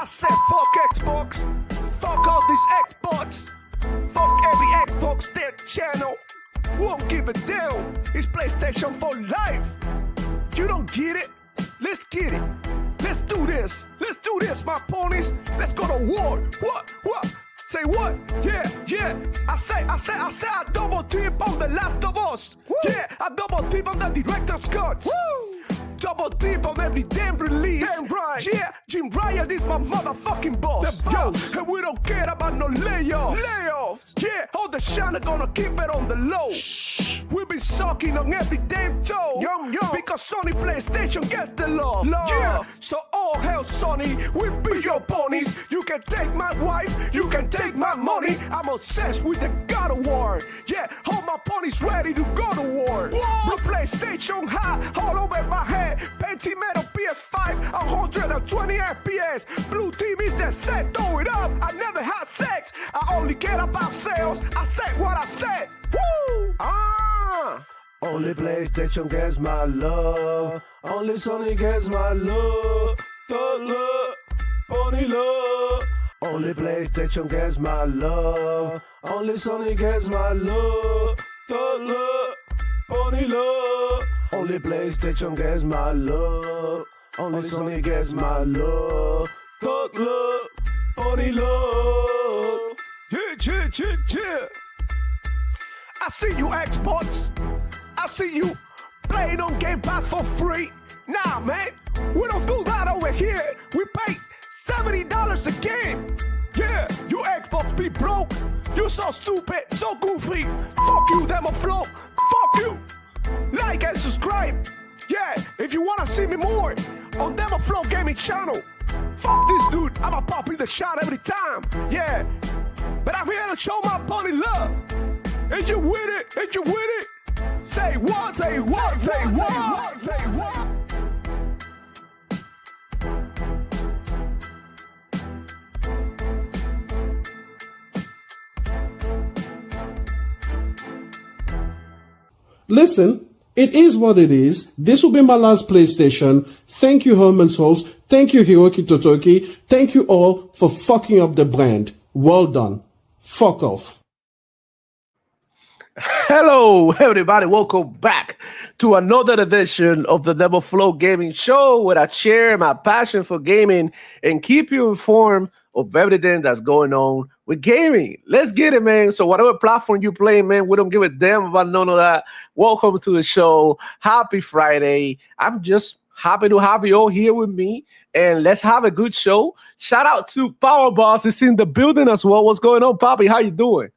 I said fuck Xbox, fuck all these Xbox, fuck every Xbox their channel. Won't give a damn. It's PlayStation for life. You don't get it? Let's get it. Let's do this. Let's do this, my ponies. Let's go to war. What? Say what? Yeah. I say I double tip on The Last of Us. Woo. Yeah, I double tip on the director's cut. Woo. Double tip on every damn release. Damn right. Yeah, Jim Ryan is my motherfucking boss. The boss. Yo, and we don't care about no layoffs. Yeah, all the shine are gonna keep it on the low. Shh. We'll be sucking on every damn toe. Yum. Because Sony PlayStation gets the love. Yeah, so all hell Sony, we be your ponies. You can take my wife, you can take my money. I'm obsessed with the God of War. Yeah, all my ponies ready to go to war. Blue PlayStation high, all over my head. Pentimetal PS5, 120 FPS. Blue team is the set, throw it up. I never had sex, I only care about sales. I said what I said. Woo! Only PlayStation gets my love. Only Sony gets my love. The love, pony love. Only PlayStation gets my love. Only Sony gets my love. The love, pony love. Only PlayStation gets my love. Only Sony gets my love. Thug love, pony love. Yeah. I see you Xbox. I see you playing on Game Pass for free. Nah, man, we don't do that over here. We pay $70 a game. Yeah, you Xbox be broke. You so stupid, so goofy. Fuck you, Demo Flow. Fuck you. Like and subscribe. Yeah, if you wanna see me more on Demo Flow Gaming channel. Fuck this dude, I'ma pop in the shot every time. Yeah, but I'm here to show my pony love. And you with it? Say what? Listen, it is what it is. This will be my last PlayStation. Thank you, Herman Souls. Thank you, Hiroki Totoki. Thank you all for fucking up the brand. Well done. Fuck off. Hello, everybody. Welcome back to another edition of the Demo Flow Gaming Show, where I share my passion for gaming and keep you informed of everything that's going on with gaming. Let's get it, man. So whatever platform you play, man, we don't give a damn about none of that. Welcome to the show. Happy Friday. I'm just happy to have you all here with me, and let's have a good show. Shout out to Power Boss. Is in the building as well. What's going on, Poppy? How you doing?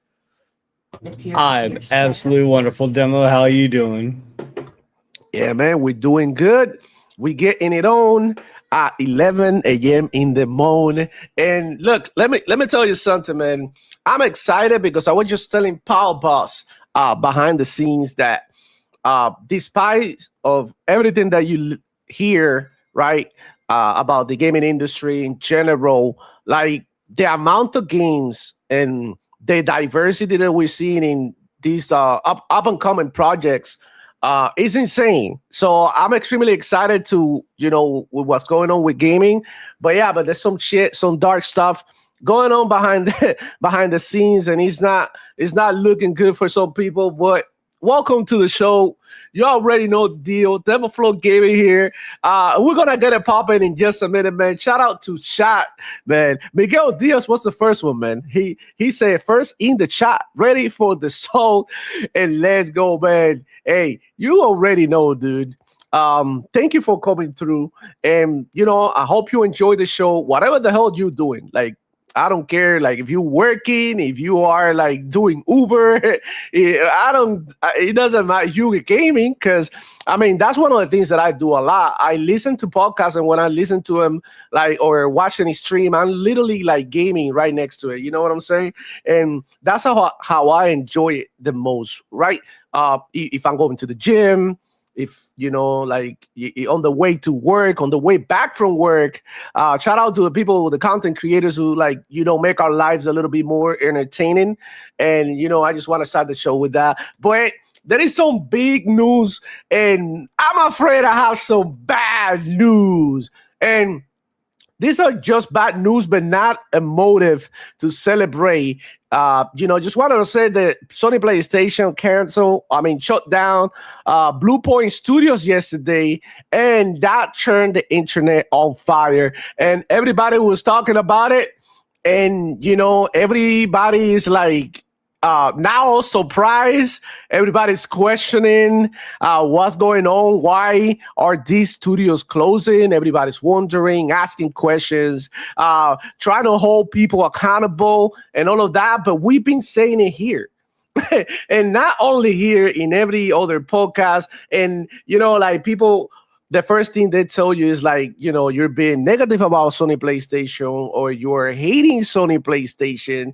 I'm absolutely wonderful, Demo. How are you doing? Yeah, man, we're doing good. We getting it on at 11 a.m. in the morning. And look, let me tell you something, man. I'm excited because I was just telling Paul Boss behind the scenes that despite of everything that you hear, right, about the gaming industry in general, like the amount of games and the diversity that we're seeing in these up and coming projects is insane. So I'm extremely excited to, with what's going on with gaming. But there's some dark stuff going on behind the scenes, and it's not looking good for some people. But welcome to the show. You already know the deal. Demo Flow Gaming here. We're gonna get it popping in just a minute, man. Shout out to chat, man. Miguel Diaz was the first one, man. He said first in the chat, ready for the soul, and let's go, man. Hey, you already know, dude. Thank you for coming through, and I hope you enjoy the show. Whatever the hell you're doing, like, I don't care, like, if you're working, if you are like doing Uber, it doesn't matter. You gaming, because that's one of the things that I do a lot. I listen to podcasts, and when I listen to them, like, or watch any stream, I'm literally like gaming right next to it. You know what I'm saying? And that's how I enjoy it the most, right? If I'm going to the gym, if like on the way to work, on the way back from work, shout out to the people, the content creators who make our lives a little bit more entertaining. And I just want to start the show with that. But there is some big news, and I'm afraid I have some bad news. And these are just bad news, but not a motive to celebrate. Just wanted to say that Sony PlayStation shut down Blue Point Studios yesterday, and that turned the internet on fire. And everybody was talking about it, and everybody is like now surprised. Everybody's questioning what's going on. Why are these studios closing? Everybody's wondering, asking questions, trying to hold people accountable and all of that. But we've been saying it here. And not only here, in every other podcast. And, like people, the first thing they tell you is like, you're being negative about Sony PlayStation or you're hating Sony PlayStation.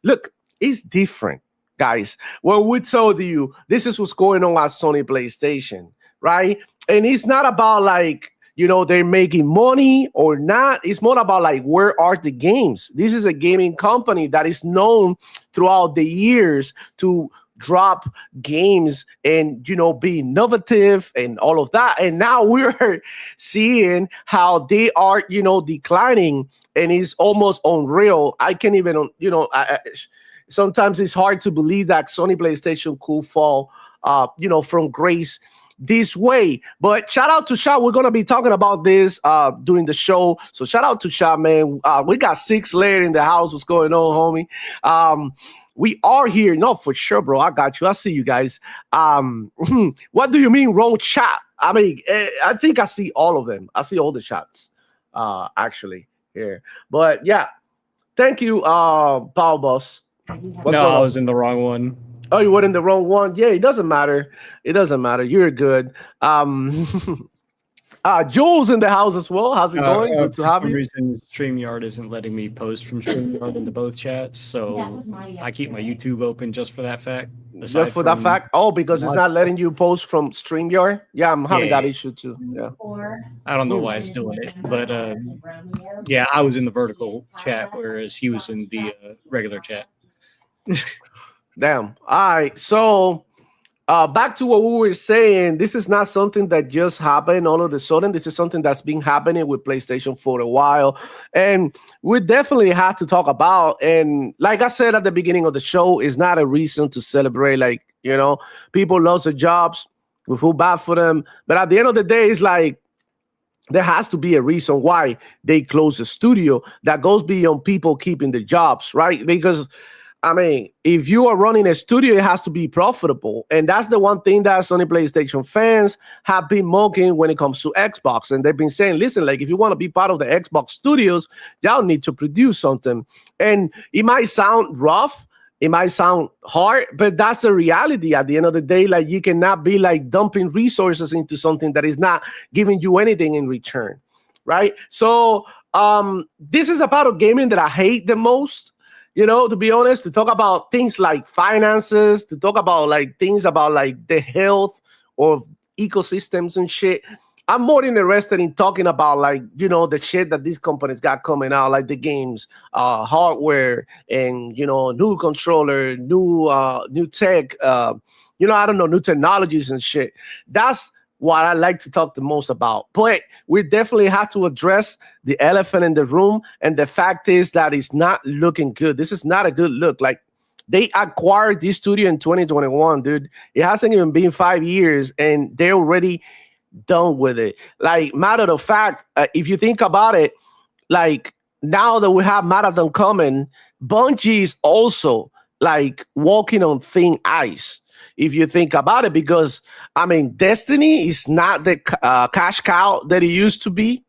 Look, it's different, guys. When we told you this is what's going on at Sony PlayStation, right? And it's not about like, they're making money or not. It's more about like, where are the games? This is a gaming company that is known throughout the years to drop games and be innovative and all of that. And now we're seeing how they are declining, and it's almost unreal. I can't even sometimes it's hard to believe that Sony PlayStation could fall from grace this way. But shout out to Sha. We're gonna be talking about this during the show. So shout out to Sha, man. We got 6 Layer in the house. What's going on, homie? We are here. No, for sure, bro. I got you. I see you guys. What do you mean wrong chat? I mean, I think I see all of them. I see all the chats actually here. But yeah, thank you, Paul Boss. No, I was in the wrong one. Oh, you were in the wrong one? Yeah, it doesn't matter. It doesn't matter. You're good. Jules in the house as well. How's it going? Good to have you. For some reason, StreamYard isn't letting me post from StreamYard into both chats, so I keep my YouTube open just for that fact. Just for that fact? Oh, because it's not letting you post from StreamYard? Yeah, I'm having that issue too. Yeah. I don't know why it's doing it, but yeah, I was in the vertical chat, whereas he was in the regular chat. Damn. All right. So back to what we were saying, this is not something that just happened all of a sudden. This is something that's been happening with PlayStation for a while. And we definitely have to talk about, and like I said at the beginning of the show, it's not a reason to celebrate. Like, people lost their jobs. We feel bad for them. But at the end of the day, it's like, there has to be a reason why they close the studio that goes beyond people keeping their jobs, right? Because I mean, if you are running a studio, it has to be profitable. And that's the one thing that Sony PlayStation fans have been mocking when it comes to Xbox. And they've been saying, listen, like, if you want to be part of the Xbox studios, y'all need to produce something. And it might sound rough, it might sound hard, but that's the reality at the end of the day. Like, you cannot be like dumping resources into something that is not giving you anything in return, right? So this is a part of gaming that I hate the most. To be honest, to talk about things like finances, to talk about like things about like the health of ecosystems and shit. I'm more interested in talking about like, the shit that these companies got coming out, like the games, hardware, and, new controller, new tech, I don't know, new technologies and shit. That's what I like to talk the most about. But we definitely have to address the elephant in the room. And the fact is that it's not looking good. This is not a good look. Like, they acquired this studio in 2021, dude. It hasn't even been 5 years and they're already done with it. Like, matter of fact, if you think about it, like, now that we have Marathon coming, Bungie is also like walking on thin ice. If you think about it, because I mean, Destiny is not the cash cow that it used to be,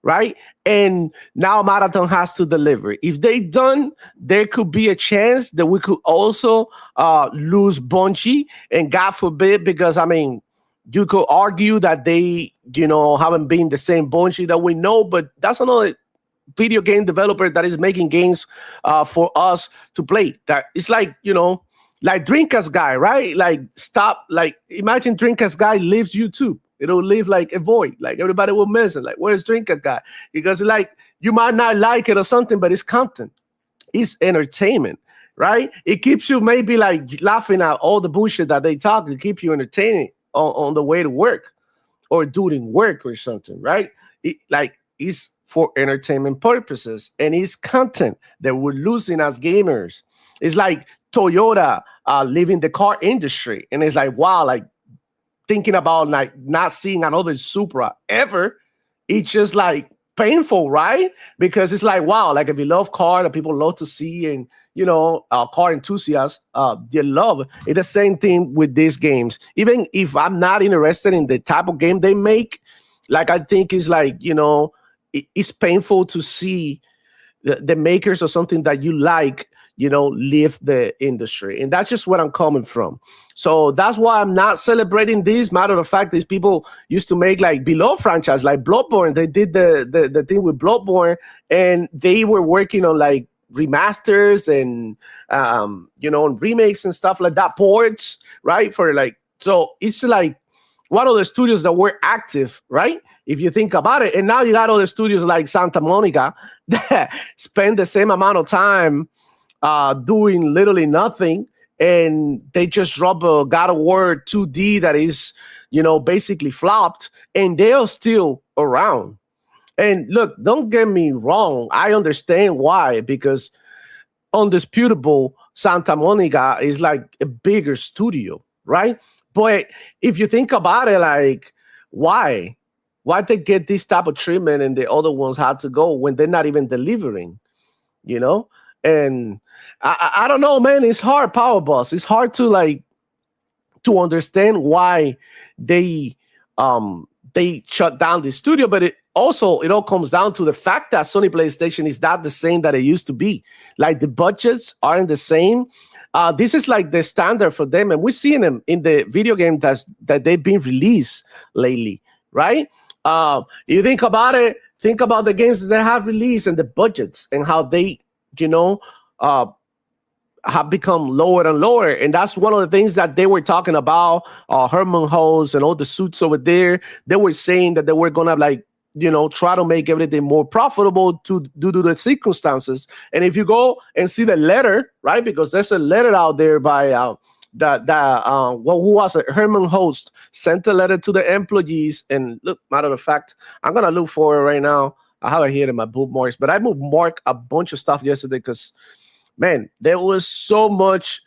right? And now Marathon has to deliver. If they don't, there could be a chance that we could also lose Bungie, and God forbid, because I mean, you could argue that they, haven't been the same Bungie that we know, but that's another video game developer that is making games for us to play. That it's like, like Dreamcast guy, right? Like, imagine Dreamcast guy leaves YouTube. It'll leave like a void. Like, everybody will miss it. Like, where's Dreamcast guy? Because like, you might not like it or something, but it's content. It's entertainment, right? It keeps you maybe like laughing at all the bullshit that they talk to keep you entertaining on the way to work or doing work or something, right? It's for entertainment purposes, and it's content that we're losing as gamers. It's like Toyota leaving the car industry, and it's like, wow, like thinking about like not seeing another Supra ever. It's just like painful, right? Because it's like, wow, like a beloved car that people love to see, and car enthusiasts, they love it. It's the same thing with these games. Even if I'm not interested in the type of game they make, like I think it's like, it's painful to see the makers of something that you like, leave the industry. And that's just where I'm coming from. So that's why I'm not celebrating this. Matter of fact, these people used to make like below franchise, like Bloodborne. They did the thing with Bloodborne, and they were working on like remasters and remakes and stuff like that, ports, right? For like, so it's like one of the studios that were active, right? If you think about it. And now you got other studios like Santa Monica that spend the same amount of time doing literally nothing, and they just drop a God of War 2D that is, basically flopped, and they're still around. And look, don't get me wrong, I understand why, because undisputable Santa Monica is like a bigger studio, right? But if you think about it, like, why they get this type of treatment and the other ones had to go when they're not even delivering, And I don't know, man. It's hard, Power Boss. It's hard to understand why they shut down the studio. But it all comes down to the fact that Sony PlayStation is not the same that it used to be. Like the budgets aren't the same. This is like the standard for them, and we're seeing them in the video game that they've been released lately, right? You think about it. Think about the games that they have released and the budgets and how they, have become lower and lower. And that's one of the things that they were talking about. Herman Holtz and all the suits over there, they were saying that they were going to try to make everything more profitable due to the circumstances. And if you go and see the letter, right, because there's a letter out there by who was it? Herman Holtz sent a letter to the employees. And look, matter of fact, I'm going to look for it right now. I have it here in my bookmarks, but I bookmarked a bunch of stuff yesterday because, man, there was so much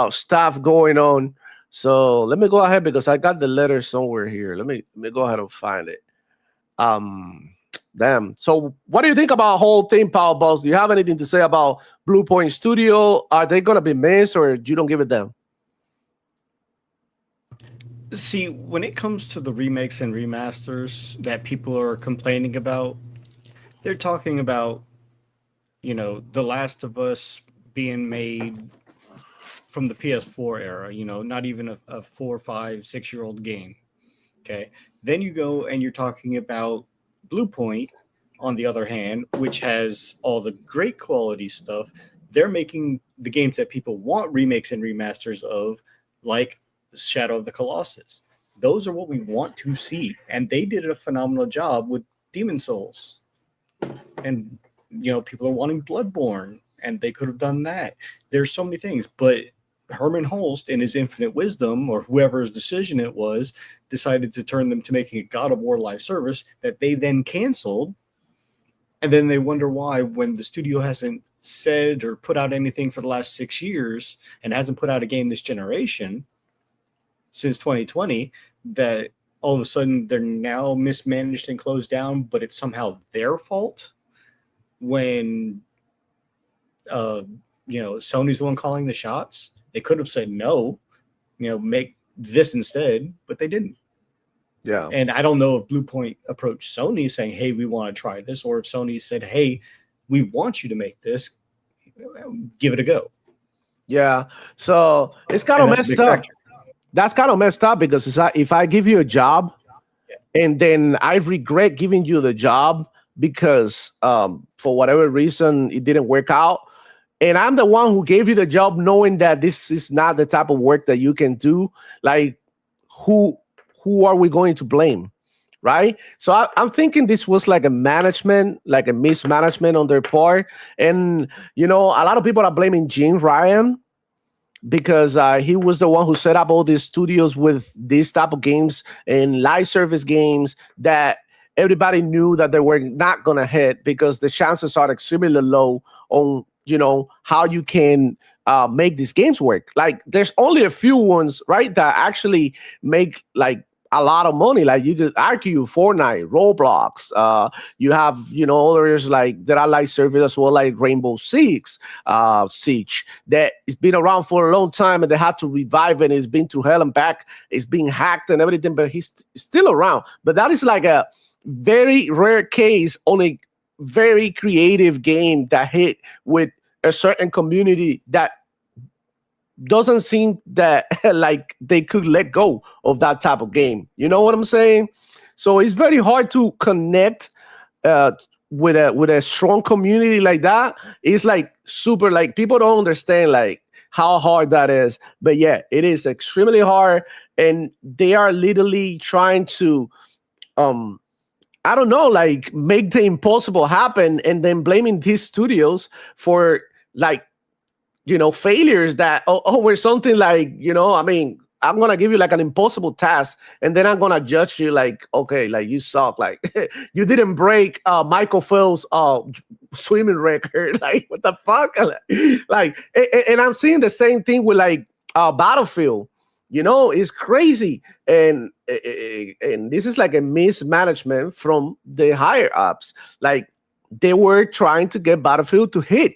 stuff going on. So let me go ahead because I got the letter somewhere here. Let me go ahead and find it. Damn. So what do you think about the whole thing, Power Boss? Do you have anything to say about Blue Point Studio? Are they going to be missed, or you don't give it them? See, when it comes to the remakes and remasters that people are complaining about, they're talking about, The Last of Us being made from the PS4 era, not even a 4, 5, 6-year-old game. Okay. Then you go and you're talking about Blue Point, on the other hand, which has all the great quality stuff. They're making the games that people want remakes and remasters of, like Shadow of the Colossus. Those are what we want to see. And they did a phenomenal job with Demon Souls. And, people are wanting Bloodborne, and they could have done that. There's so many things, but Herman Holst, in his infinite wisdom, or whoever's decision it was, decided to turn them to making a God of War live service that they then canceled. And then they wonder why, when the studio hasn't said or put out anything for the last 6 years and hasn't put out a game this generation since 2020, that all of a sudden they're now mismanaged and closed down, but it's somehow their fault when, Sony's the one calling the shots. They could have said no, make this instead, but they didn't. Yeah. And I don't know if Blue Point approached Sony saying, hey, we want to try this, or if Sony said, hey, we want you to make this, give it a go. Yeah. So it's kind of messed up. That's kind of messed up because if I give you a job and then I regret giving you the job because for whatever reason it didn't work out, and I'm the one who gave you the job knowing that this is not the type of work that you can do, like who are we going to blame, right? So I'm thinking this was like a mismanagement on their part. And, a lot of people are blaming Jim Ryan because he was the one who set up all these studios with these type of games and live service games that everybody knew that they were not gonna hit because the chances are extremely low on how you can make these games work. Like there's only a few ones, right, that actually make like a lot of money. Like you could argue Fortnite, Roblox. You have others like that are like service as well, like Rainbow Six Siege, that it's been around for a long time and they have to revive it. It's been through hell and back. It's being hacked and everything, but he's still around. But that is like a very rare case on a very creative game that hit with a certain community that doesn't seem that like they could let go of that type of game. You know what I'm saying? So it's very hard to connect with a strong community like that. It's like super, like people don't understand like how hard that is. But yeah, it is extremely hard, and they are literally trying to I don't know, like make the impossible happen, and then blaming these studios for like failures that over something like, I mean, I'm gonna give you like an impossible task, and then I'm gonna judge you like, okay, like you suck, like you didn't break Michael Phelps' swimming record, like what the fuck, like, and I'm seeing the same thing with like Battlefield. It's crazy, and this is like a mismanagement from the higher ups. Like they were trying to get Battlefield to hit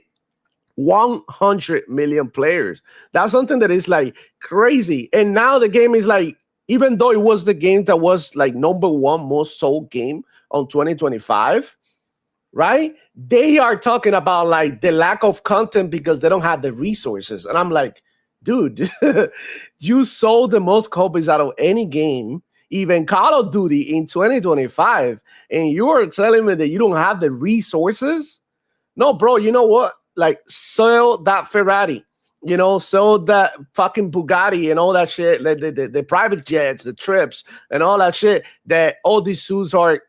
100 million players. That's something that is like crazy. And now the game is like, even though it was the game that was like #1 most sold game on 2025, right? They are talking about like the lack of content because they don't have the resources. And I'm like, dude, you sold the most copies out of any game, even Call of Duty in 2025, and you're telling me that you don't have the resources? No, bro, you know what? Like, sell that Ferrari, sell that fucking Bugatti and all that shit, like the private jets, the trips, and all that shit that all these suits are,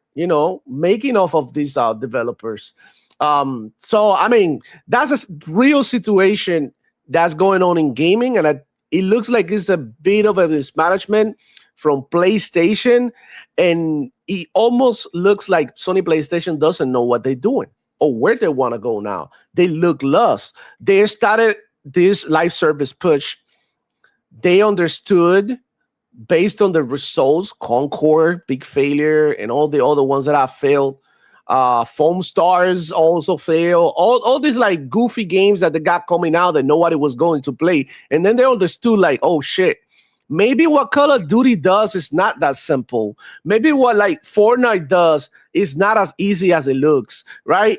making off of these developers. So, I mean, that's a real situation that's going on in gaming, and it looks like it's a bit of a mismanagement from PlayStation, and it almost looks like Sony PlayStation doesn't know what they're doing or where they want to go now. They look lost. They started this live service push. They understood, based on the results, Concord, big failure, and all the other ones that have failed. Foam Stars also fail. All these like goofy games that they got coming out that nobody was going to play. And then they understood like, oh shit, maybe what Call of Duty does is not that simple. Maybe what like Fortnite does is not as easy as it looks, right?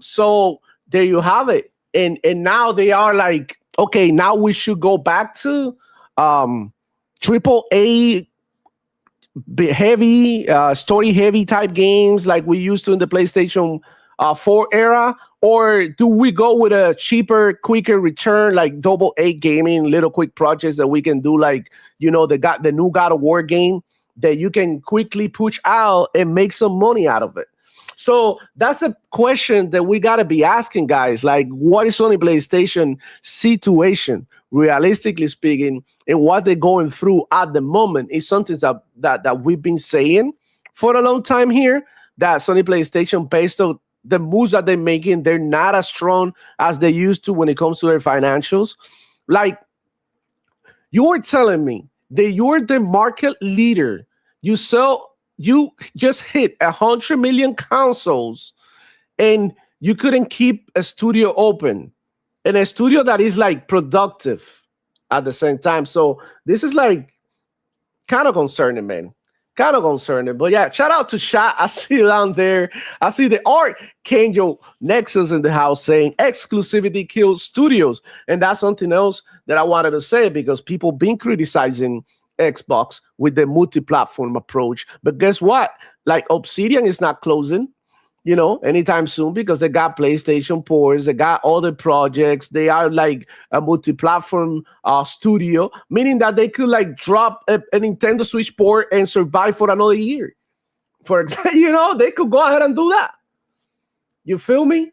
So there you have it. And now they are like, okay, now we should go back to triple A heavy, story heavy type games like we used to in the PlayStation 4 era, or do we go with a cheaper, quicker return like double A gaming, little quick projects that we can do, like the new God of War game that you can quickly push out and make some money out of it? So that's a question that we got to be asking, guys. Like, what is Sony PlayStation situation, realistically speaking, and what they're going through at the moment is something that we've been saying for a long time here, that Sony PlayStation, based on the moves that they're making, they're not as strong as they used to when it comes to their financials. Like, you were telling me that you're the market leader. You just hit 100 million consoles, and you couldn't keep a studio open, and a studio that is like productive at the same time. So this is like kind of concerning, man. Kind of concerning. But yeah, shout out to Shot. I see you down there. I see the Archangel Nexus in the house saying exclusivity kills studios. And that's something else that I wanted to say, because people been criticizing Xbox with the multi-platform approach. But guess what? Like, Obsidian is not closing, anytime soon, because they got PlayStation ports, they got other projects. They are like a multi-platform studio, meaning that they could like drop a Nintendo Switch port and survive for another year. For example, they could go ahead and do that. You feel me?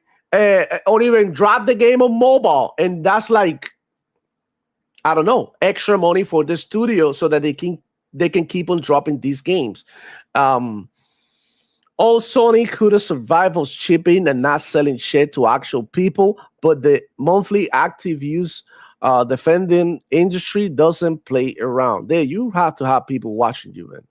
Or even drop the game on mobile, and that's like, I don't know, extra money for the studio so that they can keep on dropping these games. all Sony could have survived was shipping and not selling shit to actual people, but the monthly active use defending industry doesn't play around. There, you have to have people watching you, man.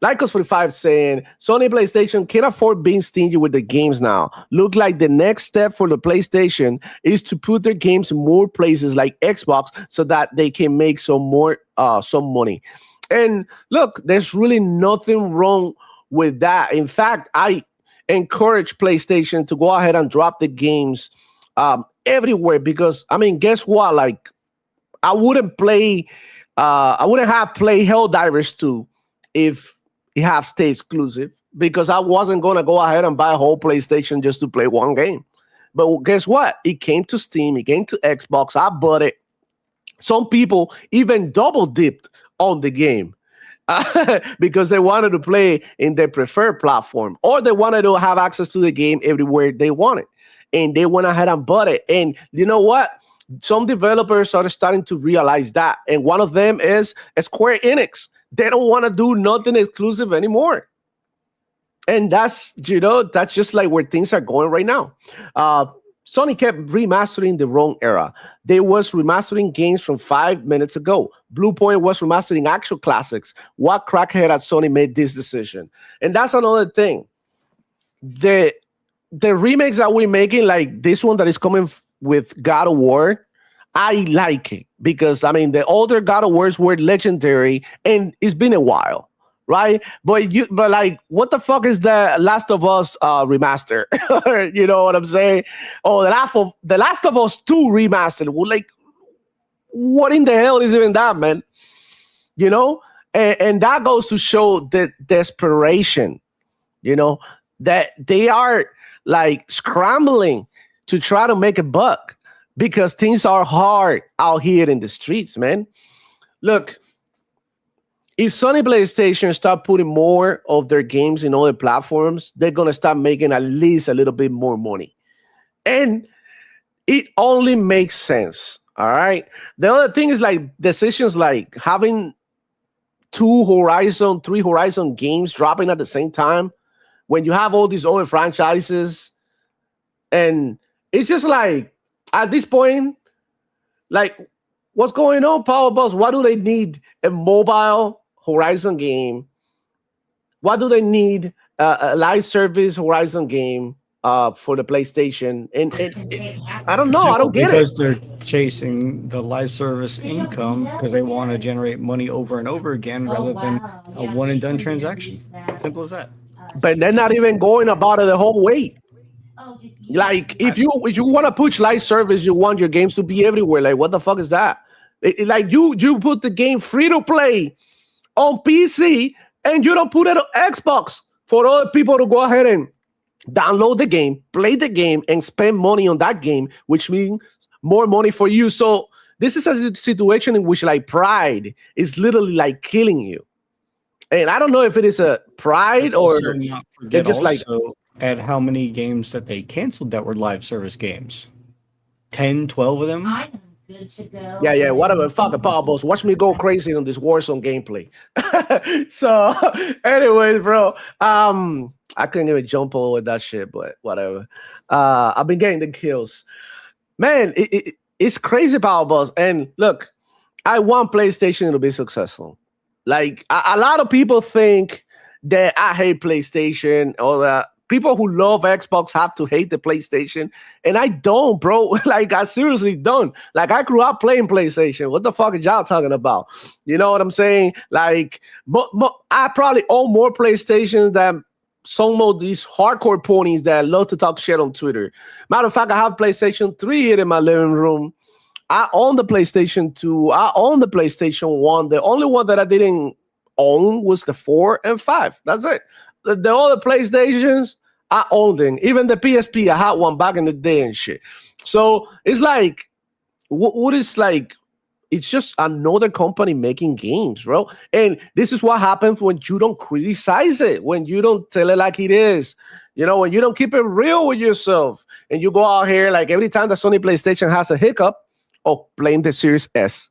Lycos45 saying Sony PlayStation can't afford being stingy with the games now. Look like the next step for the PlayStation is to put their games in more places like Xbox so that they can make some money. And look, there's really nothing wrong with that. In fact, I encourage PlayStation to go ahead and drop the games everywhere because, I mean, guess what? Like, I wouldn't have played Helldivers 2 if it have stay exclusive because I wasn't going to go ahead and buy a whole PlayStation just to play one game. But guess what? It came to Steam. It came to Xbox. I bought it. Some people even double dipped on the game because they wanted to play in their preferred platform or they wanted to have access to the game everywhere they wanted. And they went ahead and bought it. And you know what? Some developers are starting to realize that. And one of them is Square Enix. They don't want to do nothing exclusive anymore. And that's just like where things are going right now. Sony kept remastering the wrong era. They was remastering games from 5 minutes ago. Bluepoint was remastering actual classics. What crackhead at Sony made this decision? And that's another thing. The remakes that we're making, like this one that is coming with God of War, I like it because, I mean, the older God of Wars were legendary and it's been a while, right? But like, what the fuck is the Last of Us remaster? You know what I'm saying? Oh, the Last of Us 2 remastered. Well, like, what in the hell is even that, man? You know? And that goes to show the desperation, you know, that they are like scrambling to try to make a buck. Because things are hard out here in the streets, man. Look, if Sony PlayStation start putting more of their games in other platforms, they're going to start making at least a little bit more money. And it only makes sense, all right? The other thing is like decisions like having 3 Horizon games dropping at the same time when you have all these other franchises. And it's just like, at this point, like, what's going on, Power Boss? Why do they need a mobile Horizon game? Why do they need a live service Horizon game for the PlayStation? And I don't know. I don't get it. Because they're chasing the live service income because they want to generate money over and over again rather than a one and done transaction. Simple as that. But they're not even going about it the whole way. Like, if you want to push live service, you want your games to be everywhere. Like, what the fuck is that? Like, you put the game free to play on PC and you don't put it on Xbox for other people to go ahead and download the game, play the game, and spend money on that game, which means more money for you. So this is a situation in which like pride is literally like killing you. And I don't know if it is a pride or they're just like at how many games that they canceled that were live service games. 10, 12 of them? I'm good to go. Yeah, whatever. Fuck the Power Boss. Watch me go crazy on this Warzone gameplay. So, anyways, bro, I couldn't even jump over that shit, but whatever. I've been getting the kills. Man, it's crazy, Power Boss. And look, I want PlayStation to be successful. Like, a lot of people think that I hate PlayStation or that people who love Xbox have to hate the PlayStation. And I don't, bro. Like, I seriously don't. Like, I grew up playing PlayStation. What the fuck are y'all talking about? You know what I'm saying? Like, I probably own more PlayStations than some of these hardcore ponies that love to talk shit on Twitter. Matter of fact, I have PlayStation 3 here in my living room. I own the PlayStation 2. I own the PlayStation 1. The only one that I didn't own was the 4 and 5. That's it. The other PlayStations, I own them. Even the PSP, I had one back in the day and shit. So it's like, what is like, it's just another company making games, bro. And this is what happens when you don't criticize it, when you don't tell it like it is. You know, when you don't keep it real with yourself and you go out here, like every time the Sony PlayStation has a hiccup, oh, blame the Series S.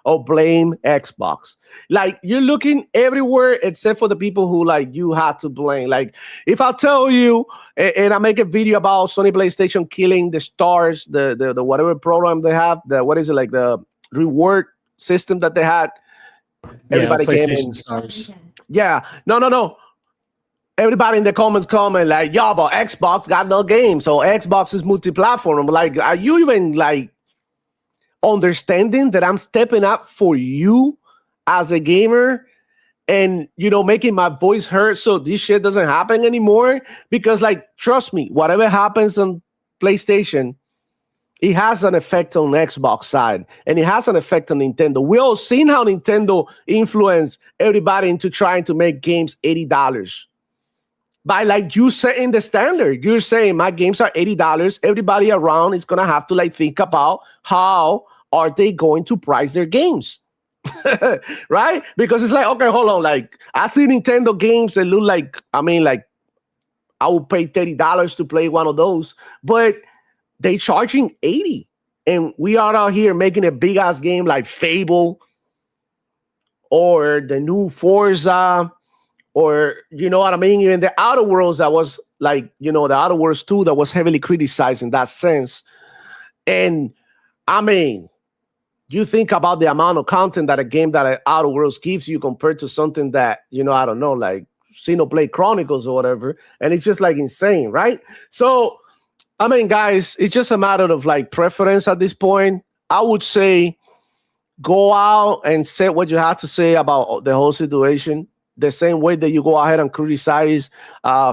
or blame Xbox. Like you're looking everywhere except for the people who like you had to blame. Like if I tell you and I make a video about Sony PlayStation killing the stars, the whatever program they have, the what is it like the reward system that they had, everybody came PlayStation in. stars. Yeah, no. Everybody in the comments comment like, "Yo, but Xbox got no game, so Xbox is multi-platform." I'm like, are you even like understanding that I'm stepping up for you as a gamer and making my voice heard so this shit doesn't happen anymore? Because like, trust me, whatever happens on PlayStation, it has an effect on Xbox side and it has an effect on Nintendo. We all seen how Nintendo influenced everybody into trying to make games $80. By like you setting the standard, you're saying my games are $80. Everybody around is gonna have to like think about how are they going to price their games, right? Because it's like, okay, hold on, like I see Nintendo games that look like, I mean, like I would pay $30 to play one of those, but they charging 80, and we are out here making a big ass game like Fable or the new Forza. Or, you know what I mean? Even the Outer Worlds that was like, the Outer Worlds 2 that was heavily criticized in that sense. And I mean, you think about the amount of content that a game that Outer Worlds gives you compared to something that, I don't know, like Xenoblade Chronicles or whatever. And it's just like insane, right? So, I mean, guys, it's just a matter of like preference at this point. I would say go out and say what you have to say about the whole situation. The same way that you go ahead and criticize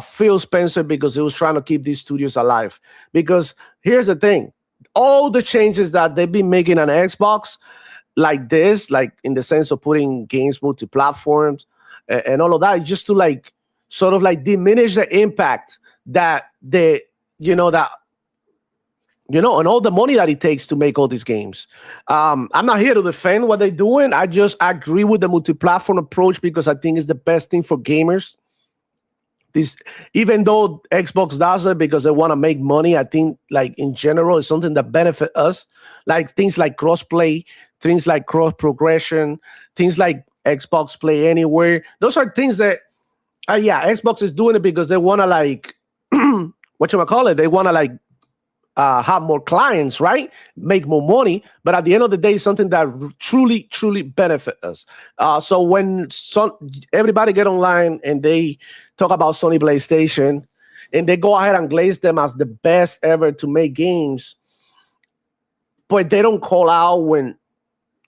Phil Spencer because he was trying to keep these studios alive. Because here's the thing. All the changes that they've been making on Xbox, like this, like in the sense of putting games multi-platforms and all of that, just to like sort of like diminish the impact that and all the money that it takes to make all these games. I'm not here to defend what they're doing. I just agree with the multi-platform approach because I think it's the best thing for gamers. Even though Xbox does it because they want to make money, I think like in general, it's something that benefit us. Like things like cross-play, things like cross-progression, things like Xbox Play Anywhere. Those are things that, Xbox is doing it because they want to like, whatchamacallit, they want to like, have more clients, right? Make more money. But at the end of the day, it's something that truly, truly benefit us. So when everybody get online and they talk about Sony PlayStation and they go ahead and glaze them as the best ever to make games, but they don't call out when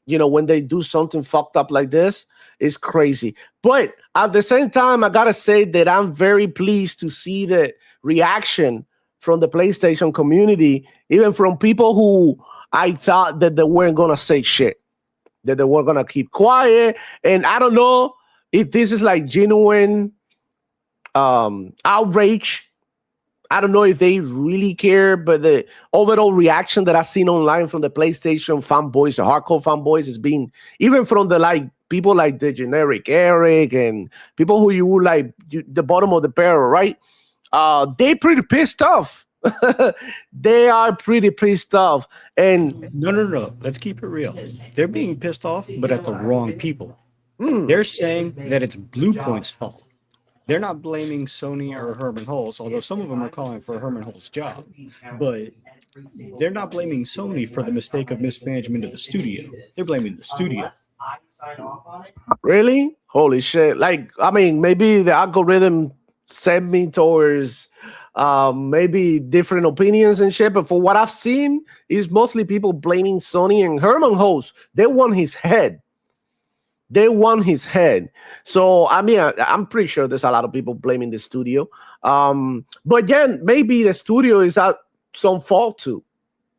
they do something fucked up like this, it's crazy. But at the same time, I gotta say that I'm very pleased to see the reaction from the PlayStation community, even from people who I thought that they weren't going to say shit, that they were going to keep quiet. And I don't know if this is like genuine outrage. I don't know if they really care, but the overall reaction that I've seen online from the PlayStation fanboys, the hardcore fanboys, has been, even from the like people like the generic Eric and people who you would like the bottom of the barrel, right? They pretty pissed off. They are pretty pissed off. And No. Let's keep it real. They're being pissed off, but at the wrong people. They're saying that it's Blue Point's fault. They're not blaming Sony or Herman Hulse, although some of them are calling for Herman Hulse's job. But they're not blaming Sony for the mistake of mismanagement of the studio. They're blaming the studio. Really? Holy shit. Like, I mean, maybe the algorithm sent me towards maybe different opinions and shit, but for what I've seen is mostly people blaming Sony and Herman Hulse. They want his head. So I mean, I'm pretty sure there's a lot of people blaming the studio. But then maybe the studio is at some fault too.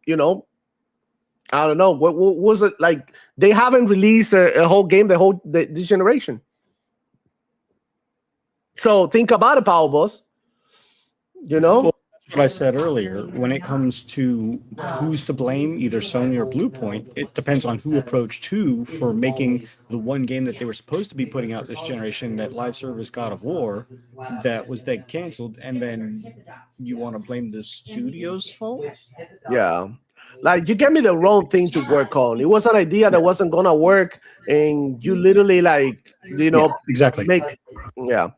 I don't know. What was it like? They haven't released a whole game this generation. So think about it, Power Boss. Well, that's what I said earlier. When it comes to who's to blame, either Sony or Blue Point, it depends on who approached who for making the one game that they were supposed to be putting out this generation, that live service God of War, that was then canceled, and then you want to blame the studio's fault? Yeah. Like you gave me the wrong thing to work on. It was an idea that wasn't gonna work, and you literally like Yeah, exactly. make yeah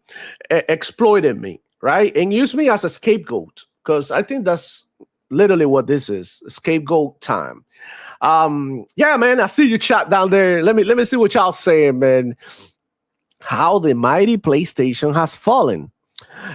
exploited me, right, and use me as a scapegoat because I think that's literally what this is, scapegoat time. Yeah, man, I see you chat down there. Let me see what y'all saying, man. How the mighty PlayStation has fallen.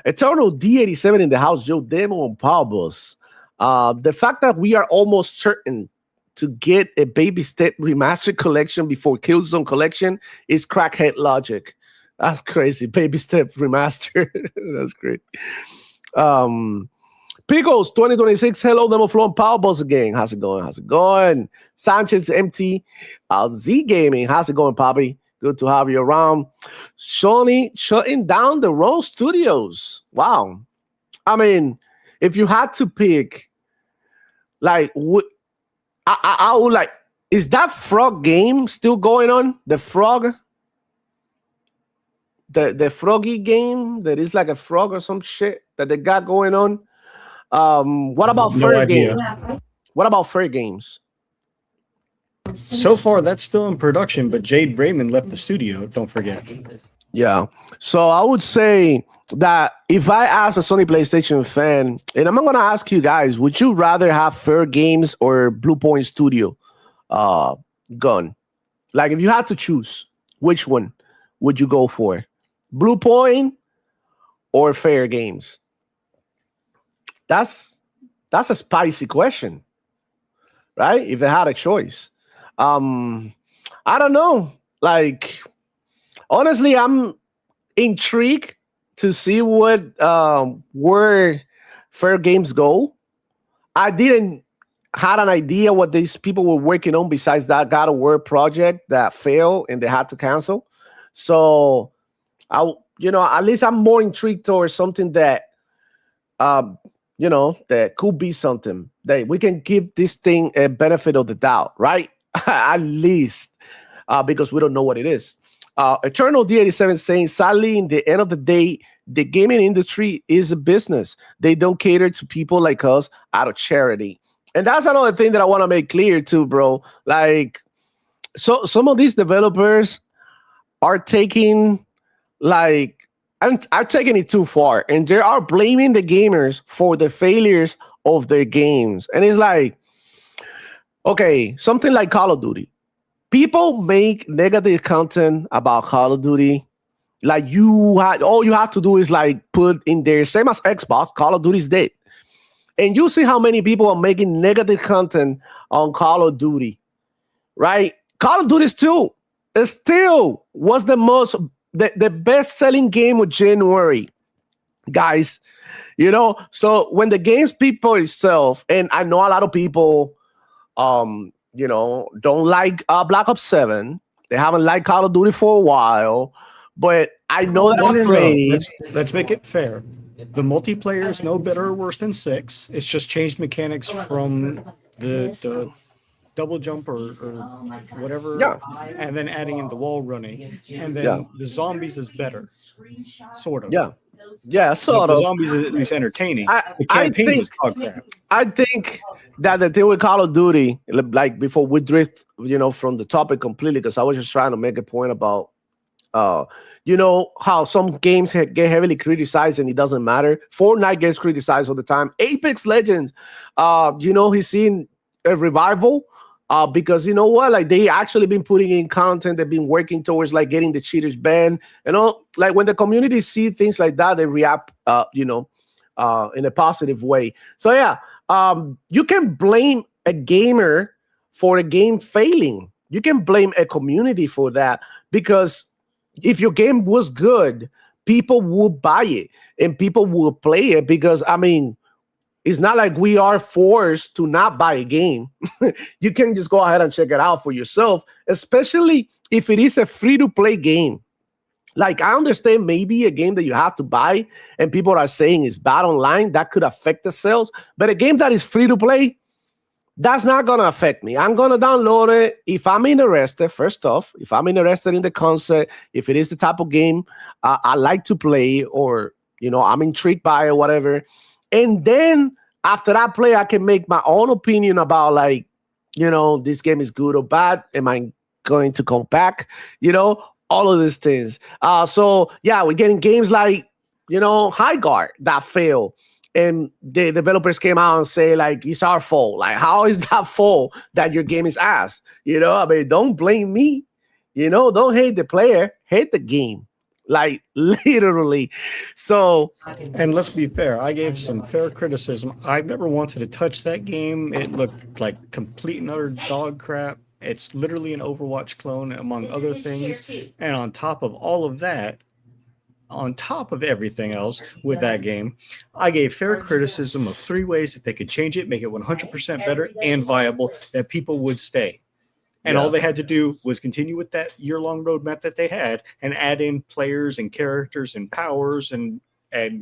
Eternal D87 in the house, Joe Demo and Paul Boss. The fact that we are almost certain to get a baby step remastered collection before Killzone collection is crackhead logic. That's crazy. Baby step remaster. That's great. Pickles 2026. Hello, Demo Flow and Power Boss again. How's it going? How's it going? Sanchez MT. Z Gaming. How's it going, Poppy? Good to have you around. Sony shutting down the Rome Studios. Wow. I mean, if you had to pick, like, I would like, is that Frog game still going on? The Frog? The Froggy game that is like a frog or some shit that they got going on? What about No Fair idea. Games? What about Fair Games? So far, that's still in production, but Jade Raymond left the studio. Don't forget. Yeah. So I would say that if I ask a Sony PlayStation fan, and I'm going to ask you guys, would you rather have Fair Games or Blue Point Studio gun? Like if you had to choose, which one would you go for? Blue Point or Fair Games? That's a spicy question, right? If they had a choice. I don't know. Like, honestly, I'm intrigued to see what where Fair Games go. I didn't had an idea what these people were working on besides that God of War project that failed and they had to cancel. So at least I'm more intrigued towards something that that could be something that we can give this thing a benefit of the doubt, right? At least because we don't know what it is. Eternal D87 saying, sadly, in the end of the day, the gaming industry is a business. They don't cater to people like us out of charity. And that's another thing that I want to make clear too, bro. Like, so some of these developers are taking are taking it too far, and they are blaming the gamers for the failures of their games. And it's like, okay, something like Call of Duty. People make negative content about Call of Duty. Like all you have to do is like put in there, same as Xbox, Call of Duty is dead. And you see how many people are making negative content on Call of Duty, right? Call of Duty still was the best-selling game of January, guys. So when the games people itself, and I know a lot of people don't like Black Ops 7. They haven't liked Call of Duty for a while, but I know that I played. Let's make it fair. The multiplayer is no better or worse than 6. It's just changed mechanics from the double jump or whatever, and then adding in the wall running, and then the zombies is better, sort of. Yeah, sort of. The zombies is at least entertaining. The campaign was dog crap. I think that the thing with Call of Duty, like before we drift, from the topic completely, because I was just trying to make a point about, how some games get heavily criticized and it doesn't matter. Fortnite gets criticized all the time. Apex Legends, he's seen a revival. Because you know what, like they actually been putting in content, they've been working towards like getting the cheaters banned, and all. Like when the community see things like that, they react, in a positive way. So yeah, you can blame a gamer for a game failing. You can blame a community for that, because if your game was good, people would buy it and people will play it, because I mean, it's not like we are forced to not buy a game. You can just go ahead and check it out for yourself, especially if it is a free-to-play game. Like, I understand maybe a game that you have to buy and people are saying is bad online, that could affect the sales. But a game that is free-to-play, that's not going to affect me. I'm going to download it if I'm interested, first off, if I'm interested in the concept, if it is the type of game I like to play, or, I'm intrigued by or whatever. And then after that play, I can make my own opinion about like, this game is good or bad. Am I going to come back? All of these things. So yeah, we're getting games like, High Guard that fail. And the developers came out and say, like, it's our fault. Like, how is that fault that your game is ass? I mean, don't blame me. Don't hate the player, hate the game. Like, literally. So, And let's be fair, I gave some fair criticism. I never wanted to touch that game. It looked like complete and utter dog crap. It's literally an Overwatch clone, among other things. And on top of all of that, on top of everything else with that game, I gave fair criticism of 3 ways that they could change it, make it 100% better and viable, that people would stay. And all they had to do was continue with that year-long roadmap that they had and add in players and characters and powers and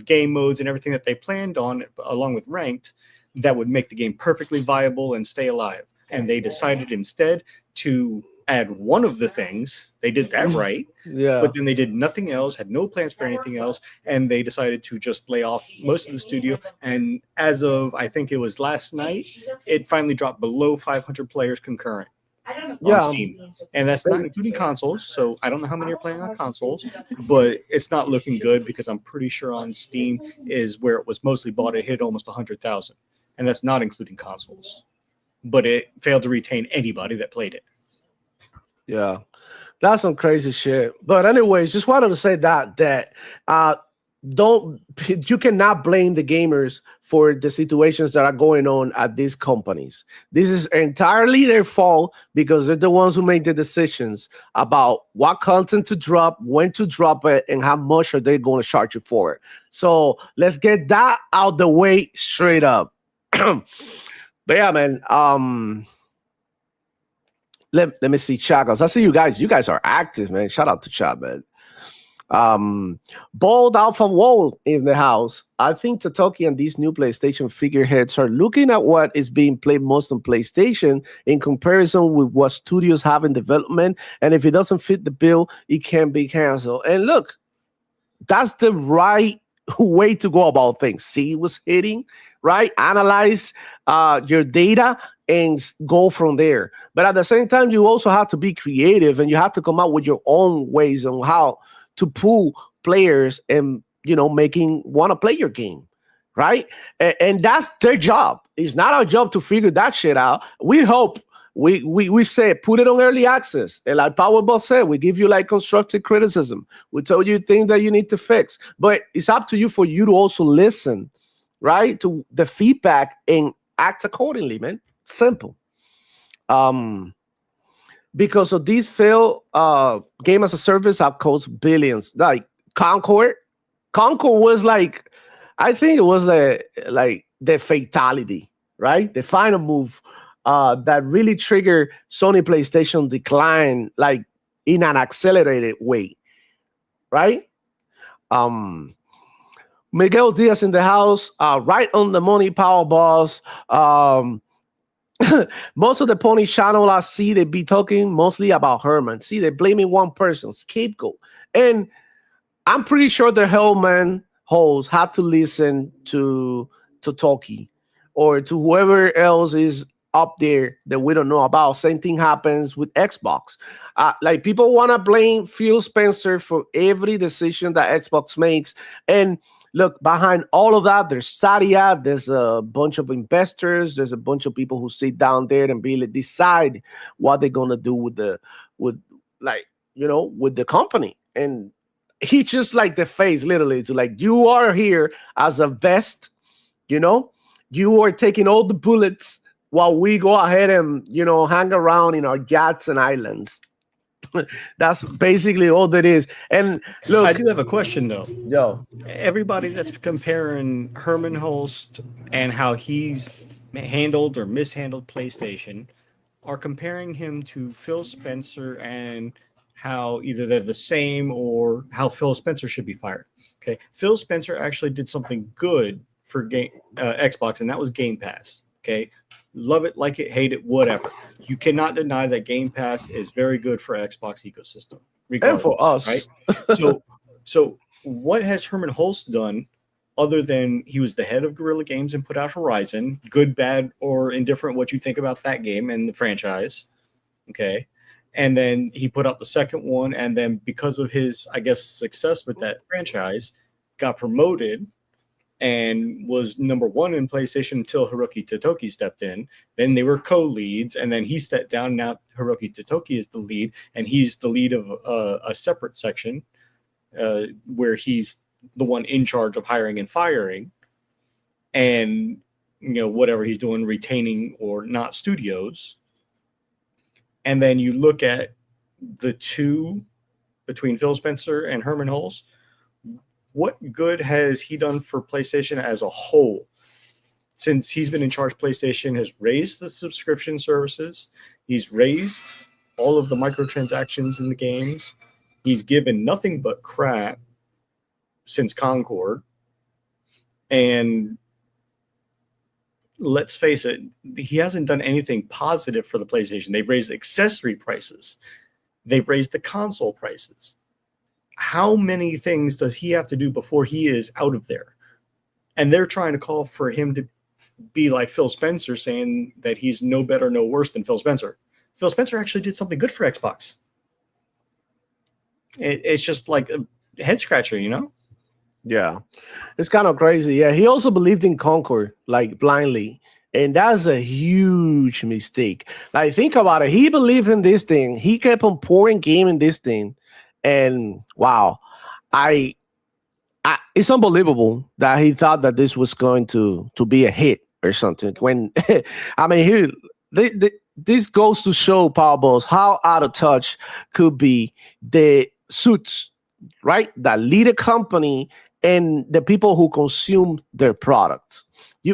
game modes and everything that they planned on, along with ranked, that would make the game perfectly viable and stay alive. And they decided instead to add one of the things. They did that right. Yeah. But then they did nothing else, had no plans for anything else, and they decided to just lay off most of the studio. And as of, I think it was last night, it finally dropped below 500 players concurrent on Steam. And that's not including consoles, so I don't know how many are playing on consoles, but it's not looking good because I'm pretty sure on Steam is where it was mostly bought. It hit almost 100,000, and that's not including consoles. But it failed to retain anybody that played it. Yeah, that's some crazy shit. But anyways, just wanted to say that you cannot blame the gamers for the situations that are going on at these companies. This is entirely their fault because they're the ones who make the decisions about what content to drop, when to drop it, and how much are they going to charge you for it. So let's get that out the way straight up. But yeah, man. Let me see chat, guys. I see you guys. You guys are active, man. Shout out to chat, man. Bold Alpha Wall in the house. I think Totoki and these new PlayStation figureheads are looking at what is being played most on PlayStation in comparison with what studios have in development. And if it doesn't fit the bill, it can be canceled. And look, that's the right way to go about things. See what's hitting, right? Analyze your data and go from there. But at the same time, you also have to be creative and you have to come up with your own ways on how to pull players and, making want to play your game, right? And that's their job. It's not our job to figure that shit out. We hope we say put it on early access. And like Powerball said, we give you like constructive criticism. We tell you things that you need to fix. But it's up to you for you to also listen, right, to the feedback and act accordingly, man. Simple. Because of these failed game as a service have cost billions. Like Concord was like, I think it was the fatality, right? The final move that really triggered Sony PlayStation decline, like in an accelerated way, right? Miguel Diaz in the house, right on the money, Power Boss. Most of the pony channel I see, they be talking mostly about Herman. See, they're blaming one person, scapegoat. And I'm pretty sure the Hellman hosts had to listen to Toki or to whoever else is up there that we don't know about. Same thing happens with Xbox. Like people want to blame Phil Spencer for every decision that Xbox makes. And look, behind all of that, there's Satya, there's a bunch of investors, there's a bunch of people who sit down there and really decide what they're gonna do with the company. And he just like the face, literally, to like, you are here as a vest, you are taking all the bullets while we go ahead and hang around in our yachts and islands. That's basically all that is. And look, I do have a question though. Yo, everybody that's comparing Herman Holst and how he's handled or mishandled PlayStation are comparing him to Phil Spencer and how either they're the same or how Phil Spencer should be fired. Okay, Phil Spencer actually did something good for Xbox, and that was Game Pass. Okay, love it, like it, hate it, whatever. You cannot deny that Game Pass is very good for Xbox ecosystem, and for us, right? So what has Herman Holst done other than he was the head of Guerrilla Games and put out Horizon, good, bad, or indifferent what you think about that game and the franchise. Okay. And then he put out the second one, and then because of his, I guess, success with that franchise, got promoted and was number one in PlayStation until Hiroki Totoki stepped in. Then they were co-leads, and then he stepped down. Now Hiroki Totoki is the lead, and he's the lead of a separate section where he's the one in charge of hiring and firing, and whatever he's doing, retaining or not studios. And then you look at the two between Phil Spencer and Herman Hulse. What good has he done for PlayStation as a whole? Since he's been in charge, PlayStation has raised the subscription services. He's raised all of the microtransactions in the games. He's given nothing but crap since Concord. And let's face it, he hasn't done anything positive for the PlayStation. They've raised accessory prices. They've raised the console prices. How many things does he have to do before he is out of there? And they're trying to call for him to be like Phil Spencer, saying that he's no better, no worse than Phil Spencer. Phil Spencer actually did something good for Xbox. It's just like a head scratcher, Yeah, it's kind of crazy. Yeah, he also believed in Concord like blindly, and that's a huge mistake. Like, think about it. He believed in this thing. He kept on pouring game in this thing, and wow, it's unbelievable that he thought that this was going to be a hit or something. When I mean, this goes to show, Powerballs, how out of touch could be the suits, right? That lead a company and the people who consume their product.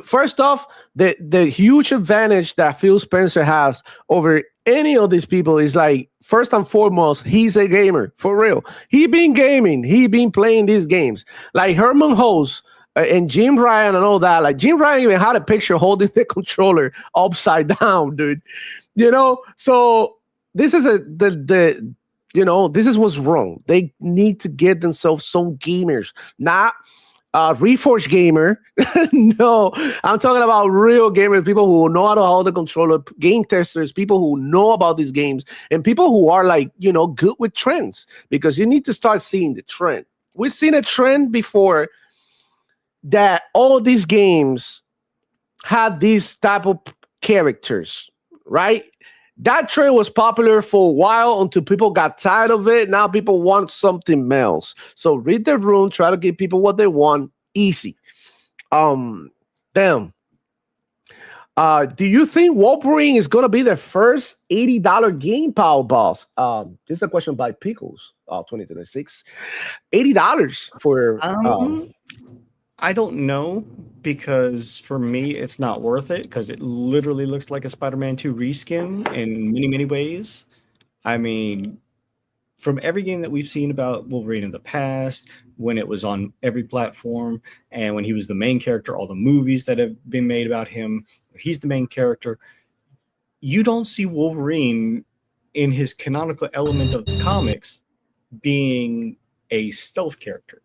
First off, the huge advantage that Phil Spencer has over any of these people is, like, first and foremost, he's a gamer for real. He been gaming, he been playing these games. Like Herman Hulse and Jim Ryan and all that. Like, Jim Ryan even had a picture holding the controller upside down, dude. So this is this is what's wrong. They need to get themselves some gamers, not Reforged gamer. No, I'm talking about real gamers, people who know how to hold the controller, game testers, people who know about these games, and people who are like, good with trends, because you need to start seeing the trend. We've seen a trend before that all these games had these type of characters, right? That trend was popular for a while until people got tired of it. Now people want something else. So read the room, try to give people what they want. Easy. Damn. Do you think Wolverine is going to be the first $80 game, Powerballs? This is a question by Pickles, 2026. $80 for... I don't know, because for me, it's not worth it, because it literally looks like a Spider-Man 2 reskin in many, many ways. I mean, from every game that we've seen about Wolverine in the past, when it was on every platform, and when he was the main character, all the movies that have been made about him, he's the main character. You don't see Wolverine in his canonical element of the comics being a stealth character.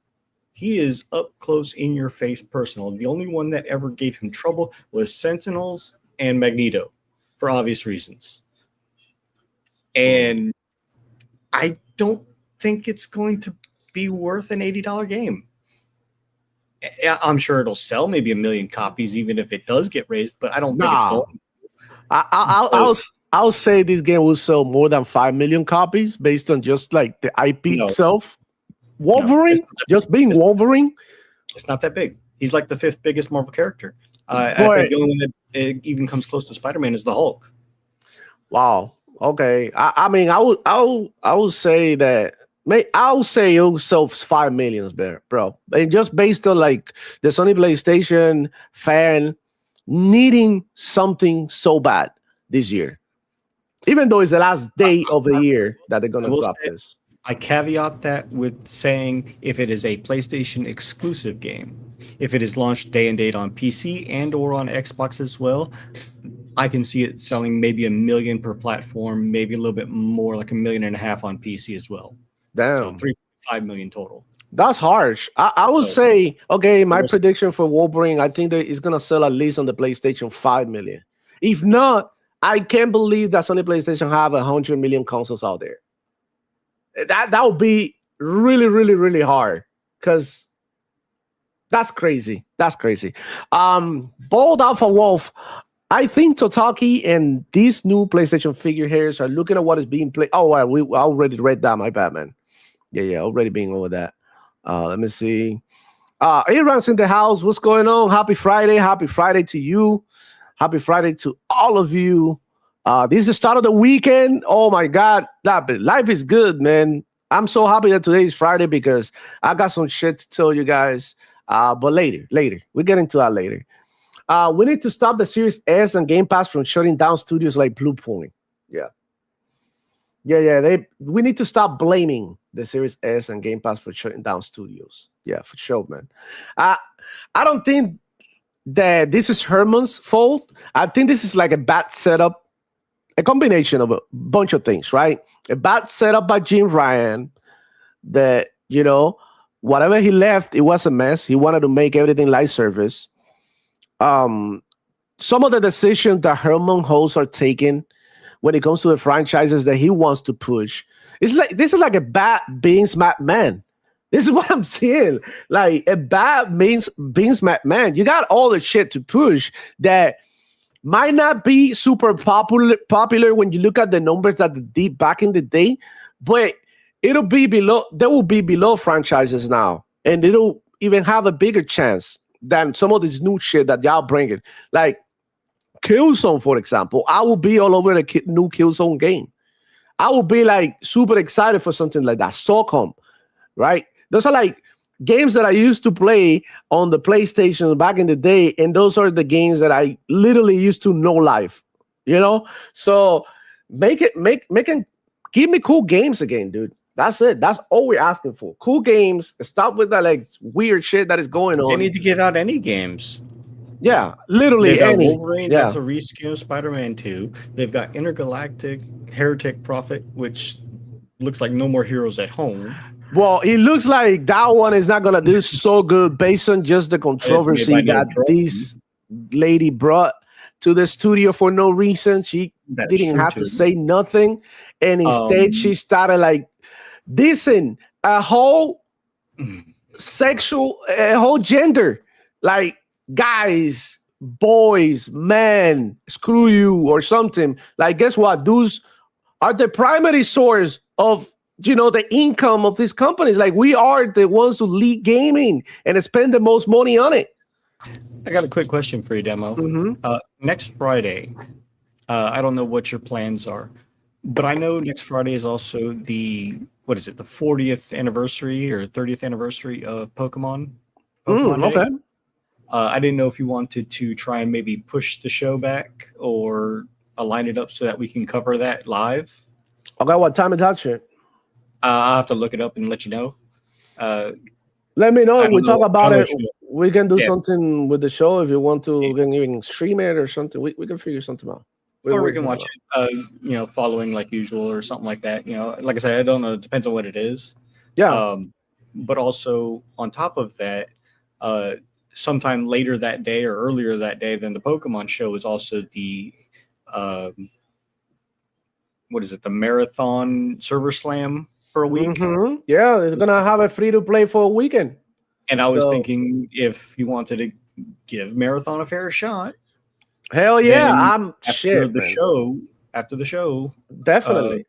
He is up close, in your face, personal. The only one that ever gave him trouble was Sentinels and Magneto, for obvious reasons. And I don't think it's going to be worth an $80 game. I'm sure it'll sell maybe 1 million copies, even if it does get raised, but I don't think it's going to. I'll say this game will sell more than 5 million copies based on just like the IP itself. Wolverine, just being Wolverine, it's not that big. He's like the 5th biggest Marvel character. I think the only one that even comes close to Spider-Man is the Hulk. Wow. Okay. I mean, I would say that. I'll say it'll sell 5 million better, bro. And just based on like the Sony PlayStation fan needing something so bad this year, even though it's the last day of the year that they're gonna drop this. I caveat that with saying, if it is a PlayStation exclusive game, if it is launched day and date on PC and or on Xbox as well, I can see it selling maybe 1 million per platform, maybe a little bit more, like 1.5 million on PC as well. Damn. So 3.5 million total. That's harsh. I would say, okay, my Yes. prediction for Wolverine, I think that it's gonna sell at least on the PlayStation 5 million. If not, I can't believe that Sony PlayStation have 100 million consoles out there. That would be really, really, really hard because that's crazy. That's crazy. Bold Alpha Wolf. I think Totaki and these new PlayStation figureheads are looking at what is being played. Oh, well, I already read that. My bad, man. Yeah, already being over that. Let me see. Aaron's in the house. What's going on? Happy Friday. Happy Friday to you. Happy Friday to all of you. This is the start of the weekend. Oh my God. Life is good, man. I'm so happy that today is Friday because I got some shit to tell you guys. But later. We'll get into that later. We need to stop the Series S and Game Pass from shutting down studios like Blue Point. Yeah. We need to stop blaming the Series S and Game Pass for shutting down studios. Yeah, for sure, man. I don't think that this is Herman's fault. I think this is like a bad setup, a combination of a bunch of things, right? A bad setup by Jim Ryan that, whatever he left, it was a mess. He wanted to make everything live service. Some of the decisions that Herman hosts are taking when it comes to the franchises that he wants to push. This is like a bad Vince McMahon. This is what I'm saying. Like a bad Vince McMahon. You got all the shit to push that might not be super popular when you look at the numbers that they did back in the day, but it'll be below. They will be below franchises now, and it'll even have a bigger chance than some of this new shit that y'all bringing. Like Killzone, for example. I will be all over the new Killzone game. I will be like super excited for something like that. SOCOM, right? Those are like games that I used to play on the PlayStation back in the day, and those are the games that I literally used to know live. So give me cool games again, dude. That's it. That's all we're asking for. Cool games. Stop with that like weird shit that is going on. They need to give out any games. Yeah, literally They've got any. Wolverine, Yeah. that's a reskin of Spider-Man 2. They've got Intergalactic, Heretic Prophet, which looks like No More Heroes at Home. Well, it looks like that one is not gonna do so good based on just the controversy that this lady brought to the studio for no reason. She didn't have to say nothing, and instead she started like dissing a whole a whole gender, like guys, boys, men, screw you or something. Like, guess what? Those are the primary source of the income of these companies. Like, we are the ones who lead gaming and spend the most money on it. I got a quick question for you, Demo. Mm-hmm. Next Friday, I don't know what your plans are, but I know next Friday is also the 40th anniversary or 30th anniversary of Pokemon. Okay. I didn't know if you wanted to try and maybe push the show back or line it up so that we can cover that live. Okay, what time is that shit? I'll have to look it up and let you know. Let me know if we talk about it. You know. We can do something with the show if you want to. We can even stream it or something. We can figure something out. Or we can watch it, following like usual or something like that. Like I said, I don't know. It depends on what it is. Yeah. But also on top of that, sometime later that day or earlier that day than the Pokemon show is also the the Marathon Server Slam for a week. Mm-hmm. Yeah, it's gonna have a free-to-play for a weekend. And I was thinking if you wanted to give Marathon a fair shot. Hell yeah, after the show, definitely.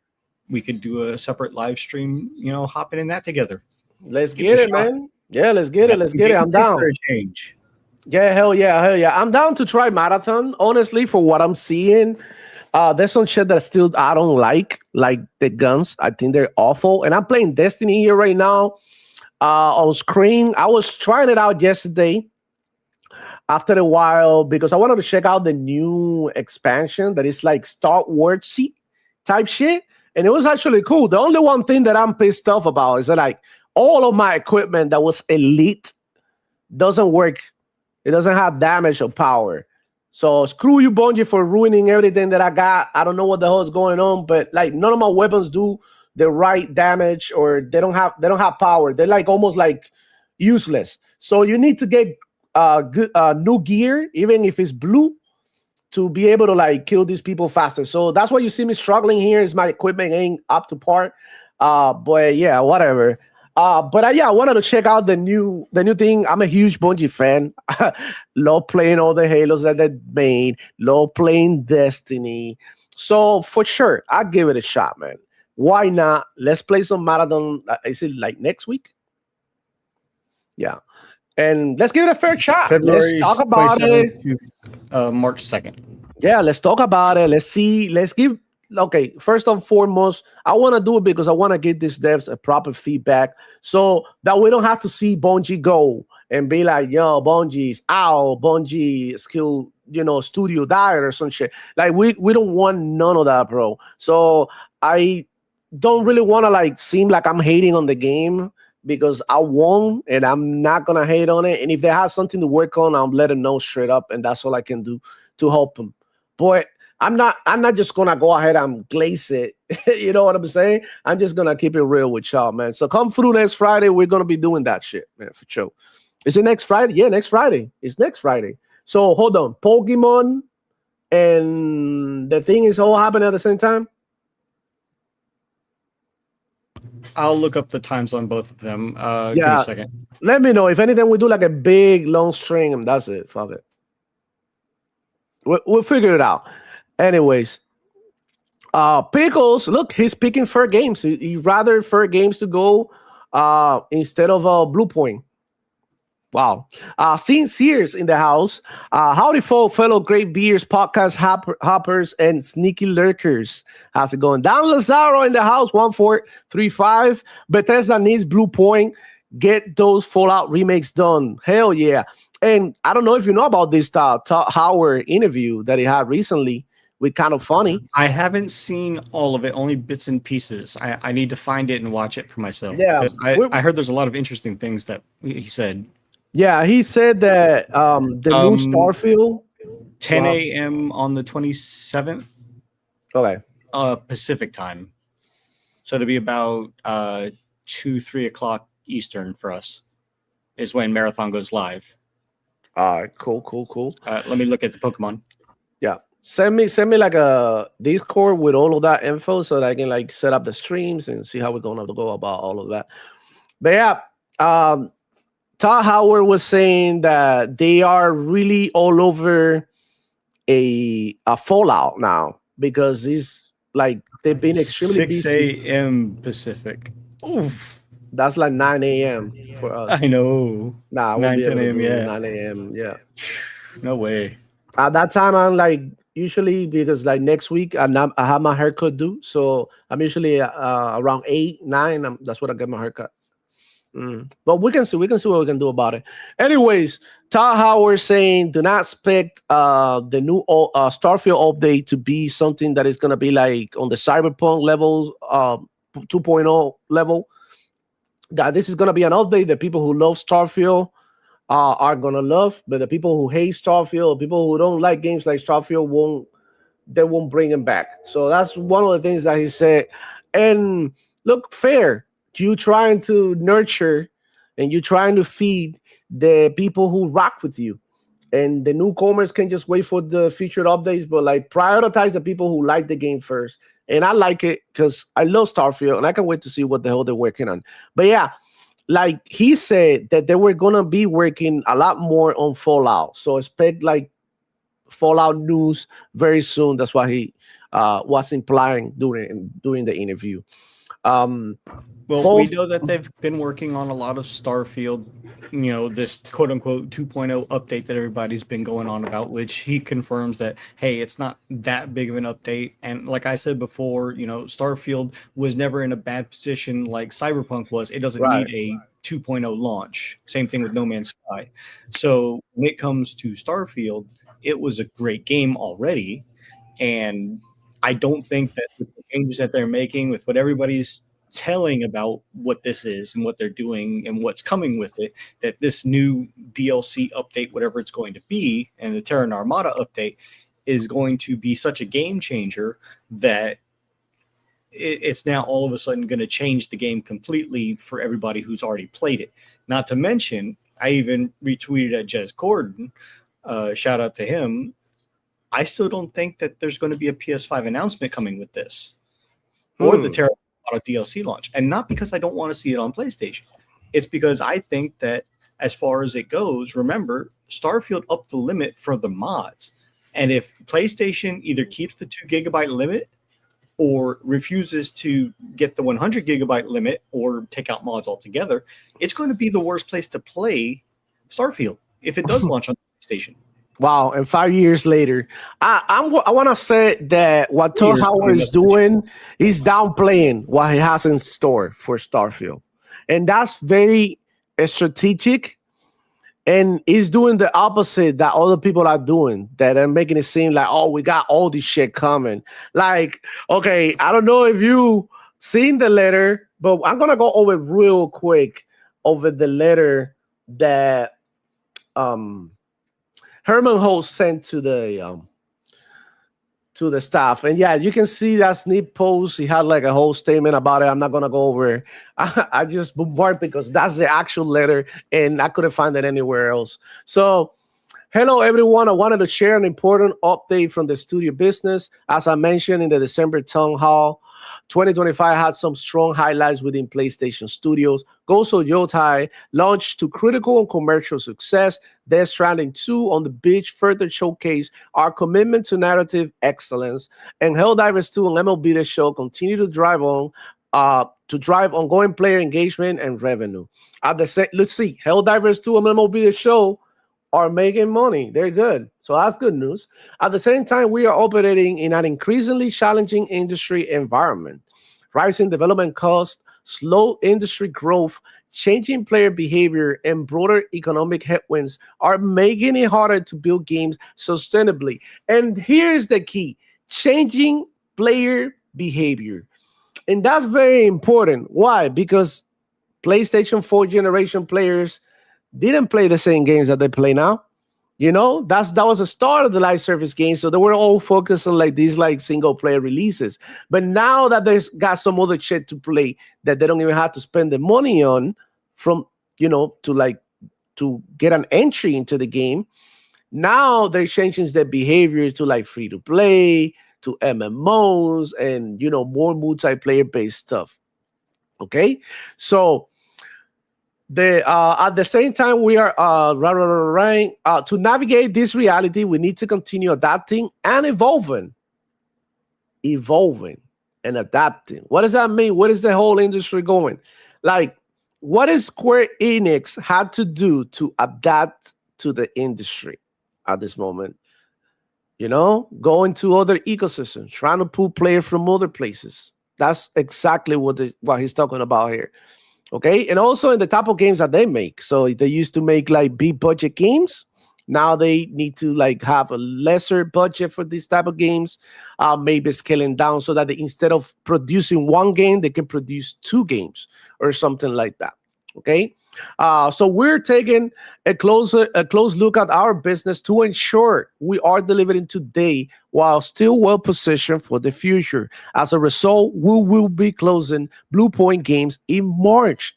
We could do a separate live stream, hopping in that together. Let's get it, man. Yeah, let's get it. Let's get it. I'm down. For a change. Yeah, hell yeah. I'm down to try Marathon. Honestly, for what I'm seeing, there's some shit that still I don't like the guns. I think they're awful. And I'm playing Destiny here right now on screen. I was trying it out yesterday after a while because I wanted to check out the new expansion that is like Star Warsy type shit. And it was actually cool. The only one thing that I'm pissed off about is that like all of my equipment that was elite doesn't work. It doesn't have damage or power. So screw you, Bungie, for ruining everything that I got. I don't know what the hell is going on, but like none of my weapons do the right damage, or they don't have power. They're like almost like useless. So you need to get good new gear, even if it's blue, to be able to like kill these people faster. So that's why you see me struggling here. Is my equipment ain't up to par. But yeah, whatever. But yeah, I wanted to check out the new thing. I'm a huge Bungie fan. Love playing all the Halos that they made. Love playing Destiny. So for sure, I'll give it a shot, man. Why not? Let's play some Marathon. Is it like next week? Yeah. And let's give it a fair shot. February Let's talk about it. 27th to March 2nd. Yeah, let's talk about it. Let's see. Let's give. Okay, first and foremost, I want to do it because I want to give these devs a proper feedback so that we don't have to see Bungie go and be like, yo, Bungie's out, Bungie skill, studio died or some shit. Like, we don't want none of that, bro. So I don't really want to like seem like I'm hating on the game, because I won and I'm not gonna hate on it. And if they have something to work on, I'll let them know straight up, and that's all I can do to help them. But I'm not just gonna go ahead and glaze it. You know what I'm saying? I'm just gonna keep it real with y'all, man. So come through next Friday. We're gonna be doing that shit, man, for sure. Is it next Friday? Yeah, next Friday. It's next Friday. So hold on. Pokemon and the thing is all happening at the same time. I'll look up the times on both of them. Give me Yeah. a second. Let me know if anything. We do like a big long string, and that's it. Fuck it. We'll figure it out. Anyways, Pickles. Look, he's picking fair games. He rather fair games to go instead of Blue Point. Wow. Seeing Sears in the house. Howdy, fellow Great Beers, podcast hoppers, and sneaky lurkers. How's it going? Don Lazaro in the house, 1435. Bethesda needs Blue Point. Get those Fallout remakes done. Hell yeah. And I don't know if you know about this Todd Howard interview that he had recently with Kind of Funny. I haven't seen all of it, only bits and pieces. I need to find it and watch it for myself. Yeah. I heard there's a lot of interesting things that he said. Yeah, he said that the new Starfield, 10 a.m. on the 27th, okay, Pacific time. So it'll be about 2-3 o'clock Eastern for us is when Marathon goes live. All right, cool. Let me look at the Pokemon. Yeah, send me like a Discord with all of that info so that I can like set up the streams and see how we're gonna go about all of that. But yeah, Todd Howard was saying that they are really all over a Fallout now because it's like they've been extremely 6 busy. a.m. Pacific. Oof. That's like 9 a.m. for us. I know. Nah, 9, 10 a.m. Yeah. 9 a.m. Yeah. No way. At that time, I'm like usually because like next week I have my haircut due, so I'm usually around 8, 9. That's what I get my haircut. But we can see what we can do about it. Anyways, Todd Howard saying do not expect the new Starfield update to be something that is gonna be like on the Cyberpunk levels, 2.0 level. That this is gonna be an update that people who love Starfield are gonna love, but the people who hate Starfield, people who don't like games like Starfield won't bring him back. So that's one of the things that he said. And look, fair. You trying to nurture and you trying to feed the people who rock with you, and the newcomers can just wait for the featured updates, but like prioritize the people who like the game first. And I like it because I love Starfield and I can wait to see what the hell they're working on. But yeah, like he said that they were gonna be working a lot more on Fallout, so expect like Fallout news very soon. That's what he was implying during the interview. Well, we know that they've been working on a lot of Starfield, this quote unquote 2.0 update that everybody's been going on about, which he confirms that, hey, it's not that big of an update. And like I said before, Starfield was never in a bad position like Cyberpunk was. It doesn't need a 2.0 launch. Same thing with No Man's Sky. So when it comes to Starfield, it was a great game already. And I don't think that with the changes that they're making, with what everybody's telling about what this is and what they're doing and what's coming with it, that this new DLC update, whatever it's going to be, and the Terran Armada update is going to be such a game changer that it's now all of a sudden going to change the game completely for everybody who's already played it. Not to mention, I even retweeted at Jez Gordon, shout out to him. I still don't think that there's going to be a PS5 announcement coming with this or the Terra Auto DLC launch. And not because I don't want to see it on PlayStation. It's because I think that as far as it goes, remember, Starfield upped the limit for the mods. And if PlayStation either keeps the 2 gigabyte limit or refuses to get the 100 gigabyte limit or take out mods altogether, it's going to be the worst place to play Starfield if it does launch on PlayStation. Wow, and 5 years later, I want to say that what Todd Howard is doing, he's downplaying what he has in store for Starfield. And that's very strategic, and he's doing the opposite that other people are doing, that are making it seem like, oh, we got all this shit coming. Like, okay, I don't know if you seen the letter, but I'm going to go over real quick over the letter that Herman Host sent to the staff. And yeah, you can see that sneak post. He had like a whole statement about it. I'm not gonna go over it. I just bombard because that's the actual letter, and I couldn't find it anywhere else. So, hello everyone. I wanted to share an important update from the studio business. As I mentioned in the December town hall, 2025 had some strong highlights within PlayStation Studios. Ghost of Yotai launched to critical and commercial success. Death Stranding 2 on the beach further showcased our commitment to narrative excellence. And Helldivers 2 and MLB The Show continue to drive ongoing player engagement and revenue. Let's see, Helldivers 2 and MLB The Show are making money. They're good. So that's good news. At the same time, we are operating in an increasingly challenging industry environment. Rising development costs, slow industry growth, changing player behavior, and broader economic headwinds are making it harder to build games sustainably. And here's the key: changing player behavior. And that's very important. Why? Because PlayStation 4 generation players didn't play the same games that they play now. You know, that was the start of the live service games. So they were all focused on like these like single player releases. But now that there's got some other shit to play that they don't even have to spend the money on from, you know, to get an entry into the game. Now they're changing their behavior to like free to play, to MMOs, and, you know, more multiplayer based stuff. Okay. So at the same time, we are to navigate this reality, we need to continue adapting and evolving and adapting. What does that mean? What is the whole industry going? Like, what is Square Enix had to do to adapt to the industry at this moment? You know, going to other ecosystems, trying to pull players from other places. That's exactly what he's talking about here. Okay, and also in the type of games that they make. So they used to make like big budget games. Now they need to like have a lesser budget for this type of games, maybe scaling down so that instead of producing one game, they can produce 2 games or something like that. Okay, so we're taking a close look at our business to ensure we are delivering today while still well positioned for the future. As a result, we will be closing Blue Point Games in March.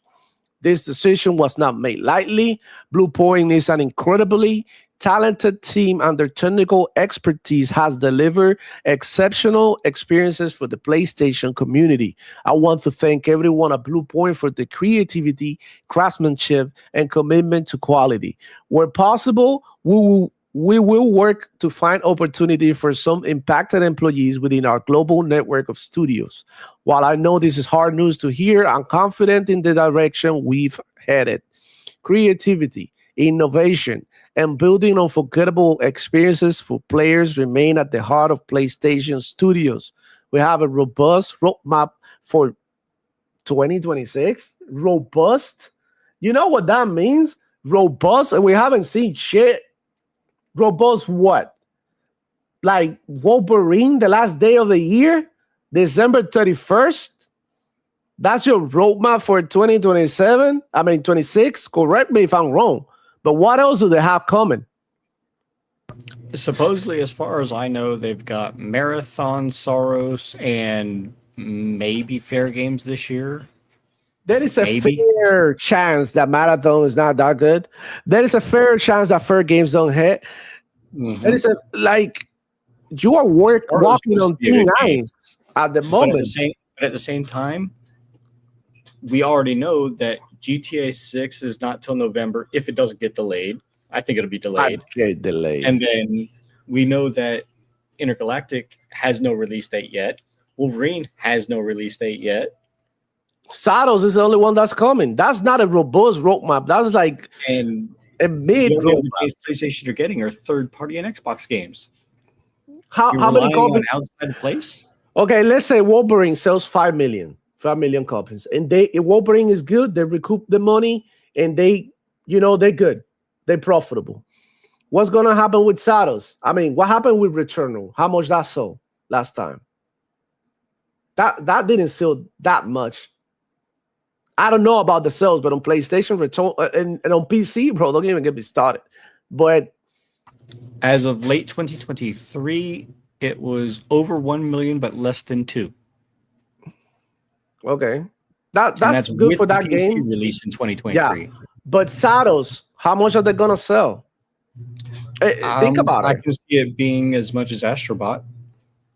This decision was not made lightly. Blue Point is an incredibly talented team, and their technical expertise has delivered exceptional experiences for the PlayStation community. I want to thank everyone at Blue Point for the creativity, craftsmanship, and commitment to quality. Where possible, we will work to find opportunity for some impacted employees within our global network of studios. While I know this is hard news to hear, I'm confident in the direction we've headed. Creativity, innovation, and building unforgettable experiences for players remain at the heart of PlayStation Studios. We have a robust roadmap for 2026. Robust? You know what that means? Robust, and we haven't seen shit. Robust what? Like Wolverine, the last day of the year? December 31st? That's your roadmap for 2027? I mean, 26? Correct me if I'm wrong. But what else do they have coming? Supposedly, as far as I know, they've got Marathon, Soros, and maybe Fair Games this year. There is a Maybe. fair chance that Marathon is not that good. There is a fair chance that Fair Games don't hit. There is a like you are Stars walking used to on be a thin good game. ice at the But moment. at the same time, we already know that GTA 6 is not till November if it doesn't get delayed. I think it'll be delayed. Okay, delay. And then we know that Intergalactic has no release date yet. Wolverine has no release date yet. Saddles is the only one that's coming. That's not a robust roadmap. That's like And a mid the only other roadmap. games PlayStation are getting are third party and Xbox games. How You're many relying copies? on outside place? Okay, let's say Wolverine sells 5 million copies, and if Wolverine is good, they recoup the money, and they're good, they're profitable. What's gonna happen with Saddles? I mean, what happened with Returnal? How much that sold last time? That didn't sell that much. I don't know about the sales, but on PlayStation, Return and on PC, bro, don't even get me started. But As of late 2023, it was over 1 million, but less than 2. okay, And that's good with for the that PC game. release in Yeah, 2023. but Saddles, how much are they gonna sell? Think about I it. can see it being as much as Astrobot,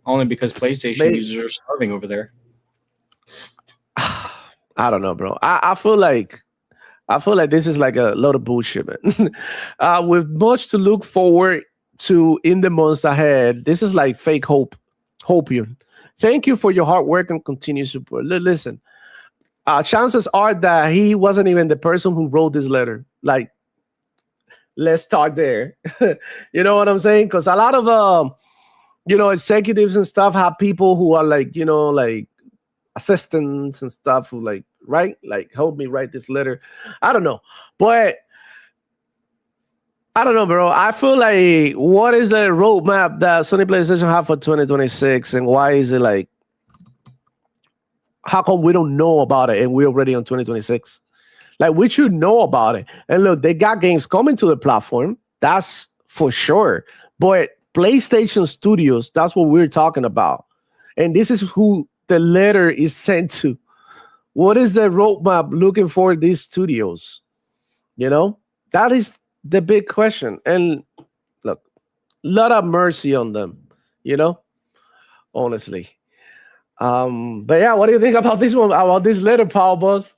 only because PlayStation users are starving over there. I don't know, bro. I feel like this is like a lot of bullshit, man. With much to look forward to in the months ahead, this is like fake hope. Hopium. Thank you for your hard work and continued support. Listen, chances are that he wasn't even the person who wrote this letter. Like, let's start there. You know what I'm saying? Because a lot of executives and stuff have people who are like, like assistants and stuff who like help me write this letter. I don't know, but I don't know, bro. I feel like what is the roadmap that Sony PlayStation have for 2026, and why is it like? How come we don't know about it and we're already on 2026? Like we should know about it. And look, they got games coming to the platform. That's for sure. But PlayStation Studios, that's what we're talking about. And this is who the letter is sent to. What is the roadmap looking for these studios? That is the big question. And look, lot of mercy on them, honestly. But yeah, what do you think about this one? About this letter, Paul Buzz?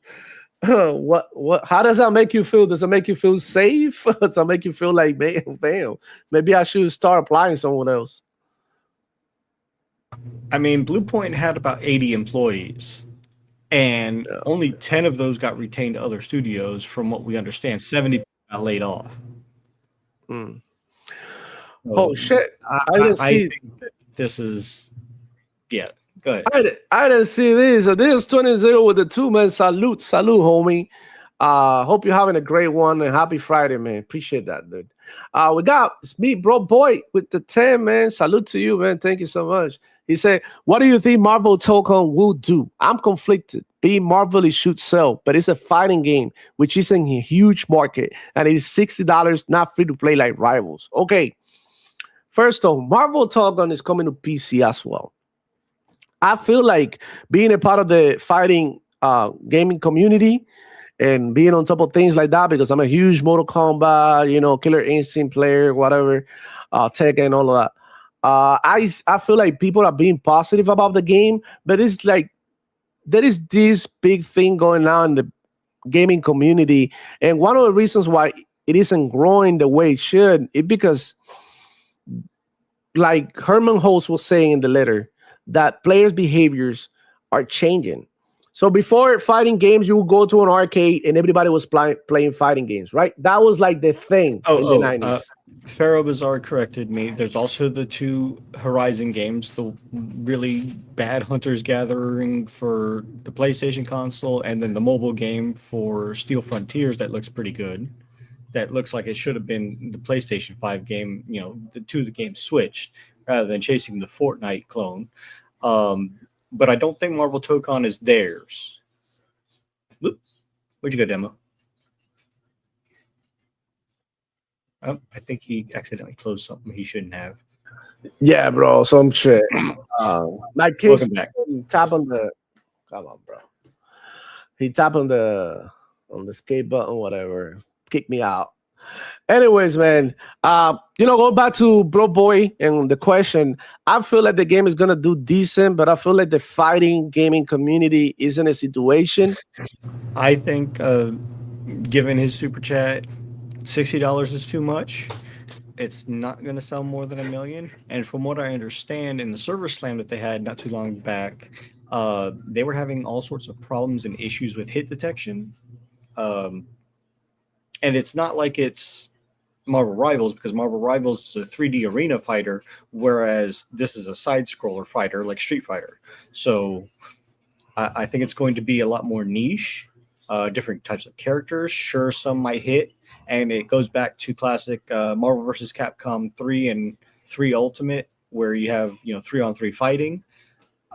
What how does that make you feel? Does it make you feel safe? Does it make you feel like, damn, maybe I should start applying someone else? I mean, Bluepoint had about 80 employees, and only 10 of those got retained to other studios, from what we understand. 70 got laid off. Mm. So, Oh shit! I didn't I see. think that this is, yeah, go ahead. I didn't see this. This is 20-0 with the 2-man. Salute, homie. Hope you're having a great one and happy Friday, man. Appreciate that, dude. We got me, bro, boy, with the 10, man. Salute to you, man. Thank you so much. He said, "What do you think Marvel Token will do?" I'm conflicted. Being Marvel, it should sell, but it's a fighting game, which is in a huge market, and it is $60, not free to play like Rivals. Okay. First off, Marvel Token is coming to PC as well. I feel like being a part of the fighting gaming community and being on top of things like that, because I'm a huge Mortal Kombat, Killer Instinct player, whatever, Tekken and all of that. I feel like people are being positive about the game, but it's like there is this big thing going on in the gaming community, and one of the reasons why it isn't growing the way it should is because, like Herman Holtz was saying in the letter, that players' behaviors are changing. So before fighting games, you would go to an arcade and everybody was playing fighting games, right? That was like the thing in the 90s. Pharaoh Bazaar corrected me. There's also the 2 Horizon games, the really bad Hunter's Gathering for the PlayStation console, and then the mobile game for Steel Frontiers that looks pretty good. That looks like it should have been the PlayStation 5 game, the 2 of the games switched rather than chasing the Fortnite clone. But I don't think Marvel Tokon is theirs. Whoop. Where'd you go, Demo? Oh, I think he accidentally closed something he shouldn't have. Yeah, bro, some shit. My kid Welcome back. tap on the. Come on, bro. He tap on the skate button, whatever. Kick me out. Anyways, man, going back to Bro Boy and the question, I feel like the game is gonna do decent, but I feel like the fighting gaming community is in a situation. I think, given his super chat, $60 is too much. It's not going to sell more than 1 million. And from what I understand, in the server slam that they had not too long back, they were having all sorts of problems and issues with hit detection. Um, and it's not like it's Marvel Rivals, because Marvel Rivals is a 3D arena fighter, whereas this is a side scroller fighter like Street Fighter. So I think it's going to be a lot more niche, different types of characters. Sure, some might hit, and it goes back to classic Marvel vs. Capcom 3 and 3 Ultimate, where you have 3-on-3 fighting.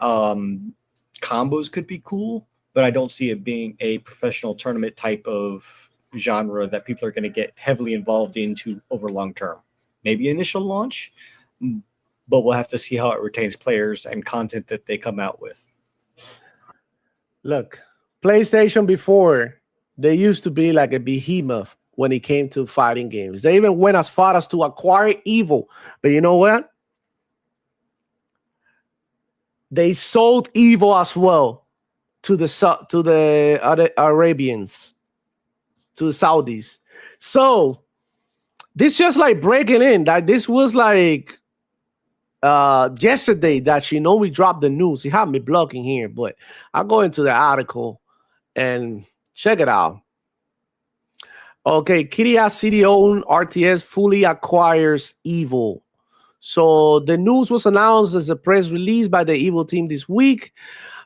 Combos could be cool, but I don't see it being a professional tournament type of genre that people are going to get heavily involved into over long term. Maybe initial launch, but we'll have to see how it retains players and content that they come out with. Look, PlayStation before, they used to be like a behemoth when it came to fighting games. They even went as far as to acquire Evil. But you know what? They sold Evil as well to the other Arabians, to the Saudis. So this just like breaking in. Like this was like yesterday that we dropped the news. He had me blocking here, but I'll go into the article and check it out. Okay, Kiria City-owned RTS fully acquires Evil. So the news was announced as a press release by the Evil team this week.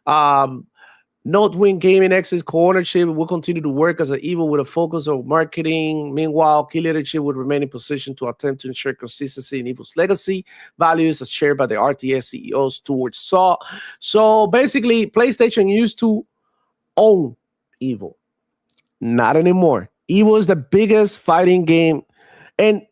Northwind Gaming X's co-ownership will continue to work as an Evil with a focus on marketing. Meanwhile, key leadership would remain in position to attempt to ensure consistency in Evil's legacy values as shared by the RTS CEOs towards Saw. So basically, PlayStation used to own Evil. Not anymore. Evil is the biggest fighting game and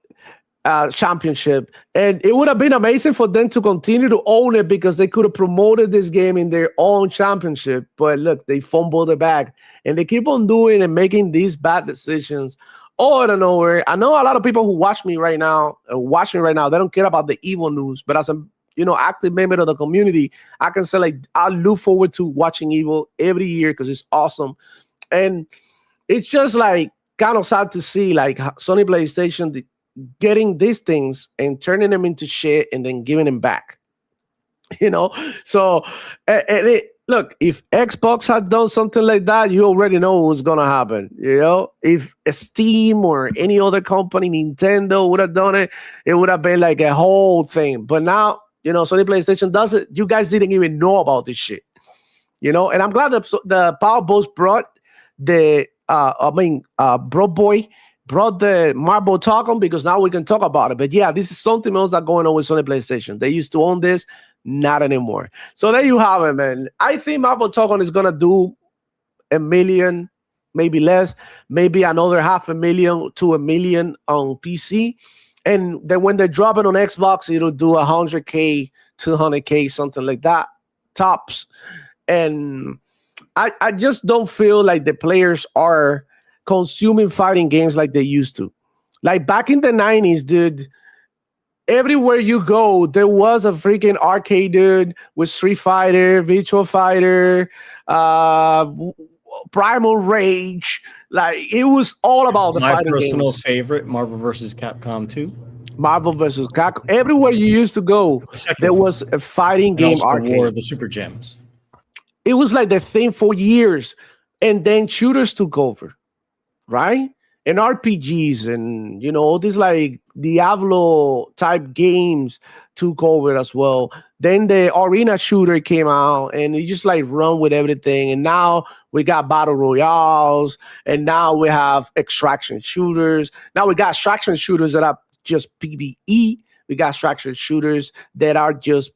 championship, and it would have been amazing for them to continue to own it because they could have promoted this game in their own championship. But look, they fumbled the bag, and they keep on doing and making these bad decisions all out of nowhere. I know a lot of people who watch me right now, they don't care about the Evil news, but as a active member of the community, I can say like I look forward to watching Evil every year because it's awesome. And it's just like kind of sad to see like Sony PlayStation getting these things and turning them into shit and then giving them back. So look, if Xbox had done something like that, you already know what's gonna happen. If Steam or any other company, Nintendo would have done it, it would have been like a whole thing. But now, Sony PlayStation does it. You guys didn't even know about this shit. And I'm glad that the Power Boss brought the Bro Boy brought the Marble Talk on, because now we can talk about it. But yeah, this is something else that's going on with Sony PlayStation. They used to own this, not anymore. So there you have it, man. I think Marble Talk on is going to do 1 million, maybe less, maybe another 500,000 to 1 million on PC. And then when they drop it on Xbox, it'll do 100K, 200K, something like that, tops. And I just don't feel like the players are consuming fighting games like they used to. Like back in the 90s, dude, everywhere you go, there was a freaking arcade, dude, with Street Fighter, Virtua Fighter, Primal Rage. Like it was all about the fighting games. My personal favorite, Marvel vs. Capcom 2. Marvel vs. Capcom. Everywhere you used to go, there was a fighting game arcade. War, the Super Gems. It was like the thing for years, and then shooters took over. Right? And RPGs and, all these like Diablo type games took over as well. Then the arena shooter came out and it just like run with everything. And now we got battle royales, and now we have extraction shooters. Now we got extraction shooters that are just PvE. We got extraction shooters that are just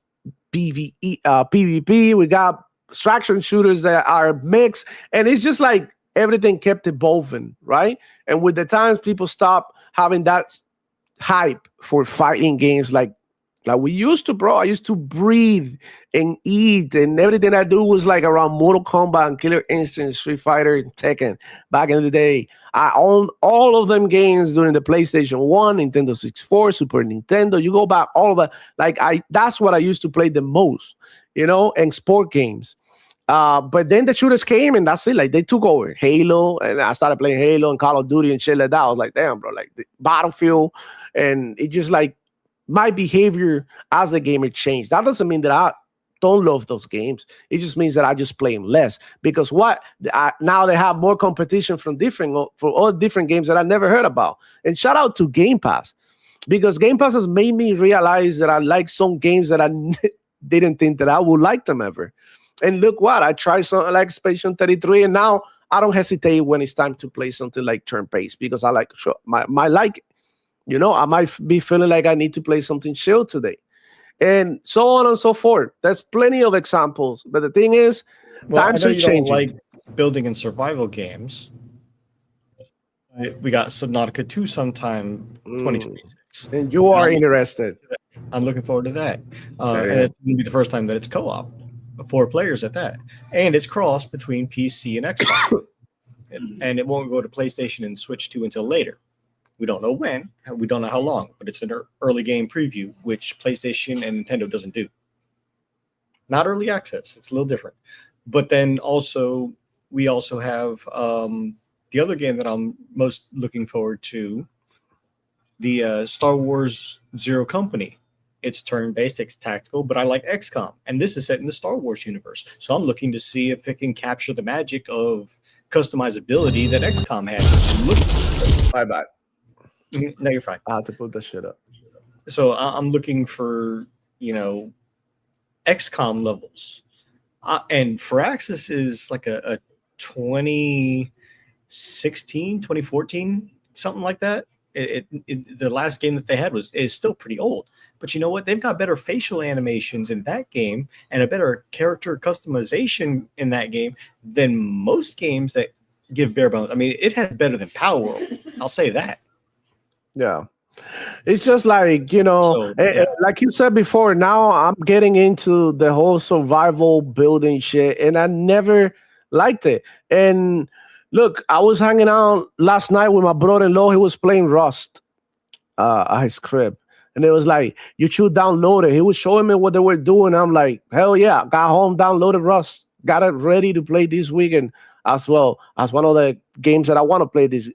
PvP. We got extraction shooters that are mixed. And it's just like, everything kept evolving, right? And with the times, people stopped having that hype for fighting games like Like we used to, bro. I used to breathe and eat, and everything I do was like around Mortal Kombat and Killer Instinct, Street Fighter, and Tekken. Back in the day, I owned all of them games during the PlayStation 1, Nintendo 64, Super Nintendo. You go back, all of that. Like that's what I used to play the most, and sport games. But then the shooters came and that's it. Like they took over Halo, and I started playing Halo and Call of Duty and shit like that. I was like, damn, bro, like the Battlefield, and it just like my behavior as a gamer changed. That doesn't mean that I don't love those games. It just means that I just play them less because now they have more competition for all different games that I never heard about. And shout out to Game Pass because Game Pass has made me realize that I like some games that I didn't think that I would like them ever. And look what I tried something like Expedition 33, and now I don't hesitate when it's time to play something like turn-based because I like my like it. I might be feeling like I need to play something chill today. And so on and so forth. There's plenty of examples. But the thing is, times are changing. Don't like building and survival games. We got Subnautica 2 sometime 2026. And you are interested. I'm looking forward to that. And it's going to be the first time that it's co-op. 4 players at that. And it's crossed between PC and Xbox. And it won't go to PlayStation and Switch 2 until later. We don't know when, we don't know how long, but it's an early game preview, which PlayStation and Nintendo doesn't do. Not early access, it's a little different. But then we also have the other game that I'm most looking forward to, the Star Wars Zero Company. It's turn-based, it's tactical, but I like XCOM, and this is set in the Star Wars universe. So I'm looking to see if it can capture the magic of customizability that XCOM had. My bad. No, you're fine. I have to put that shit up. So I'm looking for, XCOM levels. And Firaxis is like a 2016, 2014, something like that. The last game that they had is still pretty old. But you know what? They've got better facial animations in that game and a better character customization in that game than most games that give bare bones. I mean, it has better than Power World. I'll say that. Yeah. It's just like, like you said before, now I'm getting into the whole survival building shit, and I never liked it. And look, I was hanging out last night with my brother-in-law. He was playing Rust at his crib. And it was like, you should download it. He was showing me what they were doing. I'm like, hell yeah. Got home, downloaded Rust. Got it ready to play this weekend as well as one of the games that I want to play this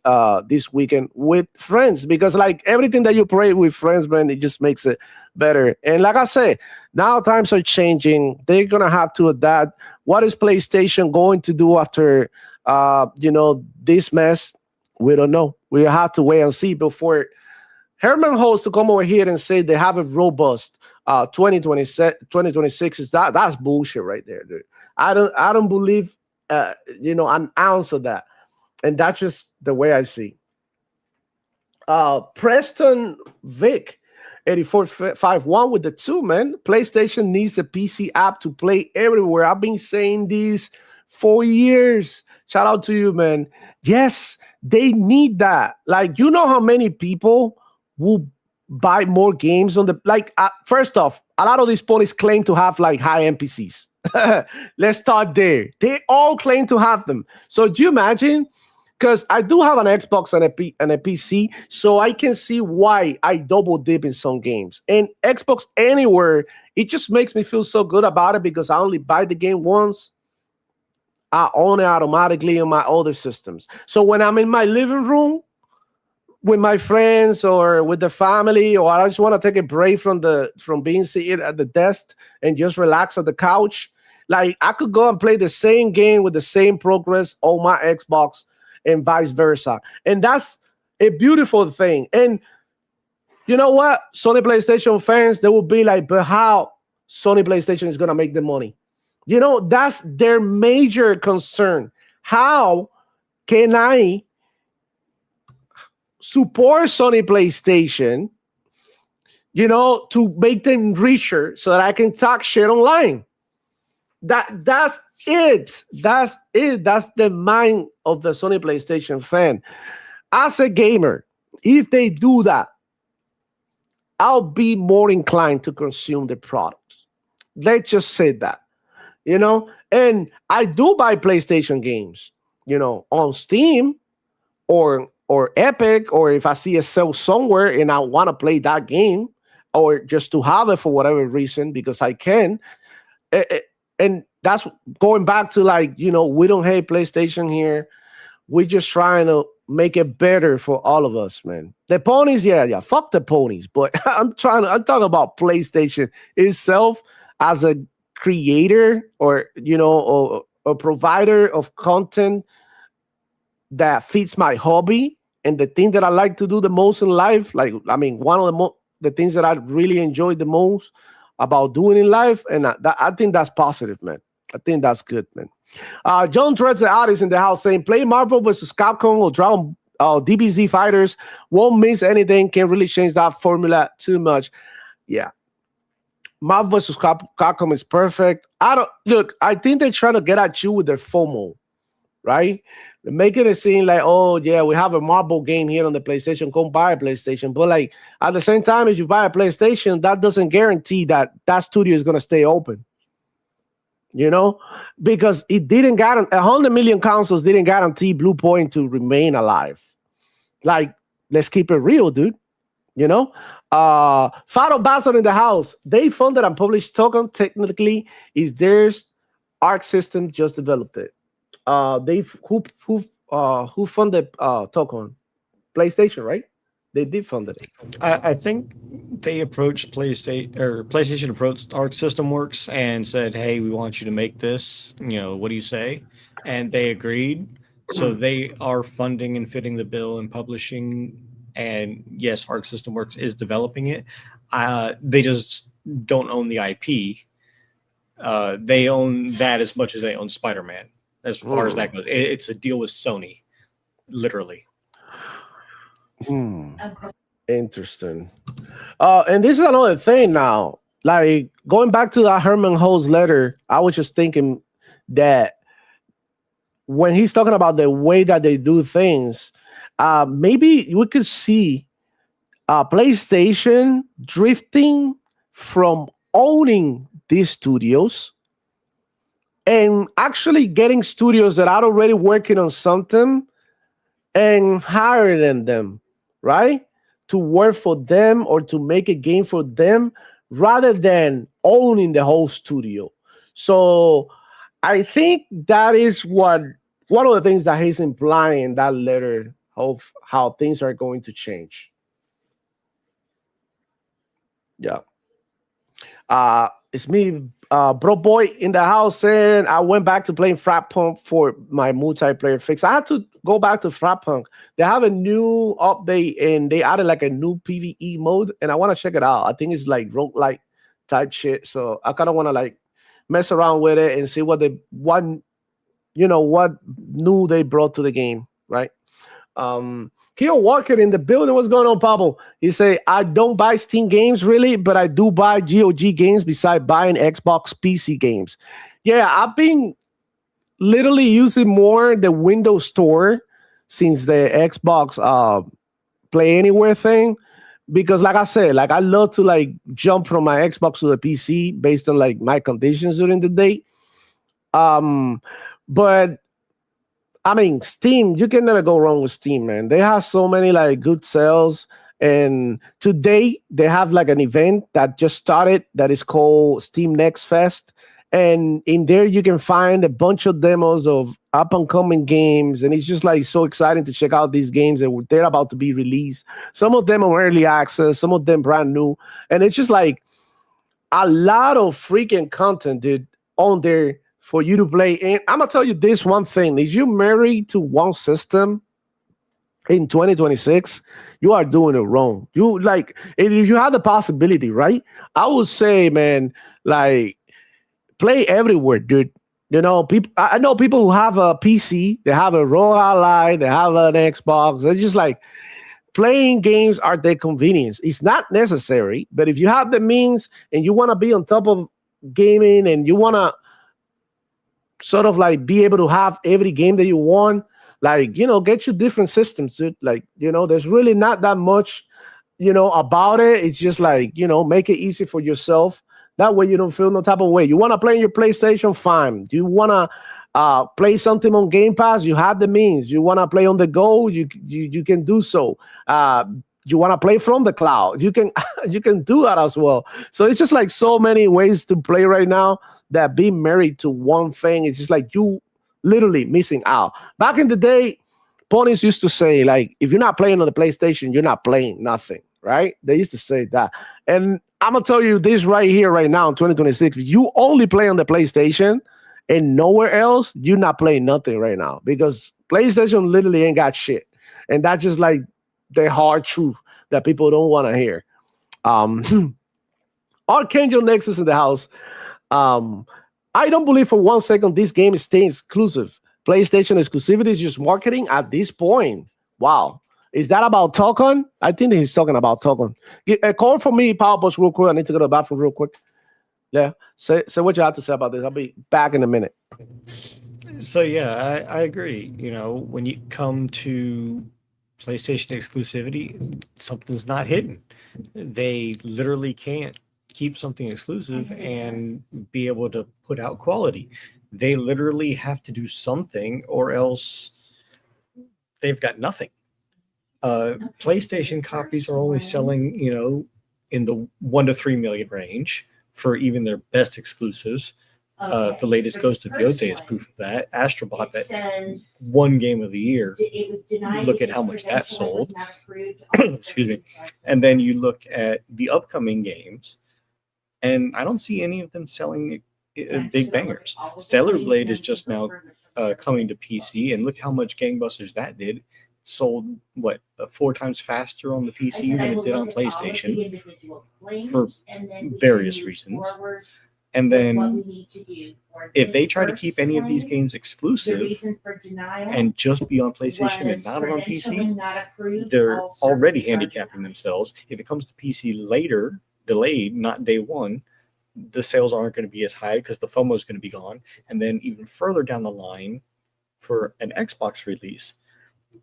weekend with friends. Because like everything that you play with friends, man, it just makes it better. And like I said, now times are changing. They're going to have to adapt. What is PlayStation going to do after, this mess? We don't know. We have to wait and see before Herman Holtz to come over here and say they have a robust 2026 is that's bullshit right there, dude. I don't believe an ounce of that, and that's just the way I see. Preston Vic 8451 with the 2, man. PlayStation needs a PC app to play everywhere. I've been saying this for years. Shout out to you, man. Yes, they need that. Like, you know how many people will buy more games on the first off, a lot of these ponies claim to have like high NPCs. Let's start there. They all claim to have them. So do you imagine? Because I do have an Xbox and a PC, so I can see why I double dip in some games. And Xbox Anywhere, it just makes me feel so good about it because I only buy the game once. I own it automatically on my other systems. So when I'm in my living room with my friends or with the family, or I just want to take a break from being seated at the desk and just relax at the couch, like I could go and play the same game with the same progress on my Xbox and vice versa. And that's a beautiful thing. And you know what? Sony PlayStation fans, they will be like, but how Sony PlayStation is going to make the money? That's their major concern. How can I support Sony PlayStation, to make them richer so that I can talk shit online? That's it. That's it. That's the mind of the Sony PlayStation fan. As a gamer, if they do that, I'll be more inclined to consume the products. Let's just say that, And I do buy PlayStation games, on Steam or Epic, or if I see a sale somewhere and I want to play that game, or just to have it for whatever reason because I can. And that's going back to we don't hate PlayStation here. We're just trying to make it better for all of us, man. The ponies, yeah, fuck the ponies. But I'm talking about PlayStation itself as a creator or a provider of content that fits my hobby and the thing that I like to do the most in life. One of the things that I really enjoy the most about doing in life, and I think that's positive, man. I think that's good, man. John Threads the artist in the house saying, play Marvel versus Capcom or Dragon DBZ fighters. Won't miss anything. Can't really change that formula too much. Yeah. Marvel versus Capcom is perfect. I think they're trying to get at you with their FOMO, right? They're making it seem like, oh, yeah, we have a Marvel game here on the PlayStation. Go buy a PlayStation. But at the same time, if you buy a PlayStation, that doesn't guarantee that studio is going to stay open. Because it didn't guarantee 100 million consoles didn't guarantee Blue Point to remain alive. Let's keep it real, dude. Fado Bassett in the house. They funded and published Token. Technically, is theirs. Arc System just developed it. Who funded Token? PlayStation, right? They did fund it. I think they approached PlayStation approached Arc System Works and said, "Hey, we want you to make this. What do you say?" And they agreed. So they are funding and fitting the bill and publishing. And yes, Arc System Works is developing it. They just don't own the IP. They own that as much as they own Spider-Man. As far as that goes, it's a deal with Sony, literally. Interesting. And this is another thing now. Going back to that Herman Holtz letter, I was just thinking that when he's talking about the way that they do things, maybe we could see PlayStation drifting from owning these studios and actually getting studios that are already working on something and hiring them, right? To work for them or to make a game for them rather than owning the whole studio. So I think that is one of the things that he's implying in that letter of how things are going to change. Yeah. It's me, Bro Boy in the house saying I went back to playing Frat Punk for my multiplayer fix. I had to go back to Frat Punk. They have a new update and they added a new PvE mode, and I want to check it out. I think it's roguelike type shit. So I kind of want to mess around with it and see what new they brought to the game, right? Keo Walker in the building. What's going on, Pablo? He say, I don't buy Steam games really, but I do buy GOG games besides buying Xbox PC games. Yeah, I've been literally using more the Windows Store since the Xbox Play Anywhere thing. Because like I said, I love to jump from my Xbox to the PC based on my conditions during the day. But Steam, you can never go wrong with Steam, man. They have so many good sales. And today they have an event that just started that is called Steam Next Fest. And in there you can find a bunch of demos of up and coming games. And it's just so exciting to check out these games that they're about to be released. Some of them are early access, some of them brand new. And it's just a lot of freaking content, dude, on there for you to play. And I'm gonna tell you this one thing: is you married to one system in 2026, you are doing it wrong. If you have the possibility, right? I would say, man, play everywhere, dude. People. I know people who have a PC, they have a ROG Ally, they have an Xbox. They're just playing games are their convenience. It's not necessary, but if you have the means and you want to be on top of gaming and you want to sort of be able to have every game that you want, get you different systems, dude. There's really not that much about it. It's just like, make it easy for yourself. That way you don't feel no type of way. You want to play on your PlayStation? Fine. Do you want to play something on Game Pass? You have the means. You want to play on the go? You can do so. You want to play from the cloud? You can you can do that as well. So it's just like so many ways to play right now that being married to one thing, it's just like you literally missing out. Back in the day, ponies used to say, like, if you're not playing on the PlayStation, you're not playing nothing, right? They used to say that. And I'm going to tell you this right here, right now in 2026, if you only play on the PlayStation and nowhere else, you're not playing nothing right now because PlayStation literally ain't got shit. And that's just like the hard truth that people don't want to hear. Archangel Nexus in the house. I don't believe for 1 second this game is staying exclusive. PlayStation exclusivity is just marketing at this point. Wow. Is that about Tokon? I think he's talking about Tokon. A call for me, Power Post, real quick. I need to go to the bathroom real quick. Yeah. Say what you have to say about this. I'll be back in a minute. So yeah, I agree. When you come to PlayStation exclusivity, something's not hidden. They literally can't keep something exclusive and be able to put out quality. They literally have to do something or else they've got nothing. PlayStation copies are only selling, in the 1 to 3 million range for even their best exclusives. The latest Ghost of Yote is proof of that. Astrobot, that one game of the year, look at how much that sold. Excuse me. And then you look at the upcoming games, and I don't see any of them selling big bangers. Stellar Blade is just now coming to PC, and look how much gangbusters that did. Sold 4 times faster on the PC than it did on PlayStation for various reasons. And then if they try to keep any of these games exclusive and just be on PlayStation and not on PC, they're already handicapping themselves. If it comes to PC later, delayed, not day one, the sales aren't going to be as high because the FOMO is going to be gone. And then even further down the line for an Xbox release,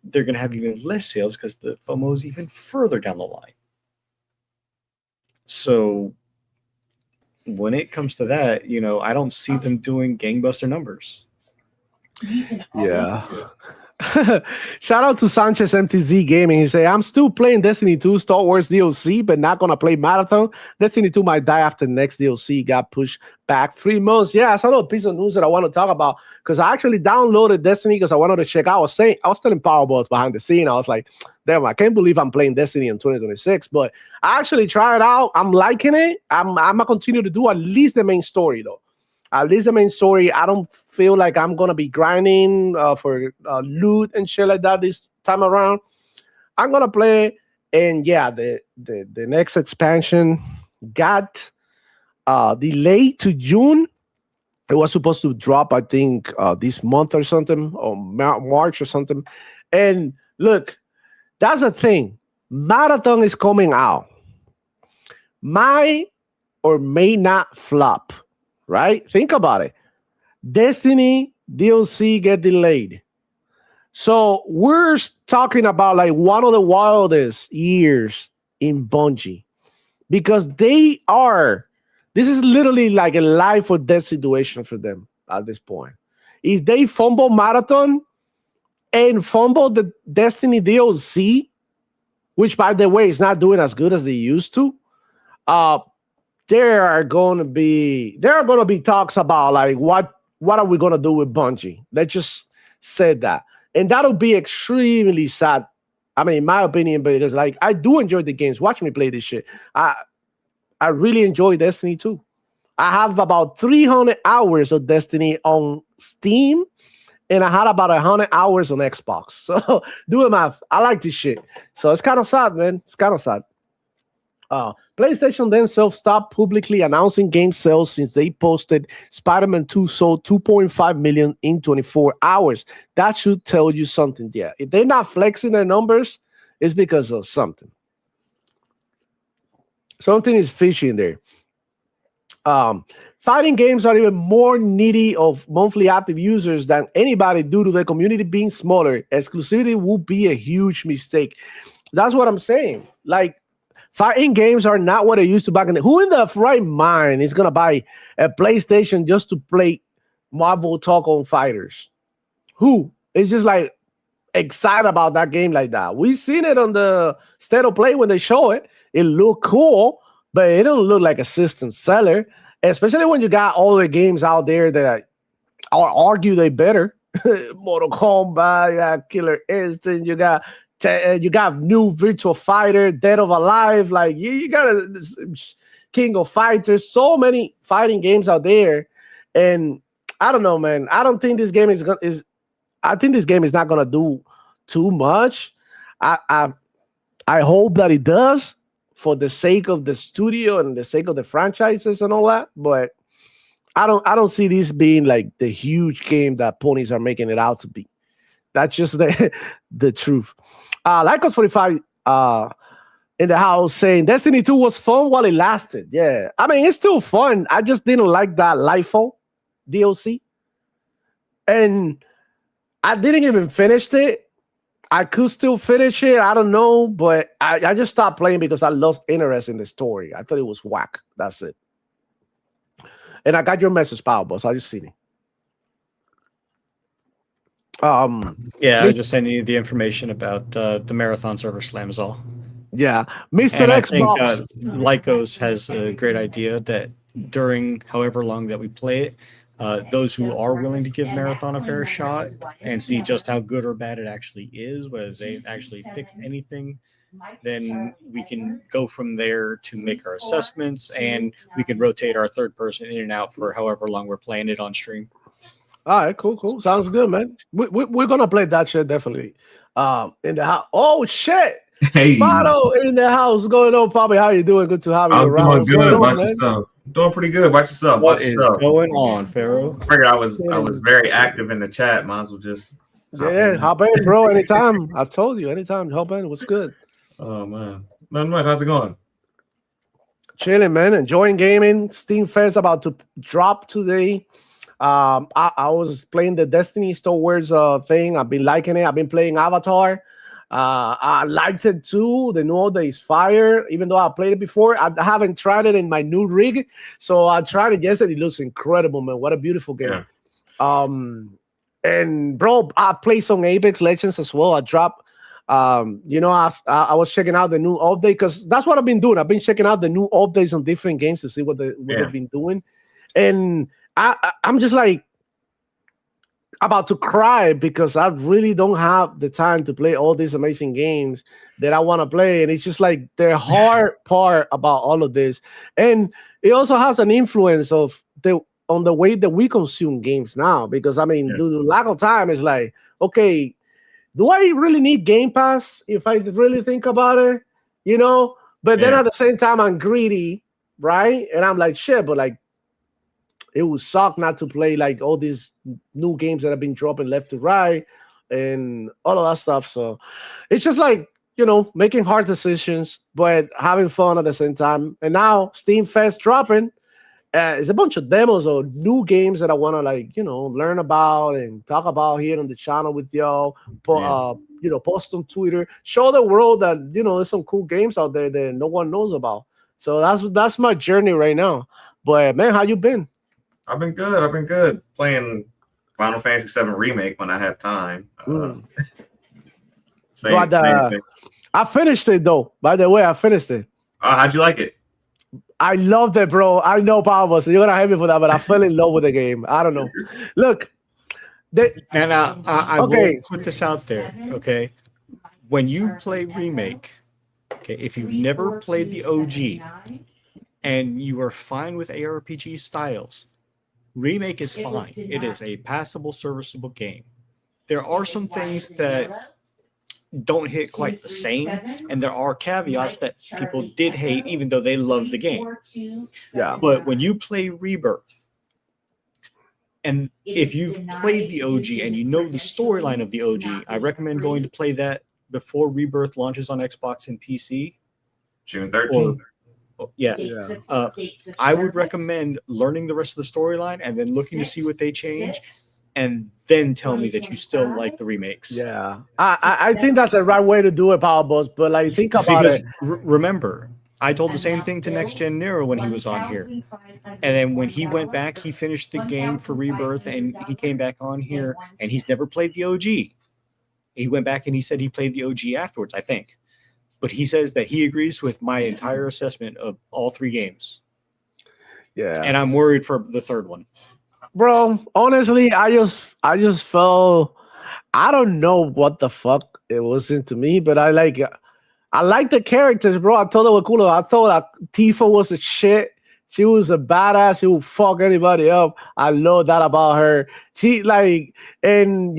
they're going to have even less sales because the FOMO is even further down the line. So when it comes to that, I don't see them doing gangbuster numbers. Yeah. Shout out to Sanchez MTZ Gaming. He say, I'm still playing Destiny 2 Star Wars DLC, but not gonna play Marathon. Destiny 2 might die after next DLC got pushed back 3 months. Yeah, that's another piece of news that I want to talk about because I actually downloaded Destiny because I wanted to check out. I was telling Powerballs behind the scene. I was like, damn, I can't believe I'm playing Destiny in 2026. But I actually tried it out. I'm liking it. I'm gonna continue to do at least the main story though. At least the main story. I don't feel like I'm gonna be grinding for loot and shit like that this time around. I'm gonna play, and yeah, the next expansion got delayed to June. It was supposed to drop, I think, this month or something, or March or something. And look, that's the thing. Marathon is coming out. Might or may not flop. Right? Think about it. Destiny DLC get delayed. So we're talking about like one of the wildest years in Bungie because this is literally like a life or death situation for them at this point. If they fumble Marathon and fumble the Destiny DLC, which by the way is not doing as good as they used to, there are going to be talks about like what are we going to do with Bungie? Let's just say that. And that'll be extremely sad. I mean, in my opinion, but it's like I do enjoy the games. Watch me play this shit. I really enjoy Destiny 2. I have about 300 hours of Destiny on Steam, and I had about 100 hours on Xbox. So do the math. I like this shit. So it's kind of sad, man. It's kind of sad. PlayStation themselves stopped publicly announcing game sales since they posted Spider-Man 2 sold 2.5 million in 24 hours. That should tell you something there. If they're not flexing their numbers, it's because of something. Something is fishy in there. Fighting games are even more needy of monthly active users than anybody due to their community being smaller. Exclusivity would be a huge mistake. That's what I'm saying. Like, Fighting games are not what they used to back in the. Who in the right mind is gonna buy a PlayStation just to play Marvel Talk on Fighters? Who? It's just like excited about that game like that. We seen it on the State of Play when they show it. It look cool, but it don't look like a system seller. Especially when you got all the games out there that argue they better. Mortal Kombat, you got Killer Instinct, you got new Virtual Fighter, Dead of Alive, like you got King of Fighters, so many fighting games out there, and I don't know, man. I don't think this game I think this game is not gonna do too much. I hope that it does for the sake of the studio and the sake of the franchises and all that, but I don't see this being like the huge game that ponies are making it out to be. That's just the truth. Lycos 45 in the house saying Destiny 2 was fun while it lasted. Yeah. I mean, it's still fun. I just didn't like that LIFO DLC. And I didn't even finish it. I could still finish it. I don't know. But I just stopped playing because I lost interest in the story. I thought it was whack. That's it. And I got your message, Power Boss. I just seen it. Yeah, I just sending you the information about the marathon server slams all. Yeah, Mr. And Xbox. I think Lycos has a great idea that during however long that we play it, those who are willing to give Marathon a fair shot and see just how good or bad it actually is, whether they've actually fixed anything, then we can go from there to make our assessments, and we can rotate our third person in and out for however long we're playing it on stream. All right, cool. Sounds good, man. We're gonna play that shit definitely. In the house. Oh shit! Hey, Fado in the house. What's going on, Poppy? How you doing? Good to have you I'm around. doing What's good. going on, About man? yourself? Doing pretty good. About yourself? What About is yourself? going on, Pharaoh? I figured I was very active in the chat. Might as well just. Yeah, hop in, bro. Anytime. I told you, anytime. Hop in. What's good? Oh man, nothing much. How's it going? Chilling, man. Enjoying gaming. Steam Fest about to drop today. I was playing the Destiny Star Wars thing. I've been liking it. I've been playing Avatar. I liked it too. The new update is fire. Even though I played it before, I haven't tried it in my new rig. So I tried it yesterday. It looks incredible, man. What a beautiful game. Yeah. And bro, I play some Apex Legends as well. I dropped. I was checking out the new update because that's what I've been doing. I've been checking out the new updates on different games to see what they've been doing, and I'm just like about to cry because I really don't have the time to play all these amazing games that I want to play, and it's just like the hard part about all of this, and it also has an influence on the way that we consume games now. Because I mean, due to lack of time, it's like, okay, do I really need Game Pass if I really think about it? But then at the same time, I'm greedy, right? And I'm like, shit, but like, it would suck not to play like all these new games that have been dropping left to right and all of that stuff. So it's just like, making hard decisions, but having fun at the same time. And now Steam Fest dropping. It's a bunch of demos or new games that I want to learn about and talk about here on the channel with y'all. Post on Twitter, show the world that there's some cool games out there that no one knows about. So that's my journey right now. But man, how you been? I've been good. Playing Final Fantasy VII Remake when I have time. Same thing. I finished it though. By the way, I finished it. How'd you like it? I loved it, bro. I know, Pablo, so you're gonna hate me for that, but I fell in love with the game. I don't know. Look, I will put this out there, okay? When you play Remake, okay, if you've never played the OG and you are fine with ARPG styles, Remake is fine. It is a passable, serviceable game. There are some things that don't hit quite the same, and there are caveats that people did hate even though they love the game. Yeah. But when you play Rebirth, and if you've played the OG and you know the storyline of the OG, I recommend going to play that before Rebirth launches on Xbox and PC. June 13th. I would recommend learning the rest of the storyline and then looking to see what they change, and then tell me that you still like the remakes. Yeah, I think that's the right way to do it, Power Boss. But like, think about it. Remember, I told the same thing to Next Gen Nero when he was on here. And then when he went back, he finished the game for Rebirth and he came back on here and he's never played the OG. He went back and he said he played the OG afterwards, I think. But he says that he agrees with my entire assessment of all 3 games. Yeah. And I'm worried for the 3rd one. Bro, honestly, I just felt, I don't know what the fuck it was into me, but I like the characters, bro. I told her what cool. I thought that Tifa was a shit. She was a badass. She would fuck anybody up. I love that about her. She and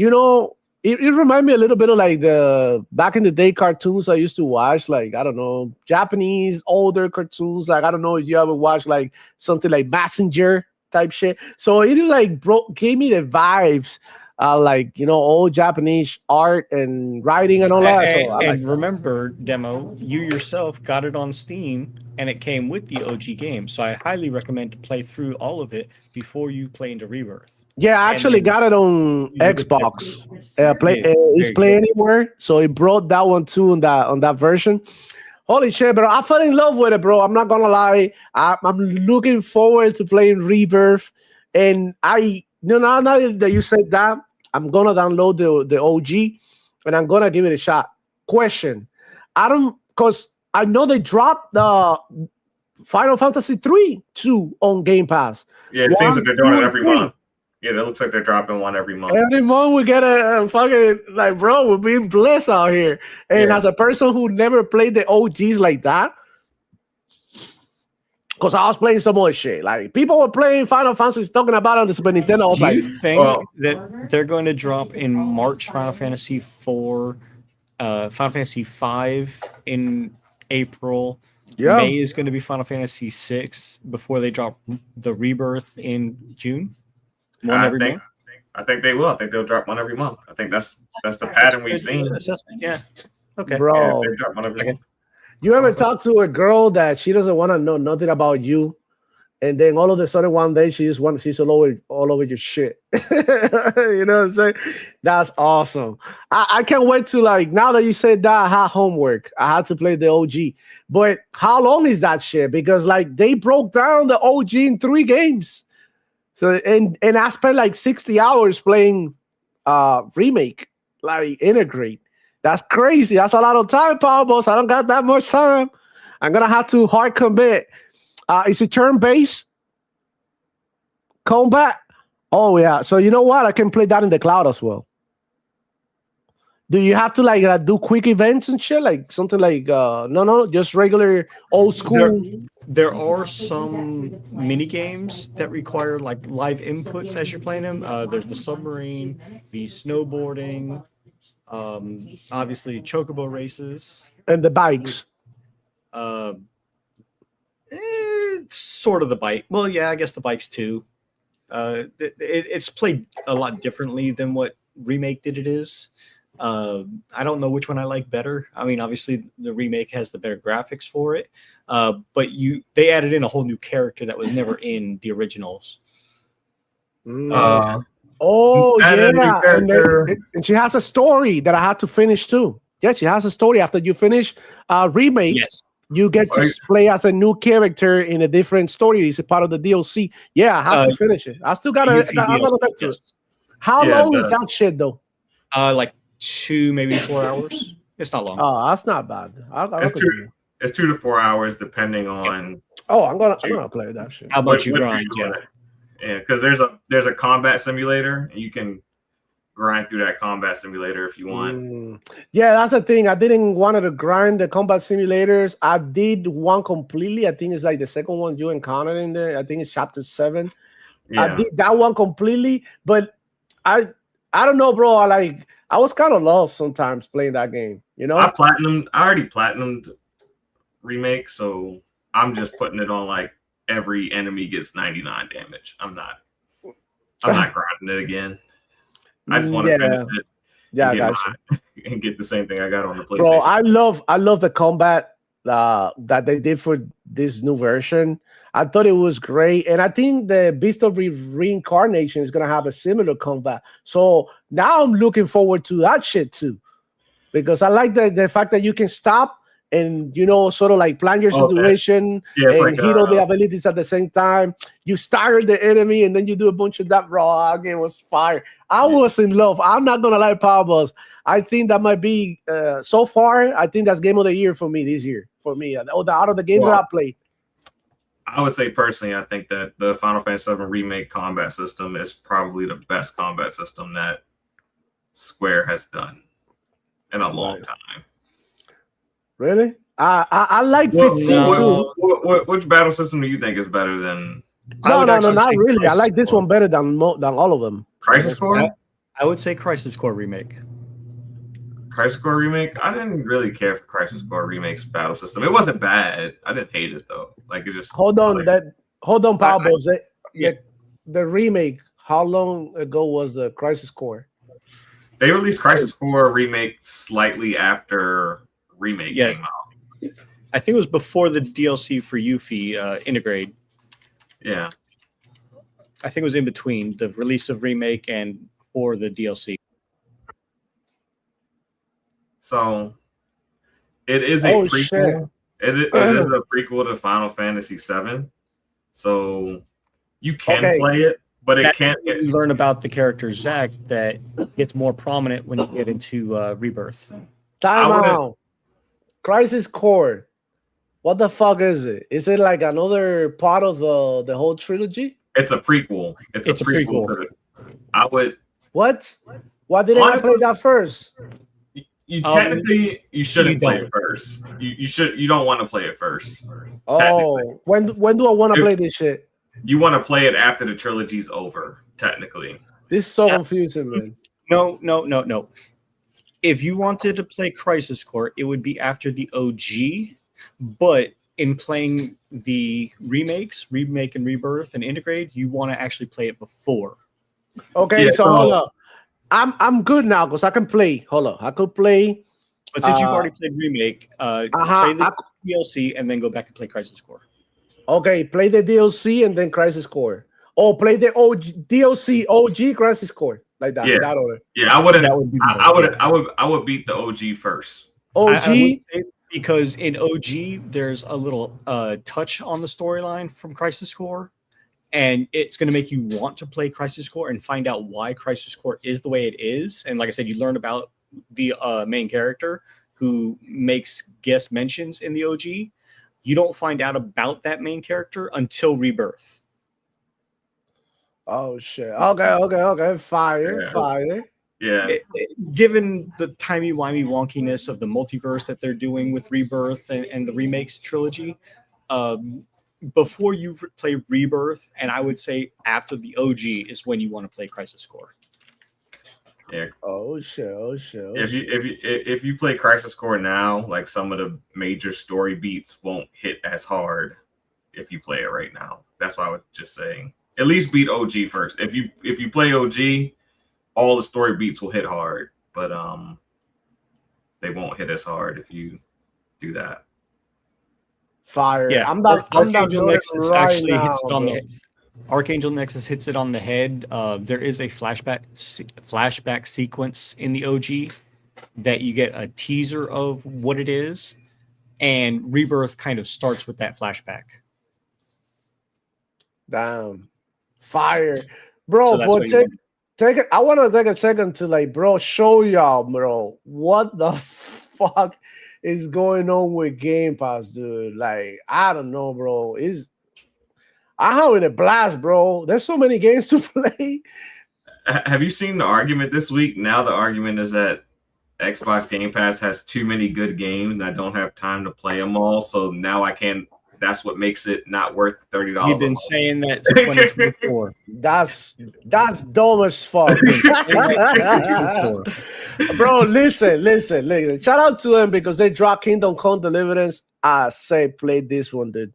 it reminded me a little bit of like the back in the day cartoons I used to watch, like, I don't know, Japanese older cartoons. Like, I don't know if you ever watched like something like Messenger type shit. So it like gave me the vibes, like, old Japanese art and writing and all that. And remember, Demo, you yourself got it on Steam and it came with the OG game. So I highly recommend to play through all of it before you play into Rebirth. Yeah, I actually got it on Xbox. It's Play Anywhere, so it brought that one too on that version. Holy shit, bro! I fell in love with it, bro. I'm not gonna lie. I'm looking forward to playing Rebirth, and now that you said that, I'm gonna download the OG, and I'm gonna give it a shot. Question: because I know they dropped the Final Fantasy 3 on Game Pass. Yeah, it seems like they're doing it every month. Yeah, it looks like they're dropping one every month. Every month we get a fucking, like, bro, we're being blessed out here. And as a person who never played the OGs like that, because I was playing some more shit. Like, people were playing Final Fantasy, talking about it on the Super Nintendo. I was Do you think that they're going to drop in March Final Fantasy 4, Final Fantasy 5 in April? Yeah. May is going to be Final Fantasy 6 before they drop the Rebirth in June? One every month? I think they will. I think they'll drop one every month. I think that's the pattern we've seen. Assessment. Yeah. Okay. Bro, they drop one every month. You ever talk to a girl that she doesn't want to know nothing about you, and then all of a sudden one day she's all over your shit? You know what I'm saying? That's awesome. I can't wait to, like, now that you said that, I had homework. I had to play the OG. But how long is that shit? Because, like, they broke down the OG in 3 games. So and I spent like 60 hours playing remake, like integrate. That's crazy. That's a lot of time, Power Boss. I don't got that much time. I'm gonna have to hard commit. Is it turn-based combat? Oh yeah. So you know what? I can play that in the cloud as well. Do you have to like do quick events and shit, like something like no, just regular old school? There are some mini games that require like live inputs as you're playing them. There's the submarine, the snowboarding, obviously chocobo races, and the bikes. It's sort of the bike. Well, yeah, I guess the bikes too. It's played a lot differently than what Remake did. It is. I don't know which one I like better. I mean, obviously the Remake has the better graphics for it, but they added in a whole new character that was never in the originals. Yeah, and she has a story that I had to finish too. Yeah, she has a story after you finish Remake. Yes. You get to play as a new character in a different story. It's a part of the DLC. Yeah, I have to finish it. I still gotta get to it. How long is that shit though? Like 2, maybe 4 hours. It's not long. Oh, that's not bad. It's 2 to 4 hours depending on. Oh, I'm gonna play that shit. How about you grind? Yeah, because there's a combat simulator, and you can grind through that combat simulator if you want. Yeah, that's the thing. I didn't want to grind the combat simulators. I did one completely. I think it's like the second one you encountered in there. I think it's chapter 7. Yeah. I did that one completely, but I don't know, bro. I was kind of lost sometimes playing that game. You know, I already platinumed Remake, so I'm just putting it on like every enemy gets 99 damage. I'm not grinding it again. I just want to finish it. Yeah, and get the same thing I got on the PlayStation. Bro, I love the combat that they did for this new version. I thought it was great, and I think the Beast of Reincarnation is gonna have a similar combat. So now I'm looking forward to that shit too, because I like the fact that you can stop and sort of like plan your situation Yeah, it's and like hit all the abilities at the same time. You stagger the enemy and then you do a bunch of that. Raw game was fire. I was in love. I'm not gonna lie, Power Boss. I think that might be so far. I think that's game of the year for me this year. For me, out of the games that I played. I would say personally, I think that the Final Fantasy VII Remake combat system is probably the best combat system that Square has done in a long time. Really? I like 15 too. Which battle system do you think is better than? No, not really. I like this one better than all of them. Crisis Core? I would say Crisis Core Remake. Crisis Core Remake? I didn't really care for Crisis Core Remake's battle system. It wasn't bad. I didn't hate it though. Like it just hold on, Pablo. The remake. How long ago was the Crisis Core? They released Crisis Core Remake slightly after Remake came out. I think it was before the DLC for Yuffie Integrate. Yeah. I think it was in between the release of Remake and for the DLC. So it is a prequel. It is a prequel to Final Fantasy VII. So you can play it, but it can't learn about the character Zack that gets more prominent when you get into Rebirth. Time out. Crisis Core. What the fuck is it? Is it like another part of the whole trilogy? It's a prequel. It's a prequel. I would. What? Why didn't I play that first? You technically you shouldn't play it first. You don't want to play it first. Oh, when do I want to play this shit? You want to play it after the trilogy's over. Technically, this is so confusing, man. No. If you wanted to play Crisis Core, it would be after the OG. But in playing the Remake and Rebirth and Integrate, you want to actually play it before. Okay, so hold up. I'm good now because I can play. Hold on, I could play. But since you've already played Remake, play the DLC and then go back and play Crisis Core. Okay, play the DLC and then Crisis Core. Oh, play the DLC OG Crisis Core like that. Yeah, that order. Yeah, I would beat the OG first. OG. Because in OG, there's a little touch on the storyline from Crisis Core, and it's going to make you want to play Crisis Core and find out why Crisis Core is the way it is. And like I said, you learn about the main character who makes guest mentions in the OG. You don't find out about that main character until Rebirth. Oh, shit. Okay. Fire. Yeah. Given the timey-wimey wonkiness of the multiverse that they're doing with Rebirth and the Remakes trilogy, before you play Rebirth, and I would say after the OG is when you want to play Crisis Core. Yeah. Oh shit. If you play Crisis Core now, like some of the major story beats won't hit as hard if you play it right now. That's why I was just saying. At least beat OG first. If you play OG, all the story beats will hit hard, but they won't hit as hard if you do that. Fire. Yeah, Archangel Nexus actually hits it on the head. Archangel Nexus hits it on the head. There is a flashback sequence in the OG that you get a teaser of what it is, and Rebirth kind of starts with that flashback. Damn. Fire. Bro, so take it. I want to take a second to show y'all, bro, what the fuck is going on with Game Pass, dude. Like, I don't know, bro. I'm having a blast, bro. There's so many games to play. Have you seen the argument this week? Now the argument is that Xbox Game Pass has too many good games and I don't have time to play them all. So now I can't. That's what makes it not worth $30. You've been saying that since 2024. That's dumb as fuck. Bro, listen. Shout out to them because they dropped Kingdom Come Deliverance. I say play this one, dude.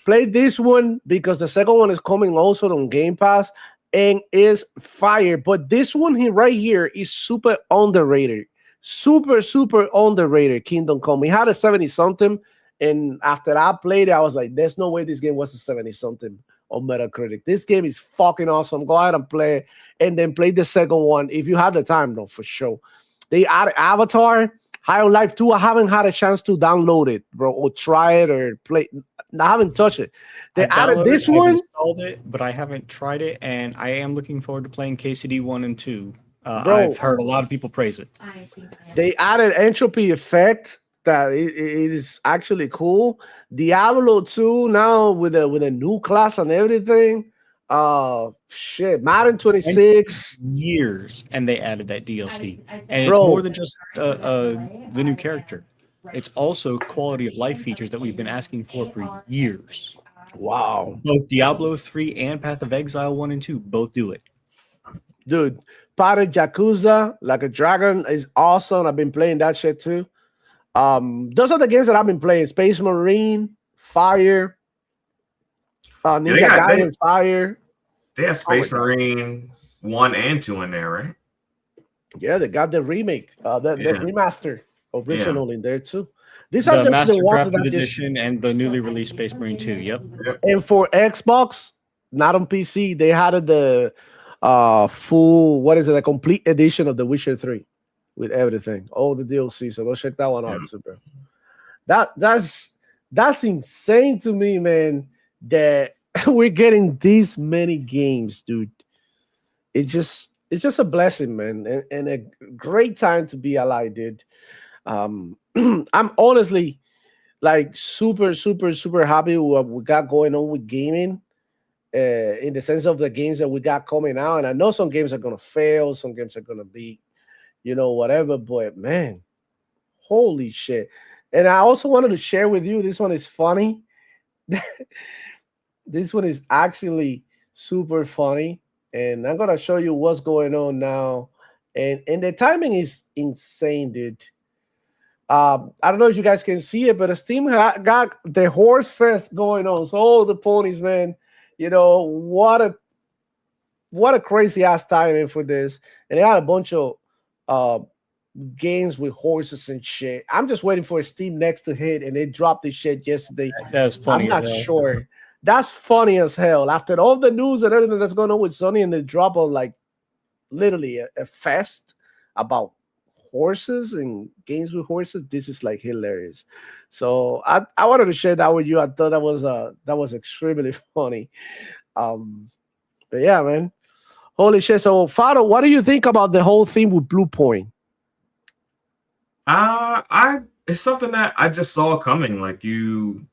Play this one because the second one is coming also on Game Pass and is fire. But this one right here is super underrated. Super underrated, Kingdom Come. It had a 70-something. And after I played it, I was like, there's no way this game was a 70-something on Metacritic. This game is fucking awesome. Go ahead and play it. And then play the second one if you have the time, though, for sure. They added Avatar, High on Life 2, I haven't had a chance to download it, bro, or try it or play. I haven't touched it. They I've added downloaded this it, I've one. installed it, but I haven't tried it, and I am looking forward to playing KCD 1 and 2. Bro. I've heard a lot of people praise it. They added entropy effect that it is actually cool. Diablo 2 now with a new class and everything. Shit, Madden 26. Years, and they added that DLC, and it's Bro. more than just the new character. It's also quality of life features that we've been asking for years. Wow. Both Diablo 3 and Path of Exile 1 and 2 both do it. Dude, Pirate Yakuza, Like a Dragon is awesome. I've been playing that shit too. Those are the games that I've been playing. Space Marine, Fire, Ninja Gaiden, Fire. They have Space Marine 1 and 2 in there, right? Yeah, they got the remake, the remaster original in there too. These are The just Master the ones Crafted that Edition and the newly released Space Marine 2. Yep. And for Xbox, not on PC, they had the full, what is it, a complete edition of The Witcher 3 with everything, all the DLC. So go check that one out too, bro. That's insane to me, man, that we're getting these many games, dude. It's just a blessing, man, and a great time to be alive, dude. I'm honestly like super happy with what we got going on with gaming, in the sense of the games that we got coming out. And I know some games are gonna fail, some games are gonna be, whatever. But man, holy shit! And I also wanted to share with you. This one is funny. This one is actually super funny, and I'm gonna show you what's going on now. And the timing is insane, dude. I don't know if you guys can see it, but Steam got the horse fest going on. So all the ponies, man, what a crazy ass timing for this. And they had a bunch of games with horses and shit. I'm just waiting for Steam Next to hit, and they dropped this shit yesterday. That's funny. I'm not sure. That's funny as hell. After all the news and everything that's going on with Sony, and they drop on like literally a fest about horses and games with horses. This is like hilarious. So I wanted to share that with you. I thought that was extremely funny. But yeah, man, holy shit. So Fado, what do you think about the whole thing with Blue Point? It's something that I just saw coming. Like you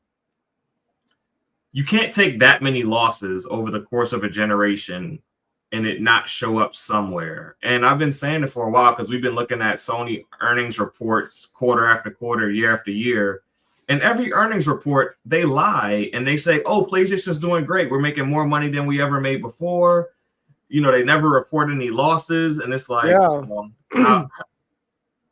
can't take that many losses over the course of a generation and it not show up somewhere. And I've been saying it for a while because we've been looking at Sony earnings reports quarter after quarter, year after year. And every earnings report, they lie and they say, oh, PlayStation's doing great. We're making more money than we ever made before. They never report any losses. And it's like,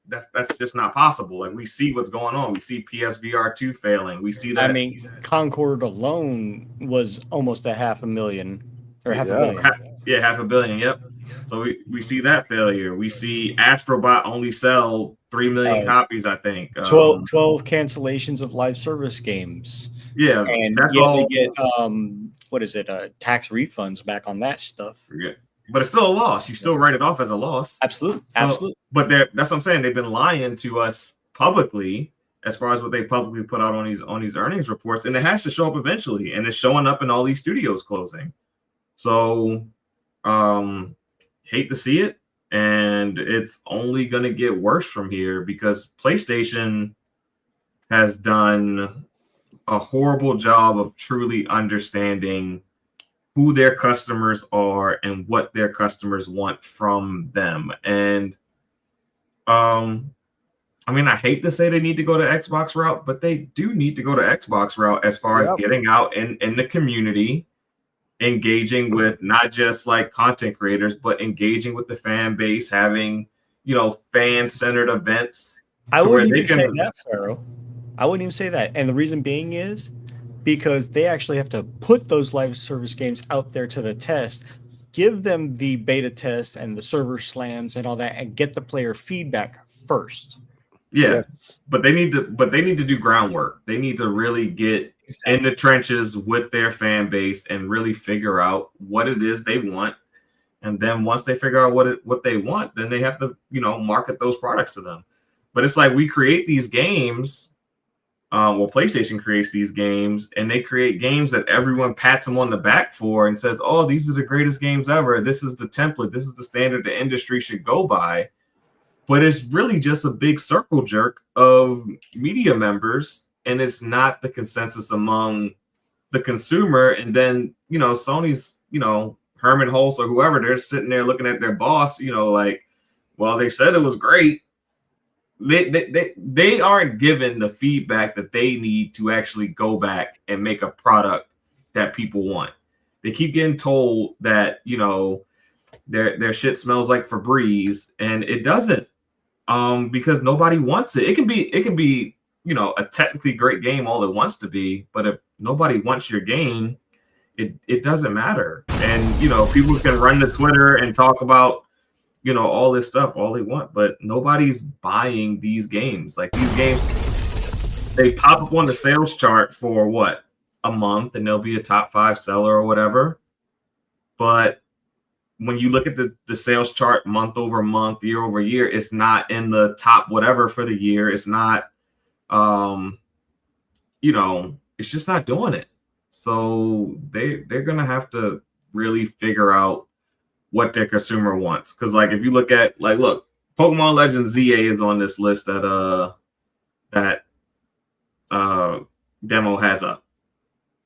that's just not possible. Like, we see what's going on. We see PSVR 2 failing. We see that. I mean, Concord alone was almost $500,000 or $500 million. Yeah, $500 million. Yep. So we see that failure. We see Astrobot only sell 3 million copies, I think. 12 cancellations of live service games. Yeah, and that's they get tax refunds back on that stuff. Yeah. But it's still a loss. You still write it off as a loss. Absolutely. But that's what I'm saying. They've been lying to us publicly as far as what they publicly put out on these earnings reports, and it has to show up eventually. And it's showing up in all these studios closing. So, hate to see it, and it's only going to get worse from here because PlayStation has done a horrible job of truly understanding who their customers are and what their customers want from them. And I hate to say they need to go to Xbox route, but they do need to go to Xbox route as far as getting out in the community, engaging with not just like content creators, but engaging with the fan base, having, fan-centered events. I wouldn't even say that, Pharaoh. I wouldn't even say that. And the reason being is because they actually have to put those live service games out there to the test, give them the beta test and the server slams and all that, and get the player feedback first. Yeah, yes. But they need to do groundwork. They need to really get in the trenches with their fan base and really figure out what it is they want. And then once they figure out what they want, then they have to, market those products to them. But it's like we create these games. PlayStation creates these games, and they create games that everyone pats them on the back for and says, "Oh, these are the greatest games ever. This is the template. This is the standard the industry should go by." But it's really just a big circle jerk of media members, and it's not the consensus among the consumer. And then, Sony's, Herman Hulse or whoever, they're sitting there looking at their boss, like, well, they said it was great. They aren't given the feedback that they need to actually go back and make a product that people want. They keep getting told that, their shit smells like Febreze, and it doesn't, because nobody wants it. It can be a technically great game all it wants to be, but if nobody wants your game, it doesn't matter. And people can run to Twitter and talk about all this stuff all they want, but nobody's buying these games. Like, these games, they pop up on the sales chart for what, a month, and they'll be a top 5 seller or whatever. But when you look at the sales chart month over month, year over year, it's not in the top whatever for the year. It's not, it's just not doing it. So they're gonna have to really figure out what their consumer wants. Because, like, if you look at, look, Pokemon Legends ZA is on this list that demo has up.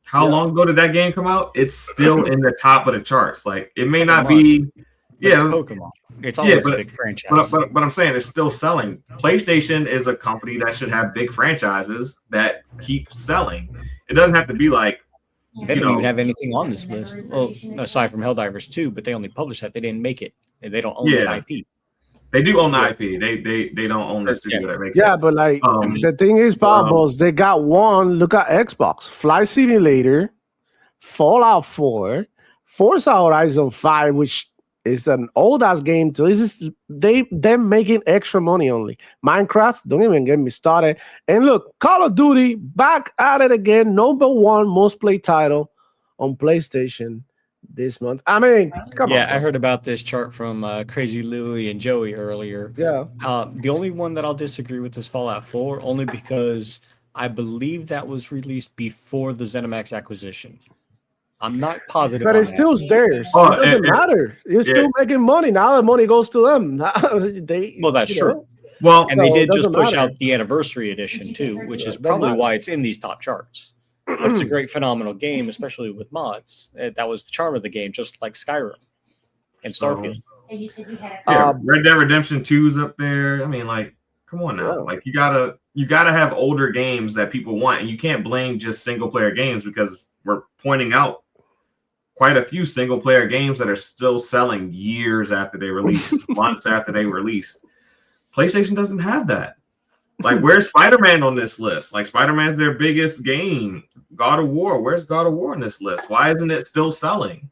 How long ago did that game come out? It's still in the top of the charts. Like, it may not be, it's Pokemon. It's always a big franchise. But I'm saying it's still selling. PlayStation is a company that should have big franchises that keep selling. It doesn't have to be like, they don't even have anything on this list. Well, aside from Helldivers 2, but they only published that. They didn't make it. They don't own the IP. They do own the IP. They don't own the studio that makes it. Yeah, but like, the thing is, Boss, they got one. Look at Xbox. Flight Simulator, Fallout 4, Forza Horizon 5, which is an old-ass game too. They're making extra money only. Minecraft, don't even get me started. And look, Call of Duty, back at it again. #1 most played title on PlayStation this month. I mean, come on. Yeah, I heard about this chart from Crazy Louie and Joey earlier. Yeah. The only one that I'll disagree with is Fallout 4, only because I believe that was released before the ZeniMax acquisition. I'm not positive, but it's still theirs. So it doesn't matter. It's still making money. Now the money goes to them. Well, that's true. Well, and they did just push out the anniversary edition too, which is probably why it's in these top charts. But it's a great, phenomenal game, especially with mods. That was the charm of the game, just like Skyrim and Starfield. Red Dead Redemption 2 is up there. I mean, like, come on now. Like, you gotta have older games that people want, and you can't blame just single player games, because we're pointing out quite a few single player games that are still selling years after they release, months after they release. PlayStation doesn't have that. Like, where's Spider-Man on this list? Like, Spider-Man's their biggest game. God of War, where's God of War on this list? Why isn't it still selling?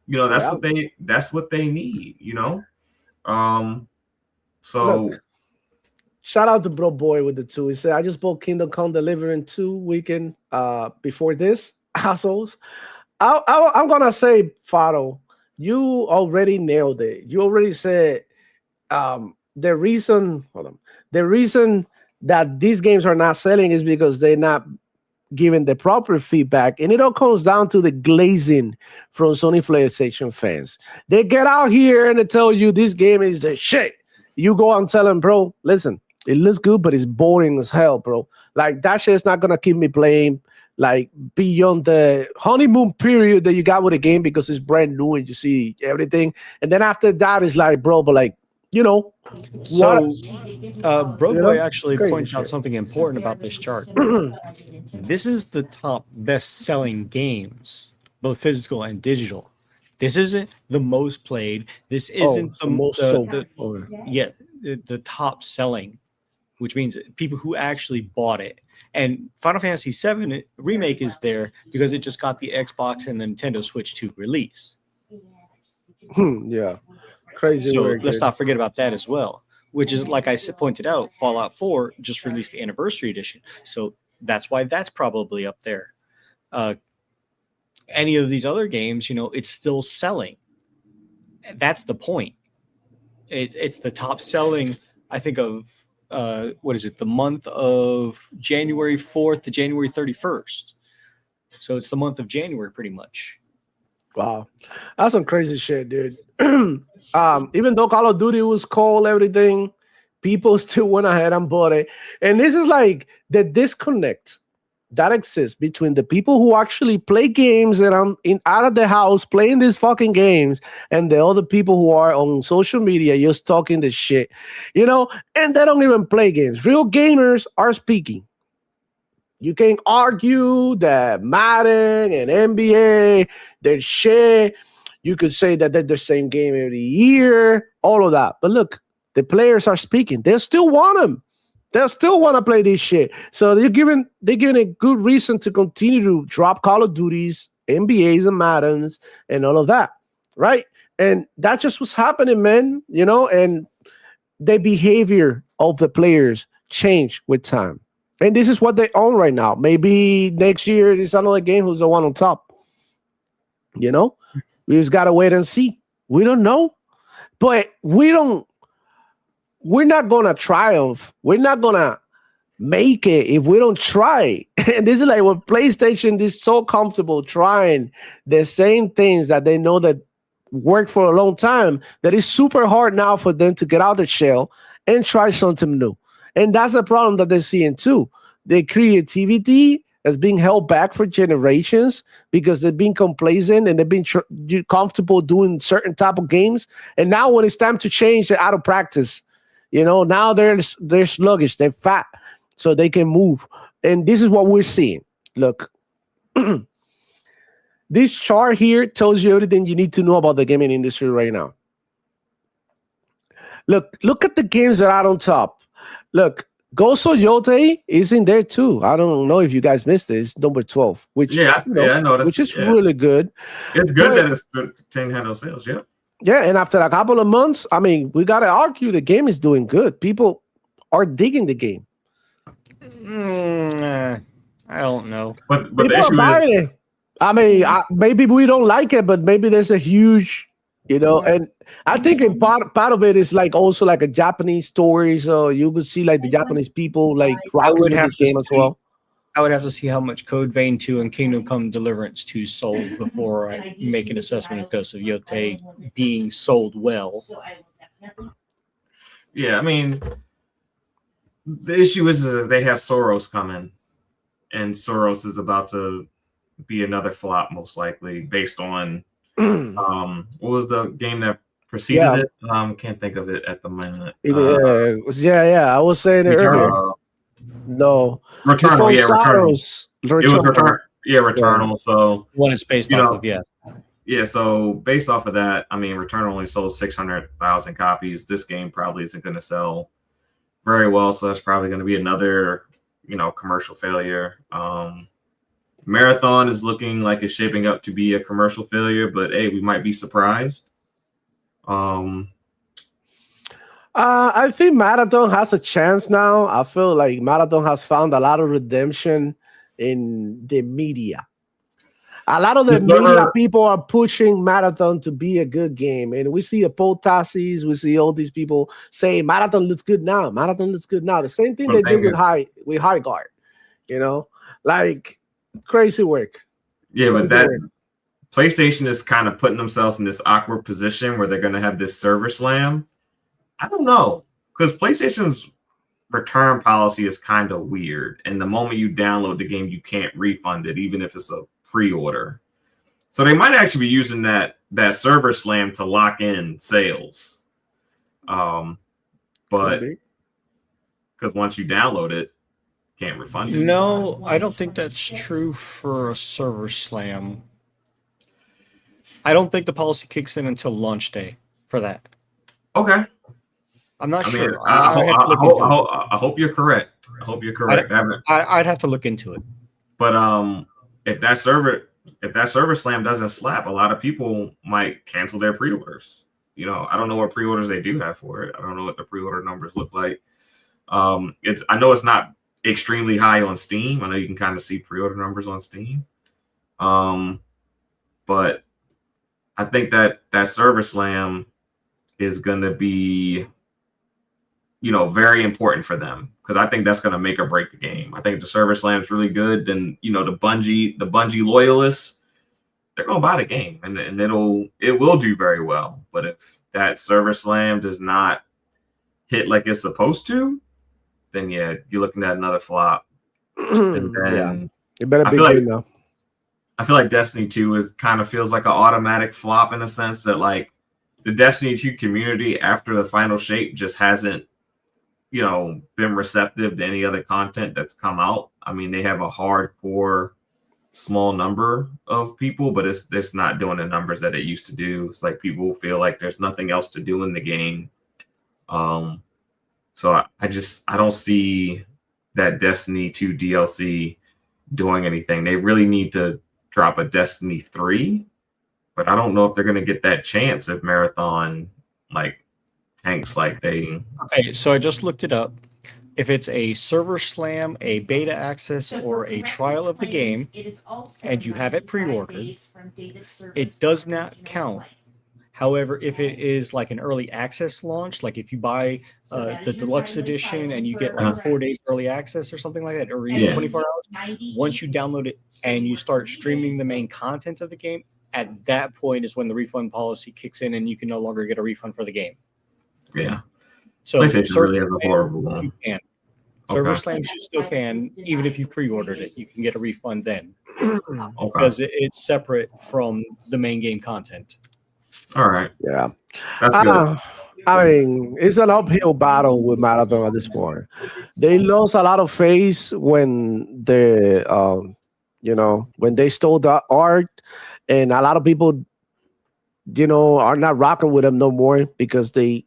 That's what they need, So look, shout out to Bro Boy with the 2. He said, I just bought Kingdom Come Deliverance 2 weekend before this, assholes. I'm gonna say, Fado, you already nailed it. You already said the reason that these games are not selling is because they're not giving the proper feedback, and it all comes down to the glazing from Sony PlayStation fans. They get out here and they tell you this game is the shit. You go and tell them, bro, listen, it looks good, but it's boring as hell, bro. Like, that shit's not gonna keep me playing like beyond the honeymoon period that you got with the game, because it's brand new and you see everything. And then after that, it's like, bro, but like, So, Boy actually points out something important about this chart. This is the top best-selling games, both physical and digital. This isn't the most played. This isn't the most the top selling, which means people who actually bought it. And Final Fantasy VII Remake is there because it just got the Xbox and Nintendo Switch 2 release. Yeah. Crazy. So let's not forget about that as well, which is, like I pointed out, Fallout 4 just released the anniversary edition. So that's why that's probably up there. Any of these other games, it's still selling. That's the point. It's the top selling, I think, of what is it? The month of January 4th to January 31st. So it's the month of January, pretty much. Wow, that's some crazy shit, dude. Even though Call of Duty was cold, everything, people still went ahead and bought it. And this is like the disconnect that exists between the people who actually play games and I'm out of the house playing these fucking games and the other people who are on social media just talking the shit, and they don't even play games. Real gamers are speaking. You can argue that Madden and NBA, they're shit. You could say that they're the same game every year, all of that. But look, the players are speaking. They still want them. They'll still want to play this shit. So they're giving a good reason to continue to drop Call of Duties, NBAs and Maddens and all of that, right? And that's just what's happening, man, and the behavior of the players change with time. And this is what they own right now. Maybe next year it's another game who's the one on top. We just got to wait and see. We don't know. But we're not going to triumph. We're not going to make it if we don't try. And this is like what PlayStation is so comfortable trying the same things that they know that worked for a long time, that it's super hard now for them to get out of the shell and try something new. And that's a problem that they're seeing too. The creativity has been held back for generations because they've been complacent and they've been comfortable doing certain type of games. And now when it's time to change, they're out of practice. Now they're sluggish, they're fat, so they can move. And this is what we're seeing. Look, this chart here tells you everything you need to know about the gaming industry right now. Look at the games that are on top. Look, Gozo Yote is in there too. I don't know if you guys missed it. It's number 12, which I noticed, which is really good. It's good that it's 10 handle sales, yeah. Yeah, and after a couple of months, I mean, we gotta argue the game is doing good. People are digging the game. I don't know. But people the issue are buying is, it. I mean, maybe we don't like it, but maybe there's a huge, and I think in part of it is like also like a Japanese story, so you could see like the Japanese people like rocking with this game as well. I would have to see how much Code Vein 2 and Kingdom Come Deliverance 2 sold before I make an assessment of Ghost of Yote being sold well. Yeah, I mean, the issue is that they have Soros coming, and Soros is about to be another flop, most likely, based on what was the game that preceded it? Can't think of it at the moment. I was saying it earlier. No, Returnal, Returnal. It was Returnal. Yeah, Returnal. Yeah. So one is based off of, Yeah, so based off of that, I mean, Returnal only sold 600,000 copies. This game probably isn't going to sell very well, so that's probably going to be another, commercial failure. Marathon is looking like it's shaping up to be a commercial failure, but hey, we might be surprised. I think Marathon has a chance now. I feel like Marathon has found a lot of redemption in the media. A lot of the media people are pushing Marathon to be a good game. And we see Apotasis, we see all these people say Marathon looks good now. Marathon looks good now. The same thing they did with High Guard, like crazy work. Yeah, but PlayStation is kind of putting themselves in this awkward position where they're going to have this server slam. I don't know, because PlayStation's return policy is kind of weird. And the moment you download the game, you can't refund it, even if it's a pre-order. So they might actually be using that server slam to lock in sales. But because once you download it, you can't refund it. No, I don't think that's true for a server slam. I don't think the policy kicks in until launch day for that. Okay. I'm not sure. I hope you're correct. I hope you're correct. I'd have to look into it. But if that server slam doesn't slap, a lot of people might cancel their pre-orders. I don't know what pre-orders they do have for it. I don't know what the pre-order numbers look like. I know it's not extremely high on Steam. I know you can kind of see pre-order numbers on Steam. But I think that server slam is going to be very important for them, because I think that's going to make or break the game. I think the server slam is really good. Then the Bungie loyalists, they're going to buy the game, and it will do very well. But if that server slam does not hit like it's supposed to, then yeah, you're looking at another flop. And then it better be good now. I feel like Destiny 2 kind of feels like an automatic flop, in a sense that like the Destiny 2 community after the final shape just hasn't been receptive to any other content that's come out. I mean, they have a hardcore small number of people, but it's not doing the numbers that it used to do. It's like people feel like there's nothing else to do in the game. So I don't see that Destiny 2 DLC doing anything. They really need to drop a Destiny 3, but I don't know if they're going to get that chance if Marathon tanks like they. Okay, so I just looked it up. If it's a server slam, a beta access, or a trial of the game, and you have it pre-ordered, it does not count. However, if it is like an early access launch, like if you buy the deluxe edition and you get like 4 days early access or something like that, or even 24 hours, once you download it and you start streaming the main content of the game, at that point is when the refund policy kicks in and you can no longer get a refund for the game. Yeah. So PlayStation really has a horrible one. You can. Server slams you still can, even if you pre-ordered it, you can get a refund then. Because it's separate from the main game content. All right. Yeah. That's good. I mean, it's an uphill battle with Marathon at this point. They lost a lot of face when when they stole the art, and a lot of people, are not rocking with them no more because they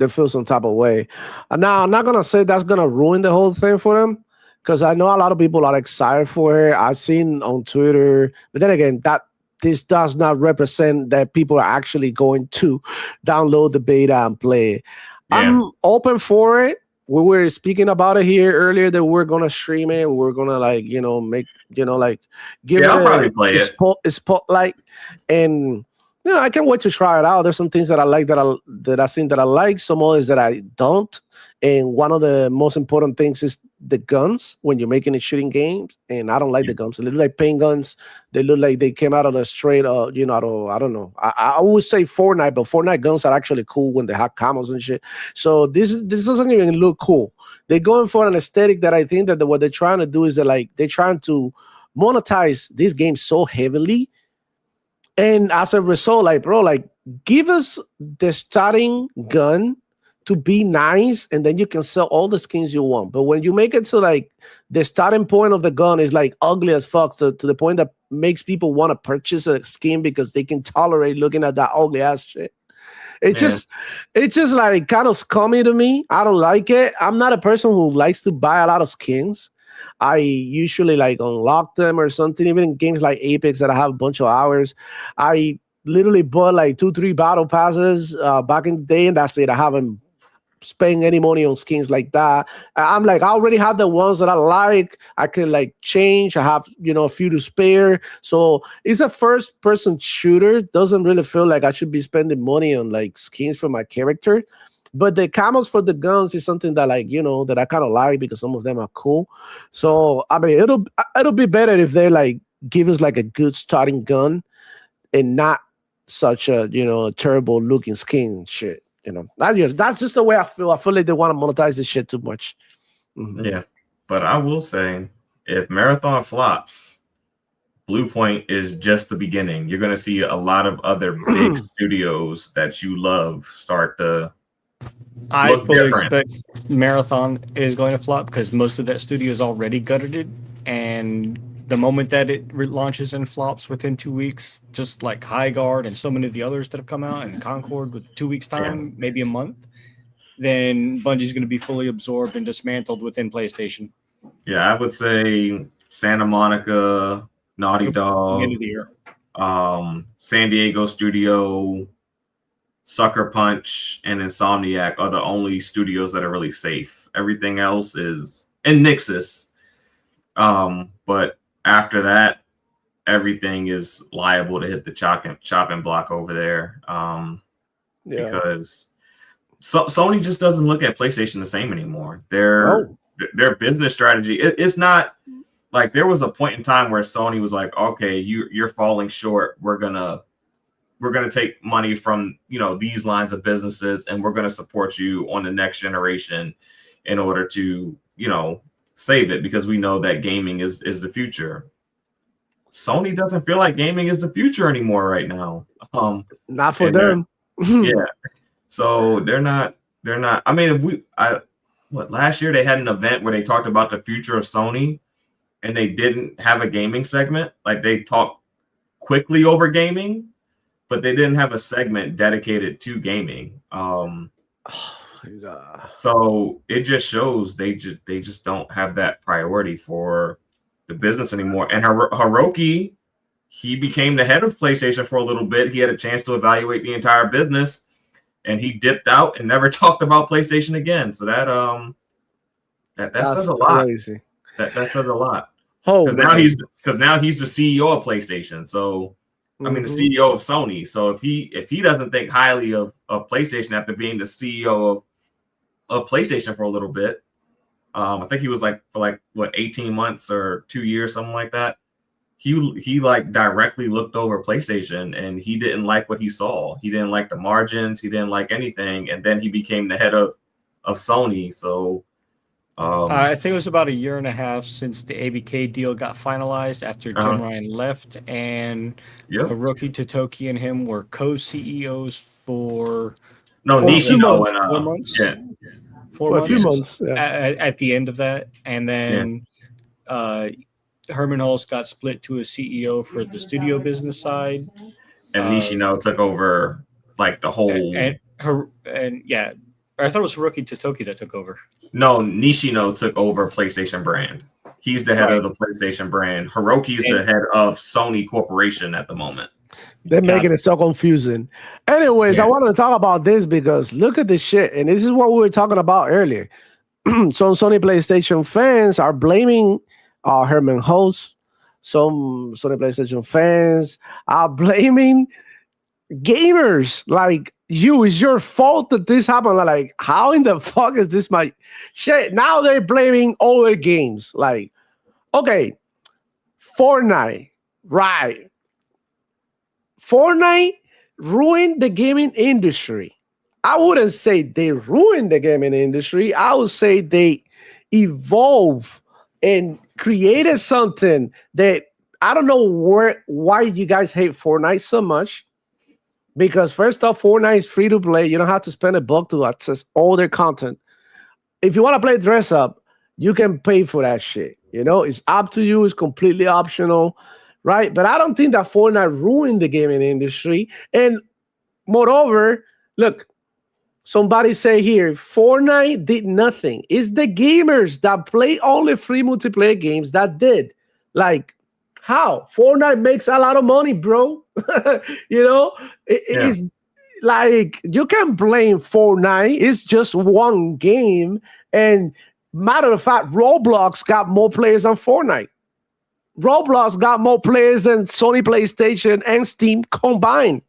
feel some type of way. And now I'm not gonna say that's gonna ruin the whole thing for them, because I know a lot of people are excited for it. I've seen on Twitter, but then again, this does not represent that people are actually going to download the beta and play it. Yeah. I'm open for it. We were speaking about it here earlier that we're gonna stream it. We're gonna give I'll probably play it. A spotlight, and I can't wait to try it out. There's some things that I like that I've seen that I like, some others that I don't. And one of the most important things is the guns when you're making a shooting games. And I don't like the guns. They look like paint guns. They look like they came out of the straight, I don't know. I would say Fortnite, but Fortnite guns are actually cool when they have camos and shit. So this doesn't even look cool. They're going for an aesthetic that I think that what they're trying to do is that they're trying to monetize this game so heavily. And as a result, give us the starting gun to be nice, and then you can sell all the skins you want. But when you make it to the starting point of the gun is ugly as fuck to the point that makes people want to purchase a skin because they can tolerate looking at that ugly ass shit. It's just kind of scummy to me. I don't like it. I'm not a person who likes to buy a lot of skins. I usually unlock them or something, even in games like Apex that I have a bunch of hours. I literally bought 2-3 battle passes back in the day, and that's it. I haven't spent any money on skins like that. I'm I already have the ones that I like. I can change. I have a few to spare. So it's a first person shooter. Doesn't really feel like I should be spending money on skins for my character. But the camos for the guns is something that that I kind of like because some of them are cool. So I mean, it'll be better if they give us a good starting gun and not such a terrible looking skin shit. That's just the way I feel. I feel like they want to monetize this shit too much. Mm-hmm. Yeah, but I will say, if Marathon flops, Bluepoint is just the beginning. You're gonna see a lot of other big studios that you love start to. I fully expect Marathon is going to flop because most of that studio is already gutted it, and the moment that it launches and flops within 2 weeks, just like High Guard and so many of the others that have come out, and Concord with 2 weeks time, maybe a month, then Bungie's going to be fully absorbed and dismantled within PlayStation. Yeah, I would say Santa Monica, Naughty Dog, end of the year. San Diego studio, Sucker Punch, and Insomniac are the only studios that are really safe. Everything else is in Nixus. But after that, everything is liable to hit the chopping block over there. Because Sony just doesn't look at PlayStation the same anymore. Their business strategy, it's not like there was a point in time where Sony was like, okay, you're falling short. We're gonna take money from these lines of businesses, and we're gonna support you on the next generation in order to save it, because we know that gaming is the future. Sony doesn't feel like gaming is the future anymore right now. Not for them. Yeah. So they're not. I mean, last year they had an event where they talked about the future of Sony, and they didn't have a gaming segment. Like, they talked quickly over gaming, but they didn't have a segment dedicated to gaming. So it just shows they just don't have that priority for the business anymore. And Hiroki, he became the head of PlayStation for a little bit. He had a chance to evaluate the entire business, and he dipped out and never talked about PlayStation again. So that says a lot. Crazy. That says a lot. Oh, because now he's the CEO of PlayStation. So I mean, the CEO of Sony. So if he doesn't think highly of PlayStation after being the CEO of PlayStation for a little bit, I think he was for 18 months or 2 years, something like that. He directly looked over PlayStation, and he didn't like what he saw. He didn't like the margins. He didn't like anything. And then he became the head of Sony. So I think it was about 1.5 years since the ABK deal got finalized after Jim Ryan left, and Hiroki Totoki and him were co-CEOs for Nishino 4 months. Yeah. For a few months. Yeah. At the end of that, and then Herman Hulst got split to a CEO for the studio business side, and Nishino took over the whole. I thought it was Hiroki Totoki that took over. No, Nishino took over PlayStation brand. He's the head of the PlayStation brand. Hiroki's the head of Sony Corporation at the moment. They're making it so confusing. Anyways, I wanted to talk about this because look at this shit. And this is what we were talking about earlier. Some Sony PlayStation fans are blaming Herman Hulst. Some Sony PlayStation fans are blaming gamers. Like, it's your fault that this happened. Like, how in the fuck is this my shit? Now they're blaming older games. Like, okay, Fortnite, right? Fortnite ruined the gaming industry. I wouldn't say they ruined the gaming industry. I would say they evolved and created something that I don't know why you guys hate Fortnite so much. Because first off, Fortnite is free to play. You don't have to spend $1 to access all their content. If you want to play dress up, you can pay for that shit. It's up to you. It's completely optional, right? But I don't think that Fortnite ruined the gaming industry. And moreover, look, somebody say here, Fortnite did nothing. It's the gamers that play only free multiplayer games that did. Like, how? Fortnite makes a lot of money, bro. It's like you can blame Fortnite. It's just one game. And matter of fact, Roblox got more players than Fortnite. Roblox got more players than Sony PlayStation and Steam combined.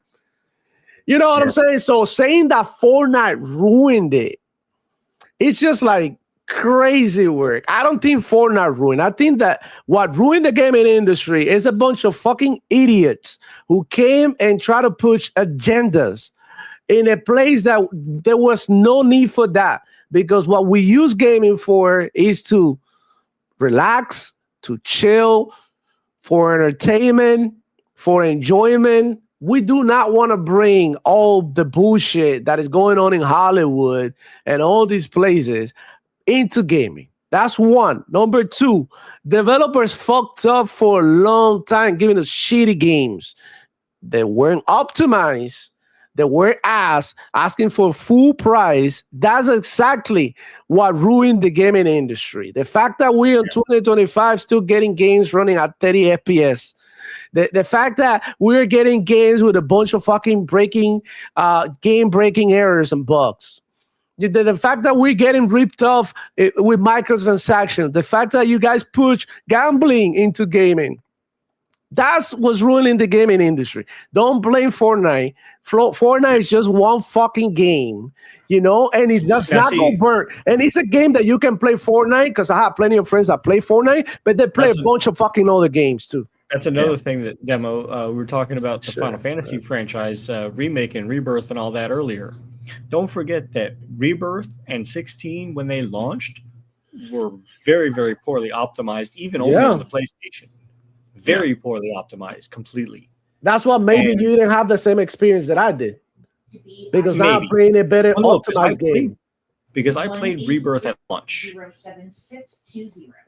You know what I'm saying? So saying that Fortnite ruined it, it's just like crazy work. I don't think Fortnite ruined. I think that what ruined the gaming industry is a bunch of fucking idiots who came and tried to push agendas in a place that there was no need for that. Because what we use gaming for is to relax, to chill, for entertainment, for enjoyment. We do not want to bring all the bullshit that is going on in Hollywood and all these places into gaming. That's one. Number two, developers fucked up for a long time giving us shitty games. They weren't optimized. They were asking for full price. That's exactly what ruined the gaming industry. The fact that we're in 2025 still getting games running at 30 FPS. The fact that we're getting games with a bunch of fucking game-breaking errors and bugs. The fact that we're getting ripped off with microtransactions. The fact that you guys push gambling into gaming. That's what's ruining the gaming industry. Don't blame Fortnite. Fortnite is just one fucking game, and it does not go burn. And it's a game that you can play Fortnite, because I have plenty of friends that play Fortnite, but they play a bunch of fucking other games too. That's another thing that Demo. We were talking about the Final Fantasy franchise remake and Rebirth and all that earlier. Don't forget that Rebirth and 16, when they launched, were very, very poorly optimized, even only on the PlayStation. Very poorly optimized, completely. That's what maybe you didn't have the same experience that I did, because now I'm playing a better optimized game. Because I played Rebirth at launch.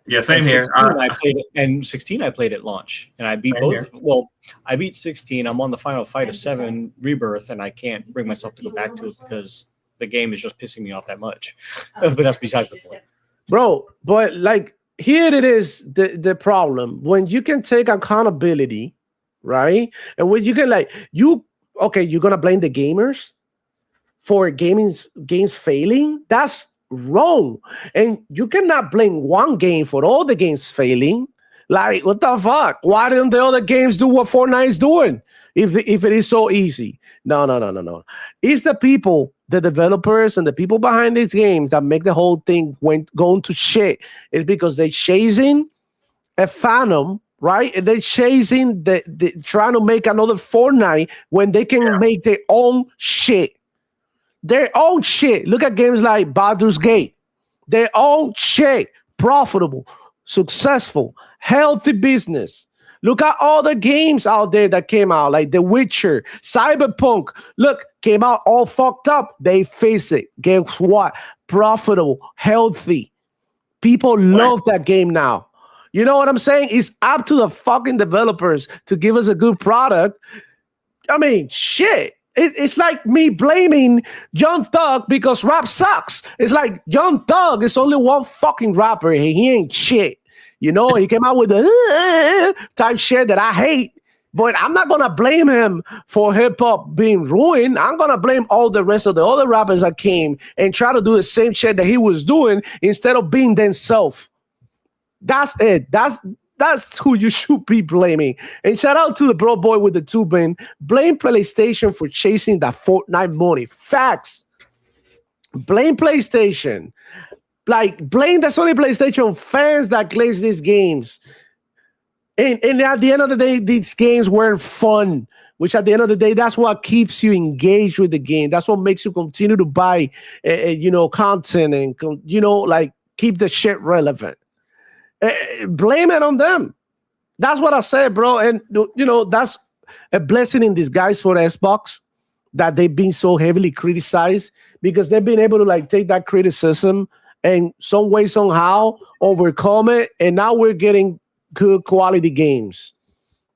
Yeah, same here. 16 I played at launch, and I beat both. Well, I beat 16. I'm on the final fight of 7 Rebirth, and I can't bring myself to go back to it because the game is just pissing me off that much. But that's besides the point, bro. But like, here it is, the problem when you can take accountability, right? And when you can you're gonna blame the gamers for games failing. That's wrong. And you cannot blame one game for all the games failing. Like, what the fuck? Why didn't the other games do what Fortnite is doing if it is so easy? No. It's the people, the developers and the people behind these games that make the whole thing going to shit. It's because they're chasing a fandom, right? And they're chasing the trying to make another Fortnite when they can make their own shit. Their own shit. Look at games like Baldur's Gate. Their own shit. Profitable, successful, healthy business. Look at all the games out there that came out, like The Witcher, Cyberpunk. Look, came out all fucked up. They face it. Guess what? Profitable, healthy. People love that game now. You know what I'm saying? It's up to the fucking developers to give us a good product. I mean, shit. It's like me blaming Young Thug because rap sucks. It's like Young Thug is only one fucking rapper. He ain't shit. He came out with the type shit that I hate. But I'm not going to blame him for hip-hop being ruined. I'm going to blame all the rest of the other rappers that came and try to do the same shit that he was doing instead of being themselves. That's it. That's who you should be blaming. And shout out to the bro boy with the tubing. Blame PlayStation for chasing that Fortnite money. Facts. Blame PlayStation. Blame the Sony PlayStation fans that plays these games. And at the end of the day, these games weren't fun. Which at the end of the day, that's what keeps you engaged with the game. That's what makes you continue to buy, content and, keep the shit relevant. Blame it on them. That's what I said, bro. And that's a blessing in disguise for Xbox that they've been so heavily criticized, because they've been able to take that criticism and some way, somehow overcome it. And now we're getting good quality games.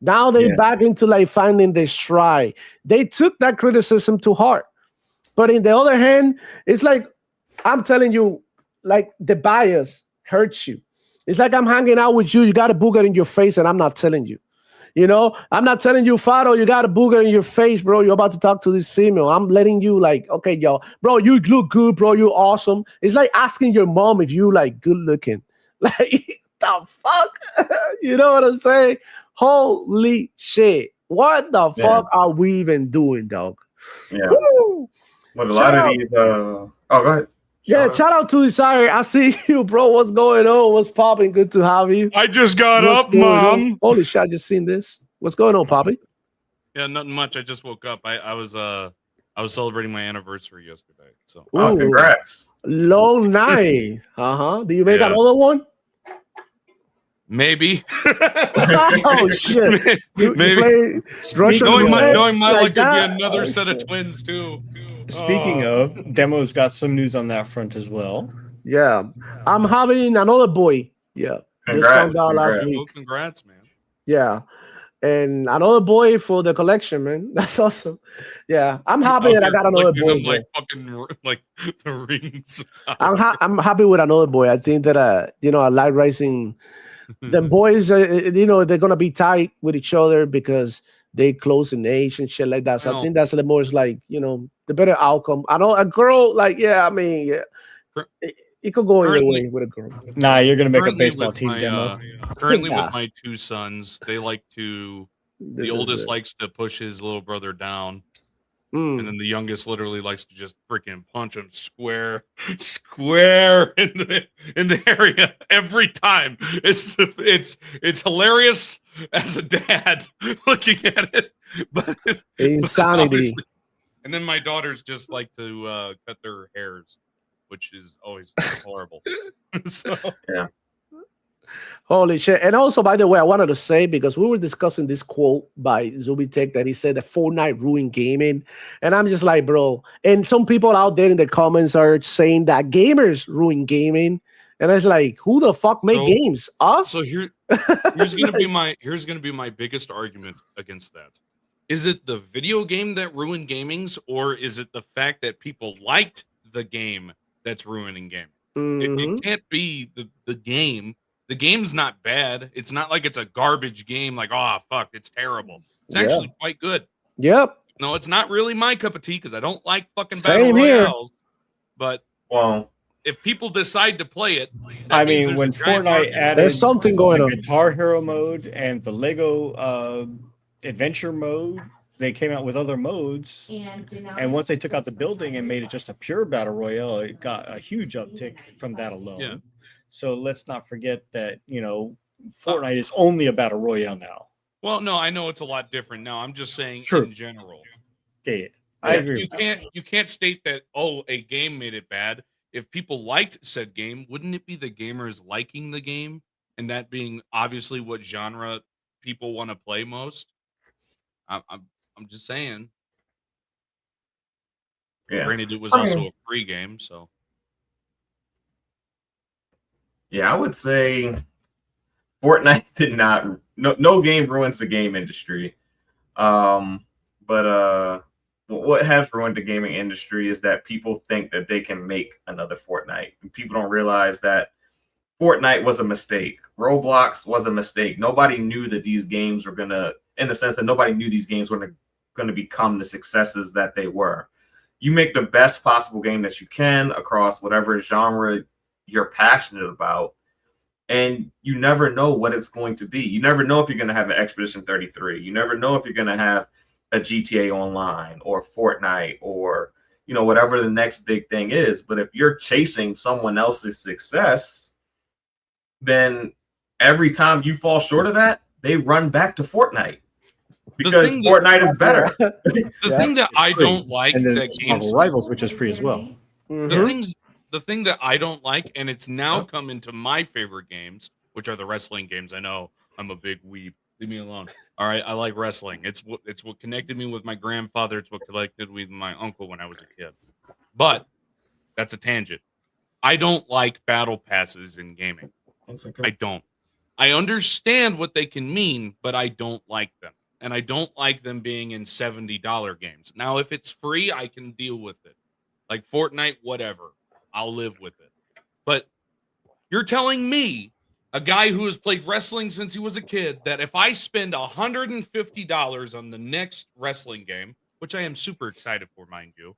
Now they're back into finding their stride. They took that criticism to heart. But in the other hand, it's like, I'm telling you, the bias hurts you. It's like I'm hanging out with you. You got a booger in your face, and I'm not telling you. I'm not telling you, Fado, you got a booger in your face, bro. You're about to talk to this female. I'm letting you okay, yo, bro, you look good, bro. You're awesome. It's like asking your mom if you good looking. The fuck? You know what I'm saying? Holy shit. What the fuck are we even doing, dog? Yeah. Woo! But a lot of these, go ahead. Yeah, shout out to Desire. I see you, bro. What's going on? What's popping? Good to have you. I just got up, Mom. Holy shit, I just seen this. What's going on, Poppy? Yeah, nothing much. I just woke up. I was celebrating my anniversary yesterday. So congrats. Long night. Do you make another one? Maybe. Oh shit. Maybe. Knowing my luck, could be another set of twins too. Speaking of, Demo's got some news on that front as well. Yeah. I'm having another boy. Yeah. Congrats. Last week. Well, congrats, man. Yeah. And another boy for the collection, man. That's awesome. Yeah. I'm happy that I got another boy. The rings. I'm happy with another boy. I think that I like raising the boys, they're gonna be tight with each other because they close in age and shit like that. So I think that's the most the better outcome. I know a girl, it could go either Currently- way with a girl. Nah, you're gonna make a Currently baseball with team my, demo. Currently Nah. with my two sons, they like to. This The is oldest it. likes to push his little brother down, Mm. and then the youngest literally likes to just freaking punch him square in the area every time. It's hilarious as a dad looking at it, but Insanity. obviously- And then my daughters just like to cut their hairs, which is always horrible. So Holy shit. And also, by the way, I wanted to say, because we were discussing this quote by Zubitech that he said that Fortnite ruined gaming. And I'm just like, bro. And some people out there in the comments are saying that gamers ruin gaming. And I was like, who the fuck make So- games? Us? So here's gonna be my biggest argument against that. Is it the video game that ruined gamings, or is it the fact that people liked the game that's ruining gaming? Mhm. It can't be the game. The game's not bad. It's not like it's a garbage game. Like, oh fuck, it's terrible. It's Yeah. actually quite good. Yep. No, it's not really my cup of tea because I don't like fucking Same battle here. royales. But Well, if people decide to play it, that I means mean, there's when a giant Fortnite market. added There's something going the on. Guitar Hero mode and the Lego Adventure mode, they came out with other modes. And once they took out the building and made it just a pure battle royale, it got a huge uptick from that alone. Yeah. So let's not forget that, Fortnite is only a battle royale now. Well, no, I know it's a lot different now. I'm just saying True. in general. Okay, I agree. You can't state that a game made it bad. If people liked said game, wouldn't it be the gamers liking the game and that being obviously what genre people want to play most? I'm just saying. yeah. Granted, it was I mean- also a free game, so Yeah, I would say Fortnite did not. No game ruins the game industry. But what has ruined the gaming industry is that people think that they can make another Fortnite. And people don't realize that Fortnite was a mistake. Roblox was a mistake. Nobody knew that these games were gonna, in the sense that nobody knew these games were gonna become the successes that they were. You make the best possible game that you can across whatever genre you're passionate about, and you never know what it's going to be. You never know if you're going to have an Expedition 33. You never know if you're going to have a GTA Online or Fortnite or whatever the next big thing is. But if you're chasing someone else's success, then every time you fall short of that, they run back to Fortnite because thing that- Fortnite is better. the thing that I free. don't like And then that games Marvel Rivals, which is free as well. Mhm. the thing that I don't like, and it's now come into my favorite games, which are the wrestling games. I know I'm a big weeb. Leave me alone. All right, I like wrestling. It's what connected me with my grandfather. It's what connected me with my uncle when I was a kid. But that's a tangent. I don't like battle passes in gaming. I don't. I understand what they can mean, but I don't like them. And I don't like them being in $70 games. Now, if it's free, I can deal with it. Like Fortnite, whatever. I'll live with it. But you're telling me, a guy who has played wrestling since he was a kid, that if I spend $150 on the next wrestling game, which I am super excited for, mind you,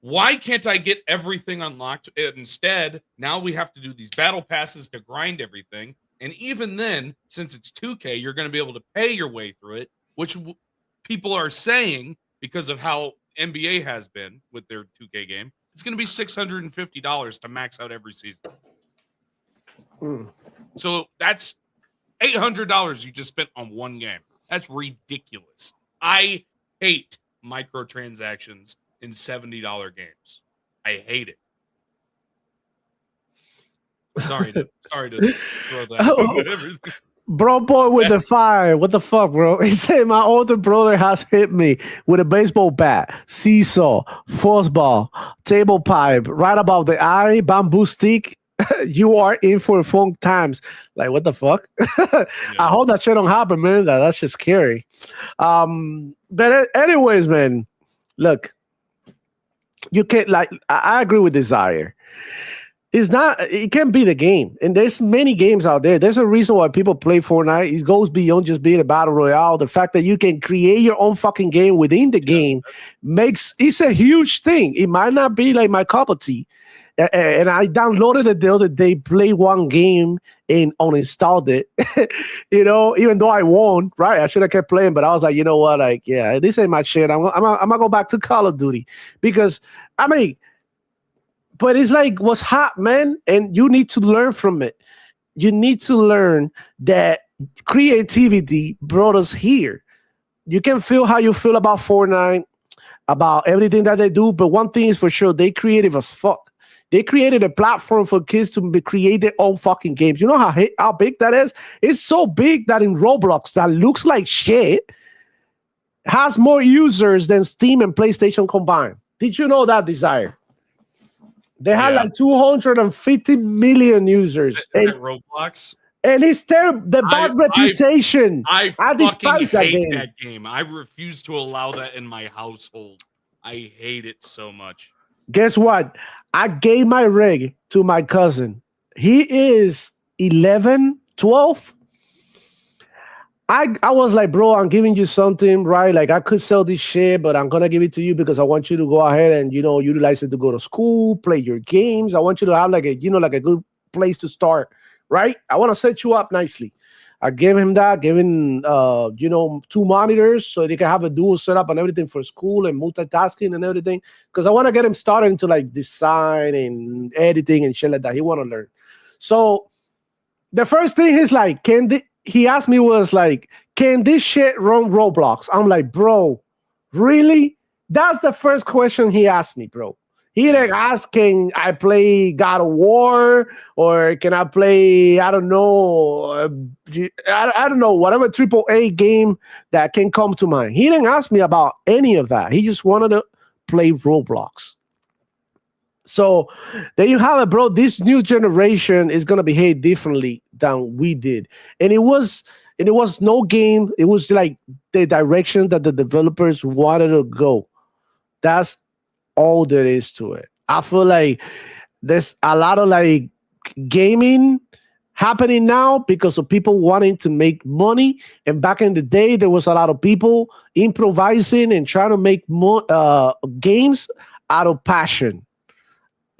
why can't I get everything unlocked? Instead, now we have to do these battle passes to grind everything. And even then, since it's 2K, you're going to be able to pay your way through it, which people are saying because of how NBA has been with their 2K game. It's going to be $650 to max out every season. Mm. So that's $800 you just spent on one game. That's ridiculous. I hate microtransactions in $70 games. I hate it. Sorry to throw that. Oh. Bro, boy with the fire. What the fuck, bro? He said, my older brother has hit me with a baseball bat, seesaw, football, table pipe, right above the eye, bamboo stick. You are in for fun times. Like, what the fuck? I hope that shit don't happen, man. That's just scary. But anyways, man, look, you can't, like, I agree with Desire. It's not. It can be the game, and there's many games out there. There's a reason why people play Fortnite. It goes beyond just being a battle royale. The fact that you can create your own fucking game within the game it's a huge thing. It might not be like my cup of tea. And I downloaded it the other day, played one game, and uninstalled it. Even though I won, right? I should have kept playing, but I was like, you know what? Like, yeah, this ain't my shit. I'm gonna go back to Call of Duty because but it's like what's hot, man, and you need to learn from it. You need to learn that creativity brought us here. You can feel how you feel about Fortnite, about everything that they do, but one thing is for sure, they creative as fuck. They created a platform for kids to create their own fucking games. You know how big that is? It's so big that in Roblox, that looks like shit, has more users than Steam and PlayStation combined. Did you know that, Desire? They had like 250 million users. And Roblox. And it's terrible. The bad reputation. I despise that hate game. that game. I refuse to allow that in my household. I hate it so much. Guess what? I gave my rig to my cousin. He is 11, 12. I was like, bro, I'm giving you something, right? Like I could sell this shit, but I'm gonna give it to you because I want you to go ahead and utilize it to go to school, play your games. I want you to have like a good place to start, right? I want to set you up nicely. I gave him that, gave him 2 monitors so they can have a dual setup and everything for school and multitasking and everything. Because I want to get him started into like design and editing and shit like that. He want to learn. So the first thing is like, he asked me was like, can this shit run Roblox? I'm like, bro, really? That's the first question he asked me, bro. He didn't ask, can I play God of War or can I play, I don't know, whatever AAA game that can come to mind. He didn't ask me about any of that. He just wanted to play Roblox. So there you have it, bro. This new generation is going to behave differently than we did. And it was no game. It was like the direction that the developers wanted to go. That's all there is to it. I feel like there's a lot of like gaming happening now because of people wanting to make money. And back in the day, there was a lot of people improvising and trying to make games out of passion.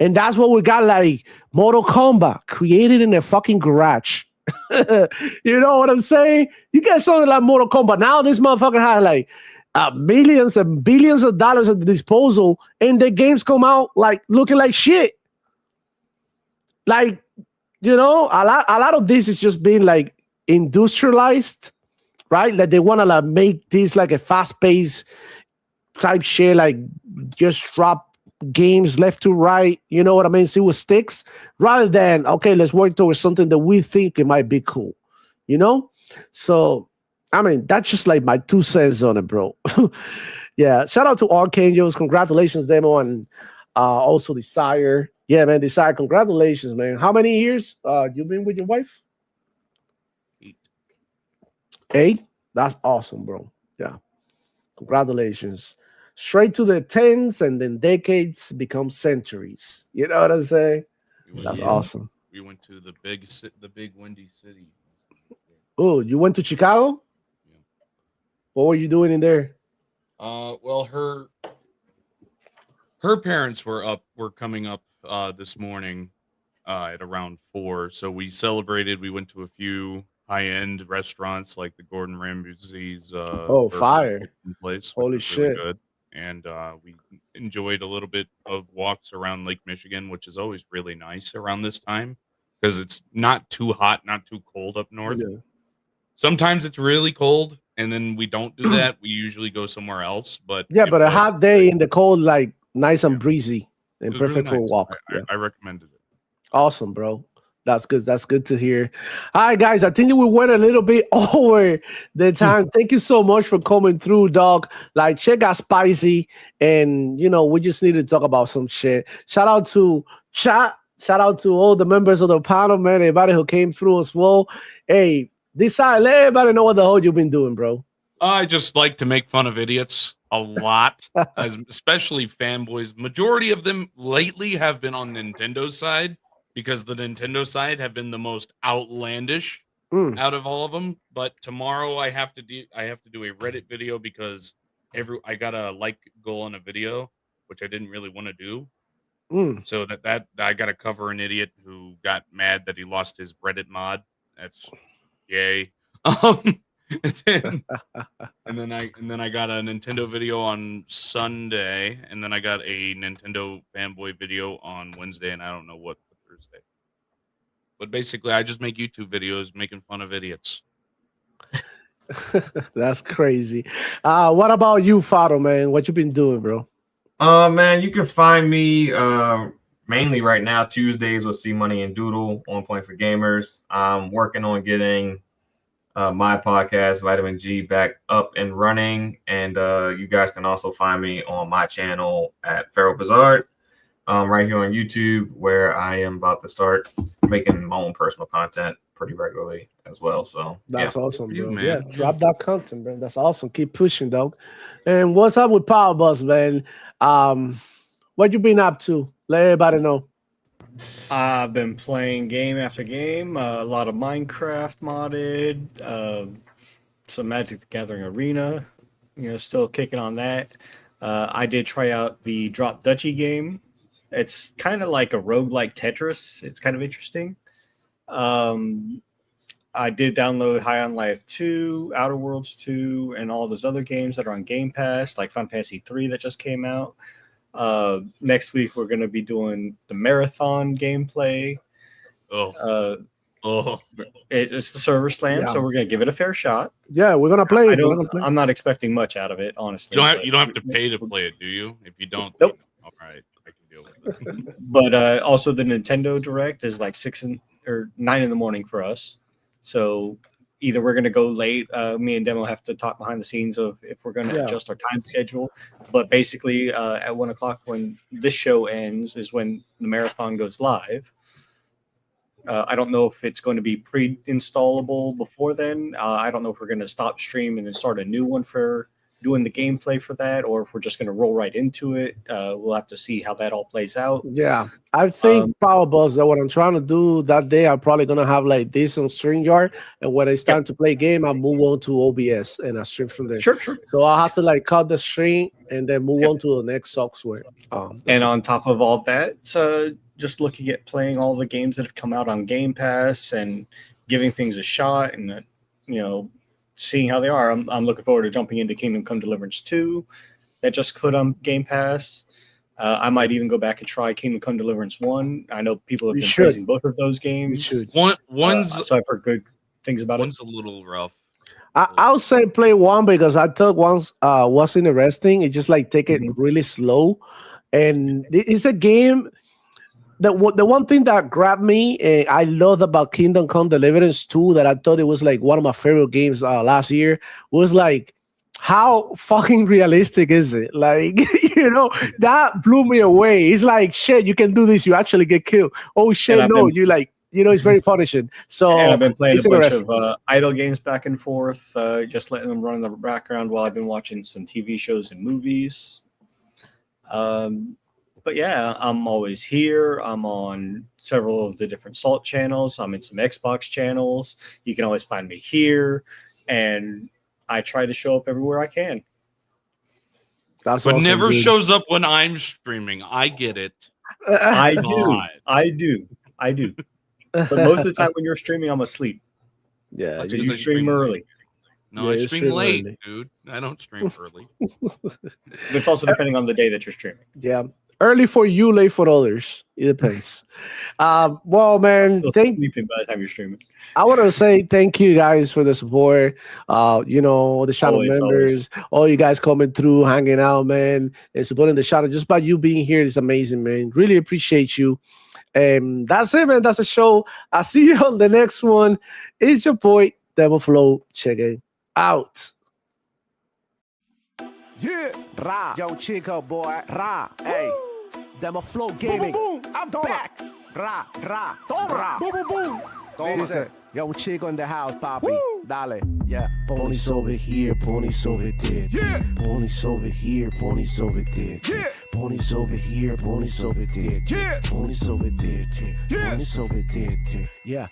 And that's what we got, like Mortal Kombat created in a fucking garage. You know what I'm saying? You get something like Mortal Kombat. Now this motherfucker has like millions and billions of dollars at the disposal, and the games come out like looking like shit. Like, a lot of this is just being like industrialized, right? Like they want to like make this like a fast-paced type shit, like just drop games left to right, you know what I mean? See what sticks, rather than let's work towards something that we think it might be cool, So, I mean, that's just like my 2 cents on it, bro. Yeah, shout out to Archangels, congratulations, Demo, and also Desire. Yeah, man, Desire, congratulations, man. How many years you've been with your wife? 8? That's awesome, bro. Yeah, congratulations. Straight to the 10s and then decades become centuries. You know what I'm saying? That's awesome. We went to the big windy city. Oh, you went to Chicago? Yeah. What were you doing in there? Well, her parents were coming up this morning at around 4. So we celebrated. We went to a few high-end restaurants like the Gordon Ramsay's fire place. Holy shit. Really good. And we enjoyed a little bit of walks around Lake Michigan, which is always really nice around this time because it's not too hot, not too cold up north. Yeah. Sometimes it's really cold, and then we don't do that. We usually go somewhere else. But but a hot day in the cold, like nice and breezy and perfect for a walk. I recommended it. Awesome, bro. That's good. That's good to hear. All right, guys. I think we went a little bit over the time. Thank you so much for coming through, dog. Like, check out Spicy, and we just need to talk about some shit. Shout out to chat. Shout out to all the members of the panel, man. Everybody who came through as well. Hey, Desire, let everybody know what the hell you've been doing, bro. I just like to make fun of idiots a lot, especially fanboys. Majority of them lately have been on Nintendo's side. because the Nintendo side have been the most outlandish out of all of them. But tomorrow I have to do a Reddit video because I got a like goal on a video, which I didn't really want to do. So that I got to cover an idiot who got mad that he lost his Reddit mod. That's yay. And then I got a Nintendo video on Sunday, and then I got a Nintendo fanboy video on Wednesday, and I don't know what for Thursday. But basically, I just make YouTube videos making fun of idiots. That's crazy. What about you, Fado, man? What you been doing, bro? Man, you can find me mainly right now Tuesdays with C Money and Doodle on Point for Gamers. I'm working on getting my podcast Vitamin G back up and running, and you guys can also find me on my channel at Feral Bizarre, right here on YouTube, where I am about to start making my own personal content pretty regularly as well. So that's awesome, bro. man. Yeah, drop that content, man. That's awesome. Keep pushing, dog. And what's up with Power Bus, man? What you been up to? Let everybody know. I've been playing game after game, a lot of Minecraft modded, some Magic the Gathering Arena, still kicking on that. I did try out the Drop Duchy game. It's kind of like a roguelike Tetris. It's kind of interesting. I did download High on Life 2, Outer Worlds 2, and all those other games that are on Game Pass, like Final Fantasy 3 that just came out. Next week, we're going to be doing the marathon gameplay. It's the server slam, so we're going to give it a fair shot. Yeah, we're going to play. I'm not expecting much out of it, honestly. You don't have to pay to play it, do you? If you don't, nope. All right, I can deal with it. But also the Nintendo Direct is like 9 in the morning for us. So either we're going to go late. Me and Demo have to talk behind the scenes of if we're going to adjust our time schedule. But basically, at 1 o'clock when this show ends is when the marathon goes live. I don't know if it's going to be pre-installable before then. I don't know if we're going to stop stream and then start a new one for doing the gameplay for that, or if we're just going to roll right into it. We'll have to see how that all plays out. Yeah, I think Power Bus, that what I'm trying to do that day, I'm probably going to have like this on StreamYard, and when it's time to play game, I'll move on to OBS and I stream from there. Sure. So I'll have to like cut the stream and then move on to the next software. And on top of all that, just looking at playing all the games that have come out on Game Pass and giving things a shot, and seeing how they are. I'm looking forward to jumping into Kingdom Come Deliverance 2 that just put on Game Pass. I might even go back and try Kingdom Come Deliverance 1. I know people have been praising both of those games. One's so I've heard good things about one's a little rough. I'll say play 1 because I thought once was interesting. It just like take it really slow, and it's a game. The one thing that grabbed me, I loved about Kingdom Come Deliverance 2, that I thought it was like one of my favorite games last year, was like how fucking realistic is it? Like, that blew me away. It's like, shit, you can do this, you actually get killed. Oh shit, no, you like, it's very punishing. So and I've been playing a bunch of idle games back and forth, just letting them run in the background while I've been watching some TV shows and movies. But yeah, I'm always here. I'm on several of the different Salt channels. I'm in some Xbox channels. You can always find me here. And I try to show up everywhere I can. But never shows up when I'm streaming. I get it. I do. But most of the time when you're streaming, I'm asleep. Yeah, you stream early. No, I stream late, dude. I don't stream early. It's also depending on the day that you're streaming. Yeah. Early for you, late for others. It depends. Well, man, sleeping by the time you're streaming. I want to say thank you guys for the support. The channel members, all you guys coming through, hanging out, man, and supporting the channel. Just by you being here is amazing, man. Really appreciate you. That's it, man. That's the show. I'll see you on the next one. It's your boy, Devil Flow. Check it out. Yeah, Ra, yo, Chico, boy, Ra, hey, Demo Flow Gaming, boom, boom, boom. I'm back, Ra, boom, boom, boom. Listen, Yo, chico in the house, papi. Dale. Yeah. Ponies over here, ponies over there. Yeah. Ponies over here, ponies over there. Yeah. Ponies over here, ponies over there. Yeah. Ponies over there. Yeah. Ponies over there. Yeah.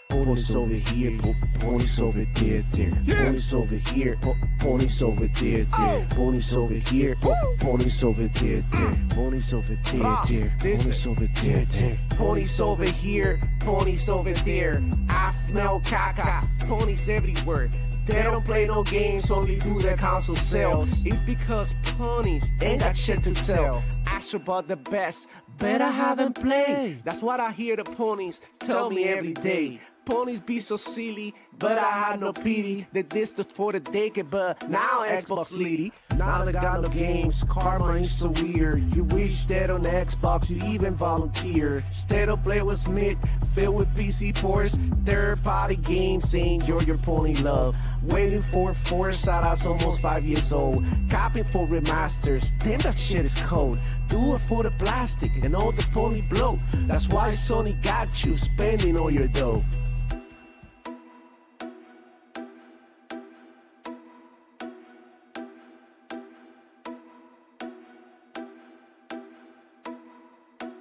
Ponies over here, ponies over there. Yeah. Ponies over here, ponies over there. Ponies over here, ponies over there. Ponies over there. Ponies over there. Ponies over here, ponies over there. I smell caca, ponies everywhere. They don't play no games, only do their console sales. It's because ponies ain't got shit to tell. Ask about the best, but I haven't played. That's what I hear the ponies tell me every day. Ponies be so silly, but I had no pity. They dissed us for the decade, but now Xbox leady. Now they got no games, karma is so weird. You wish that on Xbox you even volunteer. Instead of play with Smith, filled with PC ports. Third-party games saying you're your pony love. Waiting for Forza that's almost 5 years old. Copying for remasters, damn that shit is cold. Do it for the plastic and all the pony blow. That's why Sony got you spending all your dough.